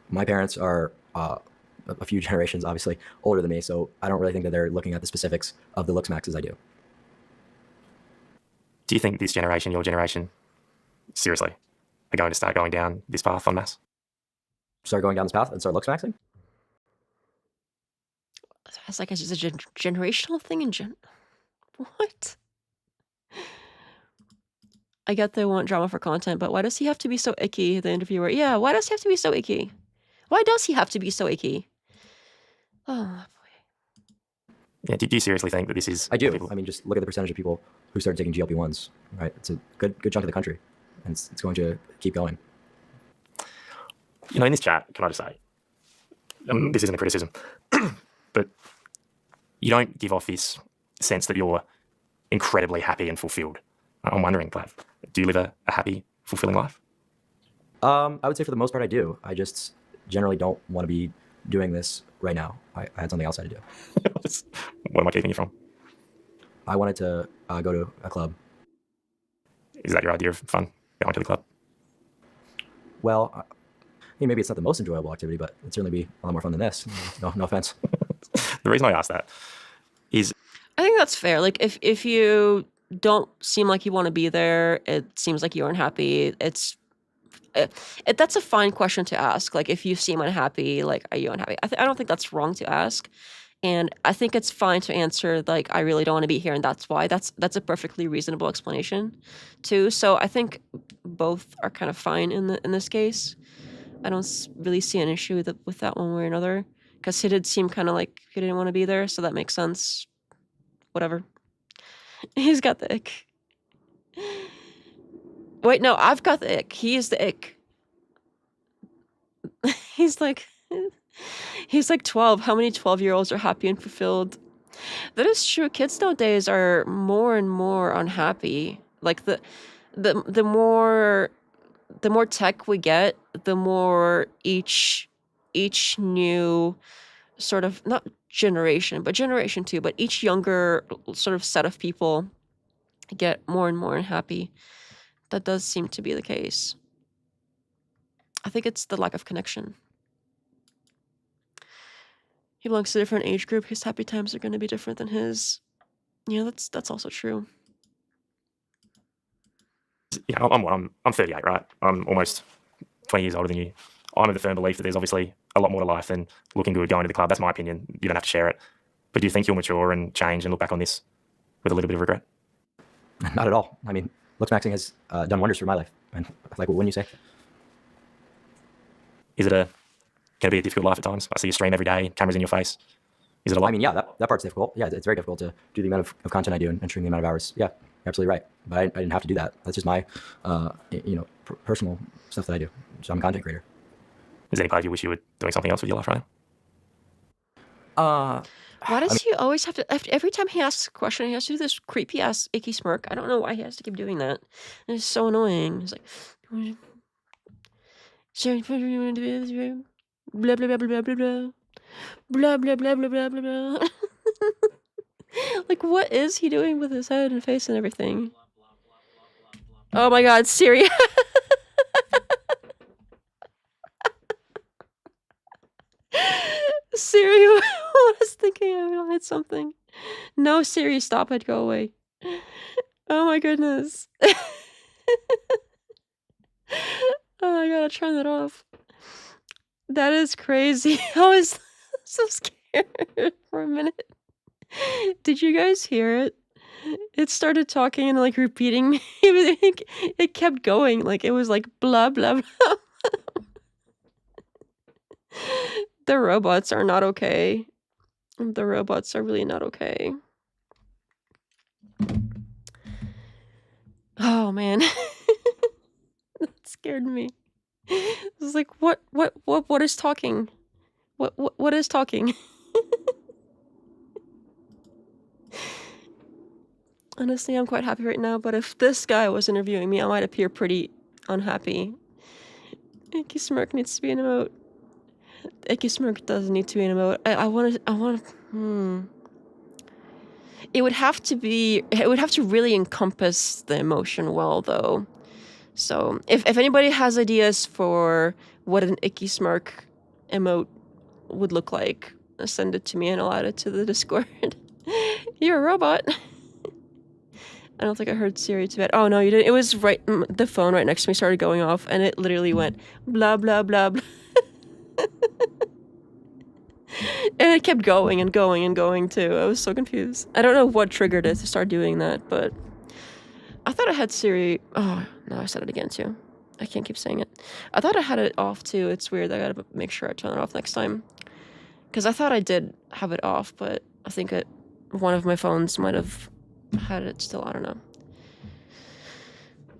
Speaker 3: My parents are a few generations, obviously, older than me, so I don't really think that they're looking at the specifics of the Looksmaxx as I do.
Speaker 2: Do you think this generation, your generation, seriously, are going to start going down this path en masse?
Speaker 3: Start going down this path and start Looksmaxxing?
Speaker 1: It's like it's a generational thing in What? I get they want drama for content, but why does he have to be so icky, the interviewer? Yeah, why does he have to be so icky? Why does he have to be so icky? Oh, boy.
Speaker 2: Yeah, do you seriously think that this is...
Speaker 3: I do. I mean, just look at the percentage of people who started taking GLP-1s, right? It's a good chunk of the country, and it's going to keep going.
Speaker 2: You know, in this chat, can I just say, this isn't a criticism, but you don't give off this sense that you're incredibly happy and fulfilled. I'm wondering, Clav, do you live a happy, fulfilling life?
Speaker 3: I would say for the most part I do. I just generally don't want to be doing this right now. I had something else I had to do.
Speaker 2: What am I keeping you from?
Speaker 3: I wanted to go to a club.
Speaker 2: Is that your idea of fun, going to the club?
Speaker 3: Well, I mean, maybe it's not the most enjoyable activity, but it'd certainly be a lot more fun than this. No offense.
Speaker 2: The reason I ask that is...
Speaker 1: I think that's fair. Like, if you don't seem like you want to be there, it seems like you're unhappy. That's a fine question to ask. Like, if you seem unhappy, like, are you unhappy? I don't think that's wrong to ask, and I think it's fine to answer like, I really don't want to be here, and that's why. That's a perfectly reasonable explanation, too. So I think both are kind of fine in this case. I don't really see an issue with that one way or another, because he did seem kind of like he didn't want to be there, so that makes sense. Whatever. He's got the ick. Wait, no, I've got the ick. He is the ick. He's like 12. How many 12-year-olds are happy and fulfilled? That is true. Kids nowadays are more and more unhappy. Like the more tech we get, the more each new sort of, not generation, but generation too, but each younger sort of set of people get more and more unhappy. That does seem to be the case. I think it's the lack of connection. He belongs to a different age group. His happy times are going to be different than his. Yeah, that's also true.
Speaker 2: You know, I'm 38, right? I'm almost 20 years older than you. I'm of the firm belief that there's obviously a lot more to life than looking good, going to the club. That's my opinion. You don't have to share it. But do you think you'll mature and change and look back on this with a little bit of regret?
Speaker 3: Not at all. I mean, Looksmaxxing has done wonders for my life. And like, what wouldn't you say?
Speaker 2: Is it going to be a difficult life at times? I see you stream every day, cameras in your face. Is it a lot?
Speaker 3: I mean, yeah, that part's difficult. Yeah, it's very difficult to do the amount of content I do and stream the amount of hours. Yeah, you're absolutely right. But I didn't have to do that. That's just my, personal stuff that I do. So I'm a content creator.
Speaker 2: Is there any part of you wish you were doing something else with your life right now?
Speaker 1: Why does he always have to, every time he asks a question, he has to do this creepy ass icky smirk? I don't know why he has to keep doing that. And it's so annoying. He's like, blah blah blah blah blah blah blah blah blah blah blah blah blah. Like, what is he doing with his head and face and everything? Oh my god, Siri. Siri was thinking I hit something. No, Siri, stop it, go away. Oh my goodness. Oh, I gotta turn that off. That is crazy. I was so scared for a minute. Did you guys hear it? It started talking and like repeating. It kept going. Like, it was like blah blah blah. The robots are not okay. The robots are really not okay. Oh man. That scared me. It was like, what is talking? What is talking? Honestly, I'm quite happy right now, but if this guy was interviewing me, I might appear pretty unhappy. Icky Smirk needs to be an emote. Icky Smirk does need to be an emote. I want It would have to really encompass the emotion well, though. So, if anybody has ideas for what an icky smirk emote would look like, send it to me and I'll add it to the Discord. You're a robot. I don't think I heard Siri to bed. Oh no, you didn't. It was right. The phone right next to me started going off, and it literally went blah blah blah blah. And it kept going and going and going too. I was so confused. I don't know what triggered it to start doing that, but I thought I had Siri. Oh, no, I said it again too. I can't keep saying it. I thought I had it off too. It's weird. I gotta make sure I turn it off next time. Because I thought I did have it off, but I think one of my phones might have had it still. I don't know.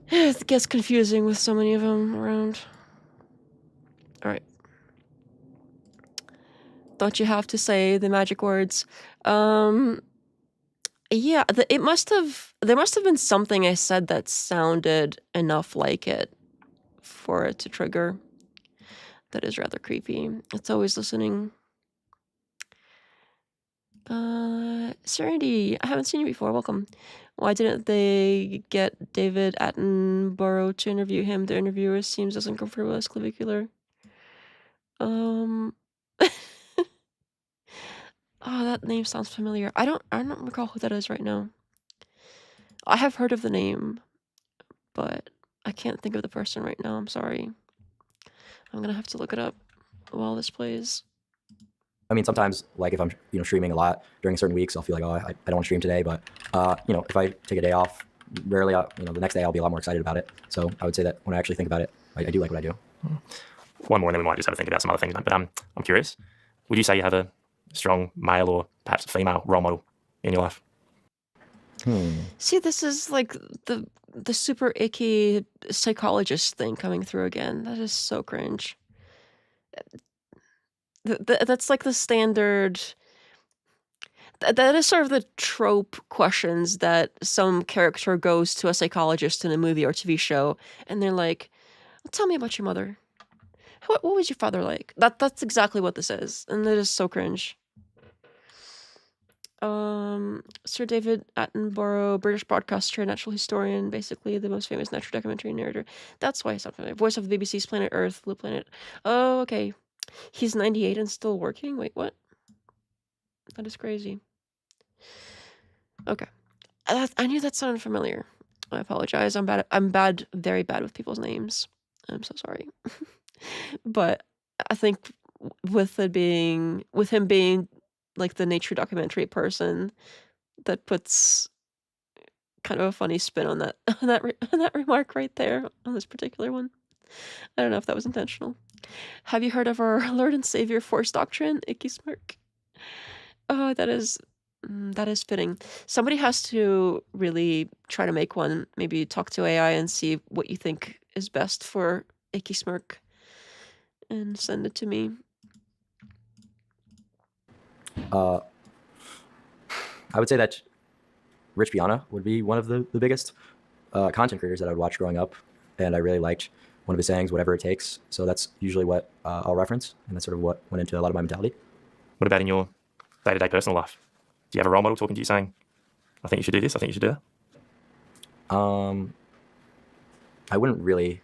Speaker 1: It gets confusing with so many of them around. Alright. Don't you have to say the magic words? Yeah, there must have been something I said that sounded enough like it for it to trigger. That is rather creepy. It's always listening. Serenity, I haven't seen you before. Welcome. Why didn't they get David Attenborough to interview him? The interviewer seems as uncomfortable as Clavicular. Oh, that name sounds familiar. I don't recall who that is right now. I have heard of the name, but I can't think of the person right now. I'm sorry. I'm gonna have to look it up while this plays.
Speaker 4: I mean, sometimes, like if I'm, streaming a lot during certain weeks, I'll feel like, oh, I don't want to stream today. But, if I take a day off, rarely, the next day I'll be a lot more excited about it. So I would say that when I actually think about it, I do like what I do.
Speaker 2: One more, and then we might just have to think about some other things. But I'm curious. Would you say you have a strong male or perhaps a female role model in your life?
Speaker 1: See, this is like the super icky psychologist thing coming through again. That is so cringe. That's like the standard. That is sort of the trope questions that some character goes to a psychologist in a movie or TV show, and they're like, "Tell me about your mother. What was your father like?" That's exactly what this is, and it is so cringe. Sir David Attenborough, British broadcaster, natural historian, basically the most famous natural documentary narrator. That's why he's not familiar. Voice of the BBC's Planet Earth, Blue Planet. Oh, okay. He's 98 and still working? Wait, what? That is crazy. Okay. I knew that sounded familiar. I apologize. I'm bad, very bad with people's names. I'm so sorry. But I think with him being like the nature documentary person, that puts kind of a funny spin on that on that remark right there on this particular one. I don't know if that was intentional. Have you heard of our Lord and Savior Force Doctrine, Icky Smirk? Oh, that is fitting. Somebody has to really try to make one. Maybe talk to AI and see what you think is best for Icky Smirk, and send it to me.
Speaker 4: I would say that Rich Piana would be one of the biggest content creators that I would watch growing up, and I really liked one of his sayings, "Whatever it takes." So that's usually what I'll reference, and that's sort of what went into a lot of my mentality.
Speaker 2: What about in your day-to-day personal life? Do you have a role model talking to you saying, "I think you should do this, I think you should do that"?
Speaker 4: I wouldn't really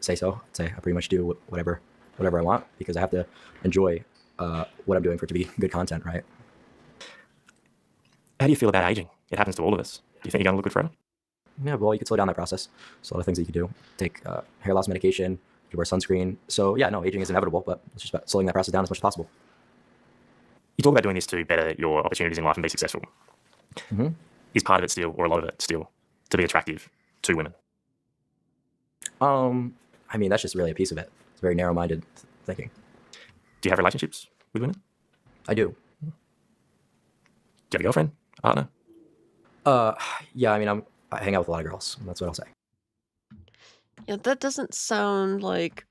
Speaker 4: say so. I'd say I pretty much do whatever I want, because I have to enjoy what I'm doing for it to be good content, right?
Speaker 2: How do you feel about aging? It happens to all of us. Do you think you're going to look good forever?
Speaker 4: Yeah, well, you could slow down that process. There's a lot of things that you can do. Take hair loss medication, you wear sunscreen. So yeah, no, aging is inevitable, but it's just about slowing that process down as much as possible.
Speaker 2: You talk about doing this to better your opportunities in life and be successful. Is part of it still, or a lot of it still, to be attractive to women?
Speaker 4: I mean, that's just really a piece of it. It's very narrow-minded thinking.
Speaker 2: Do you have relationships with women?
Speaker 4: I do.
Speaker 2: Do you have a girlfriend? Partner?
Speaker 4: Yeah, I mean, I hang out with a lot of girls. That's what I'll say.
Speaker 1: Yeah, that doesn't sound like.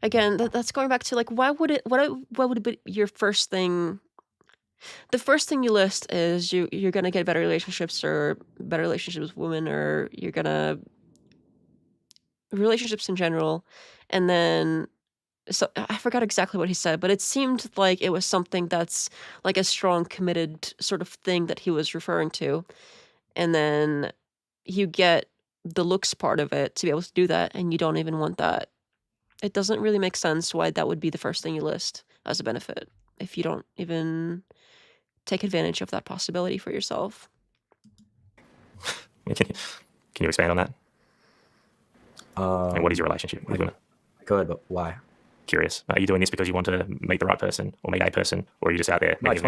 Speaker 1: Again, that's going back to like, what would be your first thing? The first thing you list is you're gonna get better relationships with women, or you're gonna relationships in general, and then. So I forgot exactly what he said, but it seemed like it was something that's like a strong, committed sort of thing that he was referring to. And then you get the looks part of it to be able to do that, and you don't even want that. It doesn't really make sense why that would be the first thing you list as a benefit if you don't even take advantage of that possibility for yourself.
Speaker 2: Can you expand on that? And what is your relationship with women?
Speaker 4: I could, but why?
Speaker 2: Curious. Are you doing this because you want to meet the right person or meet a person, or are you just out there?
Speaker 4: No, I just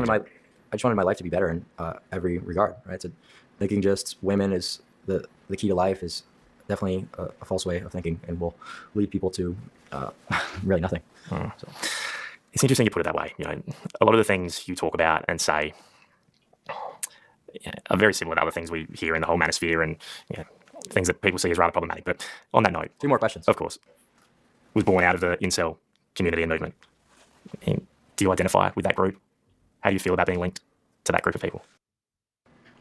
Speaker 4: wanted my life to be better in every regard, right? So thinking just women is the key to life is definitely a false way of thinking, and will lead people to really nothing. So.
Speaker 2: It's interesting you put it that way. You know, a lot of the things you talk about and say are very similar to other things we hear in the whole manosphere, and things that people see as rather problematic. But on that note,
Speaker 4: 2 more questions.
Speaker 2: Of course, was born out of the Incel community and movement. And do you identify with that group? How do you feel about being linked to that group of people?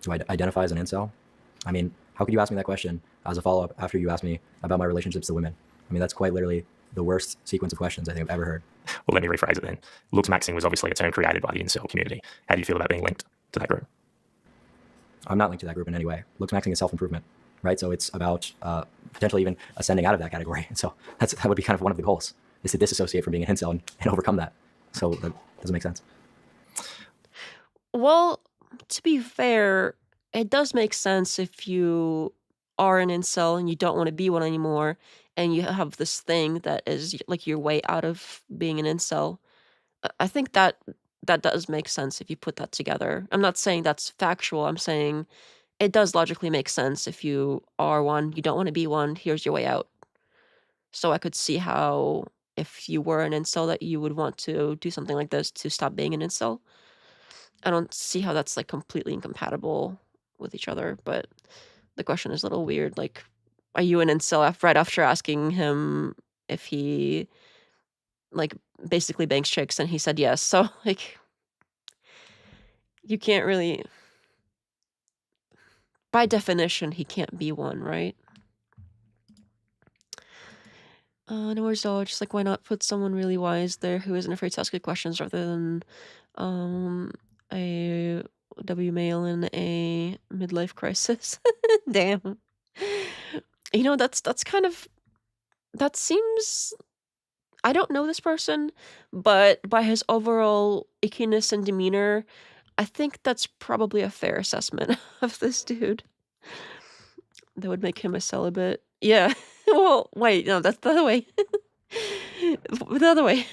Speaker 4: Do I identify as an incel? I mean, how could you ask me that question as a follow-up after you asked me about my relationships to women? I mean, that's quite literally the worst sequence of questions I think I've ever heard.
Speaker 2: Well, let me rephrase it then. Looksmaxxing was obviously a term created by the Incel community. How do you feel about being linked to that group?
Speaker 4: I'm not linked to that group in any way. Looksmaxxing is self-improvement, right? So it's about potentially even ascending out of that category. And so that would be kind of one of the goals, is to disassociate from being an incel and overcome that. So that doesn't make sense.
Speaker 1: Well, to be fair, it does make sense if you are an incel and you don't want to be one anymore, and you have this thing that is like your way out of being an incel. I think that does make sense if you put that together. I'm not saying that's factual. I'm saying it does logically make sense if you are one, you don't want to be one, here's your way out. So I could see how if you were an incel that you would want to do something like this to stop being an incel. I don't see how that's like completely incompatible with each other, but the question is a little weird. Like, are you an incel right after asking him if he like basically bangs chicks, and he said yes. So like you can't really, by definition, he can't be one, right? No worries at all. Just like, why not put someone really wise there who isn't afraid to ask good questions rather than a W male in a midlife crisis. Damn. You know, that's kind of, that seems, I don't know this person, but by his overall ickiness and demeanor, I think that's probably a fair assessment of this dude. That would make him a celibate. Yeah. Well, wait, no, that's the other way. The other way.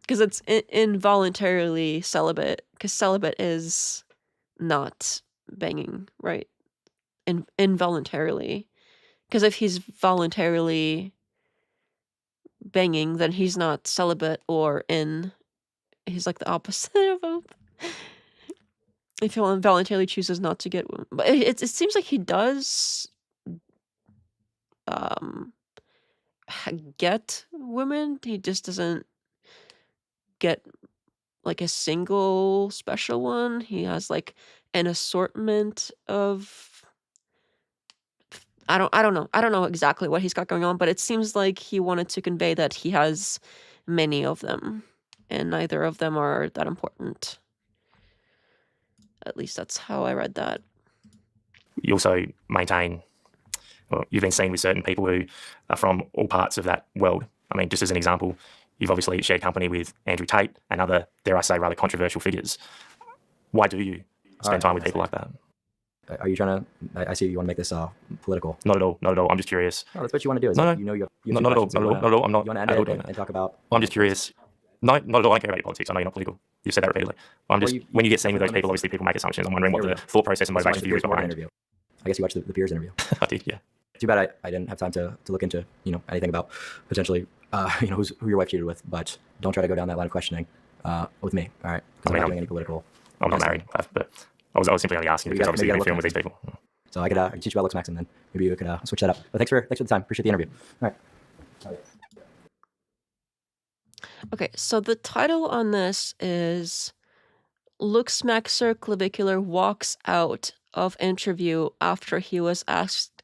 Speaker 1: Because it's involuntarily celibate. Because celibate is not banging, right? Involuntarily. Because if he's voluntarily banging, then he's not celibate or in. He's like the opposite of both. If he involuntarily chooses not to get, but it seems like he does get women. He just doesn't get like a single special one. He has like an assortment of, I don't know exactly what he's got going on, but it seems like he wanted to convey that he has many of them, and neither of them are that important. At least that's how I read that.
Speaker 2: You also maintain, well, you've been seen with certain people who are from all parts of that world. I mean, just as an example, you've obviously shared company with Andrew Tate and other, dare I say, rather controversial figures. Why do you spend time with people like that?
Speaker 4: Are you trying to? I see you want to make this political.
Speaker 2: Not at all. Not at all. I'm just curious.
Speaker 4: No, that's what you want to do. Is
Speaker 2: No,
Speaker 4: you know you have
Speaker 2: not at all. Not at all. I'm not
Speaker 4: You want to
Speaker 2: at
Speaker 4: end
Speaker 2: all
Speaker 4: it
Speaker 2: doing
Speaker 4: and
Speaker 2: that.
Speaker 4: talk about.
Speaker 2: I'm just curious. No, not at all. I don't care about your politics. I know you're not political. You've said that repeatedly. I'm just, when you get seen with those people, obviously people make assumptions. I'm wondering what the thought process and motivation for you is behind.
Speaker 4: Interview. I guess you watched the Piers interview.
Speaker 2: I did, yeah.
Speaker 4: Too bad I didn't have time to look into anything about potentially who your wife cheated with, but don't try to go down that line of questioning with me, all right? Because I'm not doing any political.
Speaker 2: I'm not married, but I was simply only asking because obviously you've been filming with these people.
Speaker 4: So I could teach you about Looksmaxxing then. Maybe you could switch that up. But thanks for the time. Appreciate the interview. All right.
Speaker 1: Okay, so the title on this is Looksmaxxer Clavicular walks out of interview after he was asked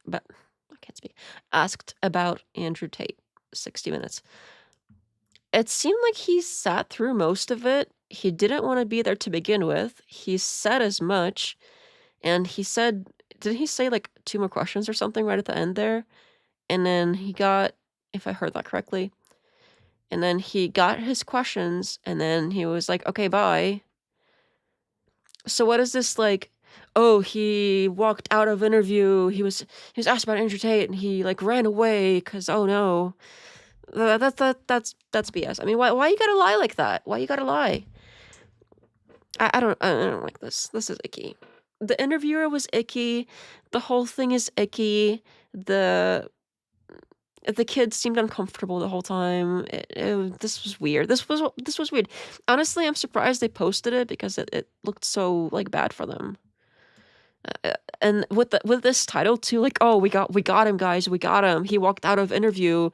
Speaker 1: about Andrew Tate. 60 minutes. It seemed like he sat through most of it. He didn't want to be there to begin with. He said as much, and he said, didn't he say like 2 more questions or something right at the end there? And then he got, if I heard that correctly, and then he got his questions, and then he was like, okay, bye. So what is this like? Oh, he walked out of interview. He was asked about Andrew Tate, and he like ran away because oh no, that's BS. I mean, why you gotta lie like that? Why you gotta lie? I don't like this. This is icky. The interviewer was icky. The whole thing is icky. The kid seemed uncomfortable the whole time. This was weird. This was weird. Honestly, I'm surprised they posted it because it looked so like bad for them. And with this title too, like, oh, we got him, guys, we got him. He walked out of interview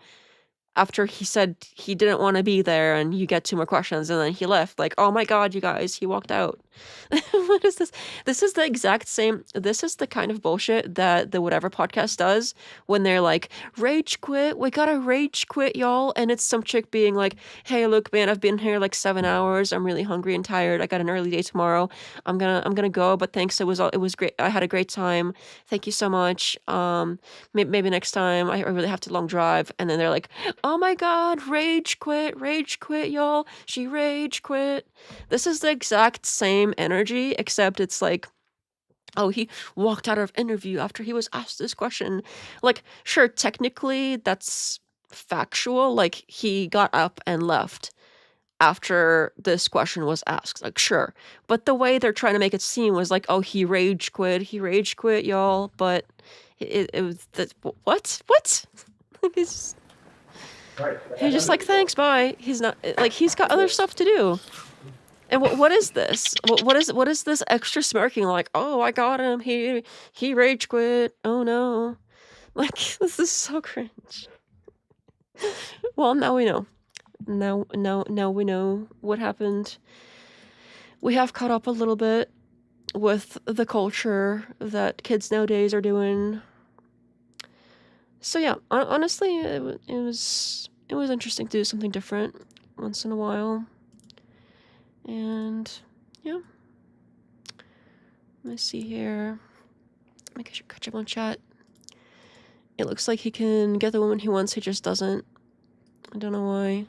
Speaker 1: after he said he didn't want to be there, and you get 2 more questions, and then he left. Like, oh my god, you guys, he walked out. What is this? This is the exact same. This is the kind of bullshit that the Whatever podcast does when they're like, rage quit. We gotta rage quit, y'all. And it's some chick being like, hey, look, man, I've been here like 7 hours. I'm really hungry and tired. I got an early day tomorrow. I'm gonna go, but thanks. It was great. I had a great time. Thank you so much. Maybe next time. I really have to long drive. And then they're like, oh my god, rage quit, y'all. She rage quit. This is the exact same energy, except it's like, oh, he walked out of interview after he was asked this question. Like, sure, technically that's factual. Like, he got up and left after this question was asked. Like, sure. But the way they're trying to make it seem was like, oh, he rage quit, y'all. But it was the what? Like, he's just like, thanks, bye. He's not like, he's got other stuff to do. And what is this? What is this extra smirking like? Oh, I got him. He rage quit. Oh no, like this is so cringe. Well, now we know. Now we know what happened. We have caught up a little bit with the culture that kids nowadays are doing. So yeah, honestly, it was interesting to do something different once in a while. And yeah, let me see here. Make sure catch up on chat. It looks like he can get the woman he wants. He just doesn't. I don't know why.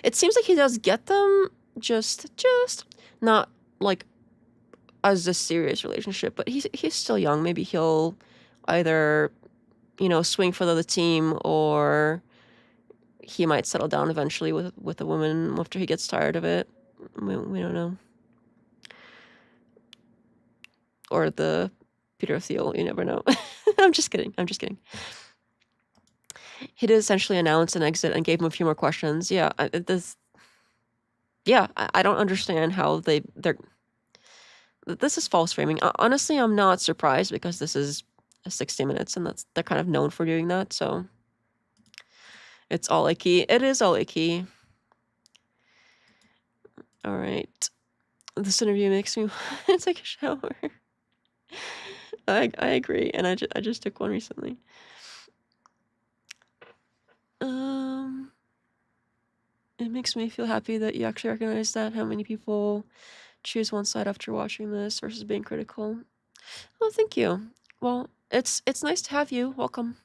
Speaker 1: It seems like he does get them, just not like as a serious relationship. But he's still young. Maybe he'll either, swing for the other team, or he might settle down eventually with a woman after he gets tired of it. We don't know. Or the Peter Thiel, you never know. I'm just kidding. He did essentially announce an exit and gave him a few more questions. Yeah, I don't understand how this is false framing. Honestly, I'm not surprised, because this is 60 Minutes, and they're kind of known for doing that. So it's all icky. It is all icky. All right, this interview makes me want to take a shower. I agree, and I just took one recently. It makes me feel happy that you actually recognize that. How many people choose one side after watching this versus being critical? Oh, thank you. Well, it's nice to have you. Welcome.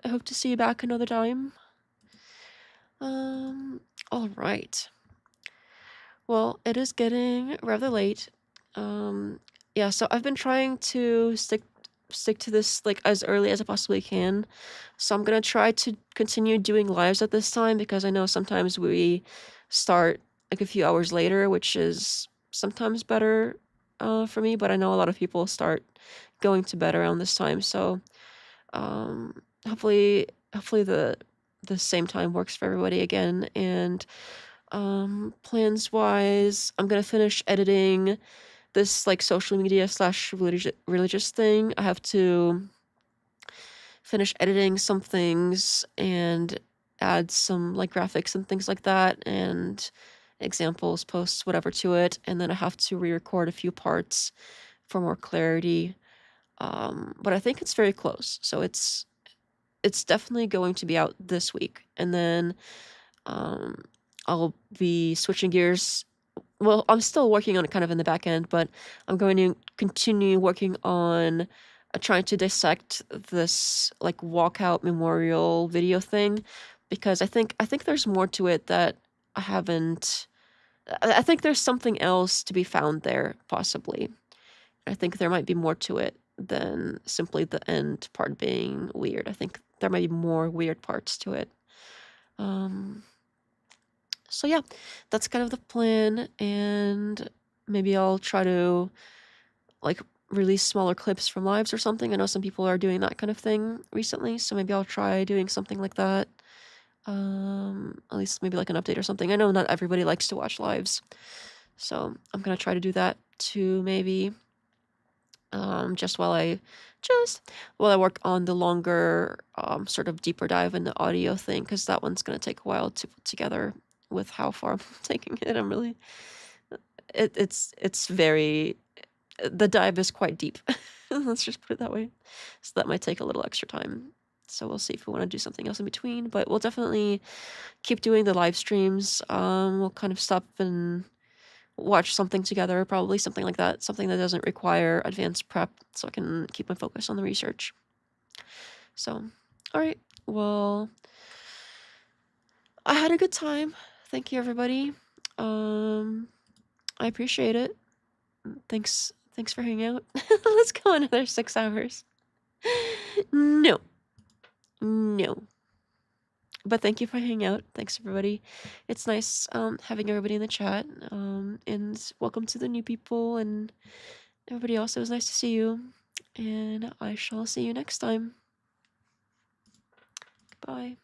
Speaker 1: I hope to see you back another time. All right. Well, it is getting rather late. Yeah, so I've been trying to stick to this like as early as I possibly can. So I'm gonna try to continue doing lives at this time, because I know sometimes we start like a few hours later, which is sometimes better for me, but I know a lot of people start going to bed around this time. So hopefully the same time works for everybody again. And plans wise, I'm gonna finish editing this like social media / religious thing. I have to finish editing some things and add some like graphics and things like that, and examples, posts, whatever to it. And then I have to re-record a few parts for more clarity. But I think it's very close. So it's definitely going to be out this week. And then I'll be switching gears. Well, I'm still working on it kind of in the back end, but I'm going to continue working on trying to dissect this like Walkout memorial video thing, because I think there's more to it that I haven't. I think there's something else to be found there, possibly. I think there might be more to it than simply the end part being weird. I think there might be more weird parts to it. So yeah, that's kind of the plan, and maybe I'll try to like release smaller clips from lives or something. I know some people are doing that kind of thing recently, so maybe I'll try doing something like that. At least maybe like an update or something. I know not everybody likes to watch lives, so I'm gonna try to do that too, maybe. Just while I work on the longer sort of deeper dive in the audio thing, because that one's gonna take a while to put together with how far I'm taking it. I'm really it's very, the dive is quite deep. Let's just put it that way. So that might take a little extra time. So we'll see if we want to do something else in between, but we'll definitely keep doing the live streams. We'll kind of stop and watch something together, probably something like that, something that doesn't require advanced prep, so I can keep my focus on the research. So, all right, well, I had a good time. Thank you, everybody. I appreciate it. Thanks for hanging out. Let's go another 6 hours. No. No. But thank you for hanging out. Thanks, everybody. It's nice having everybody in the chat. And welcome to the new people and everybody else. It was nice to see you. And I shall see you next time. Goodbye.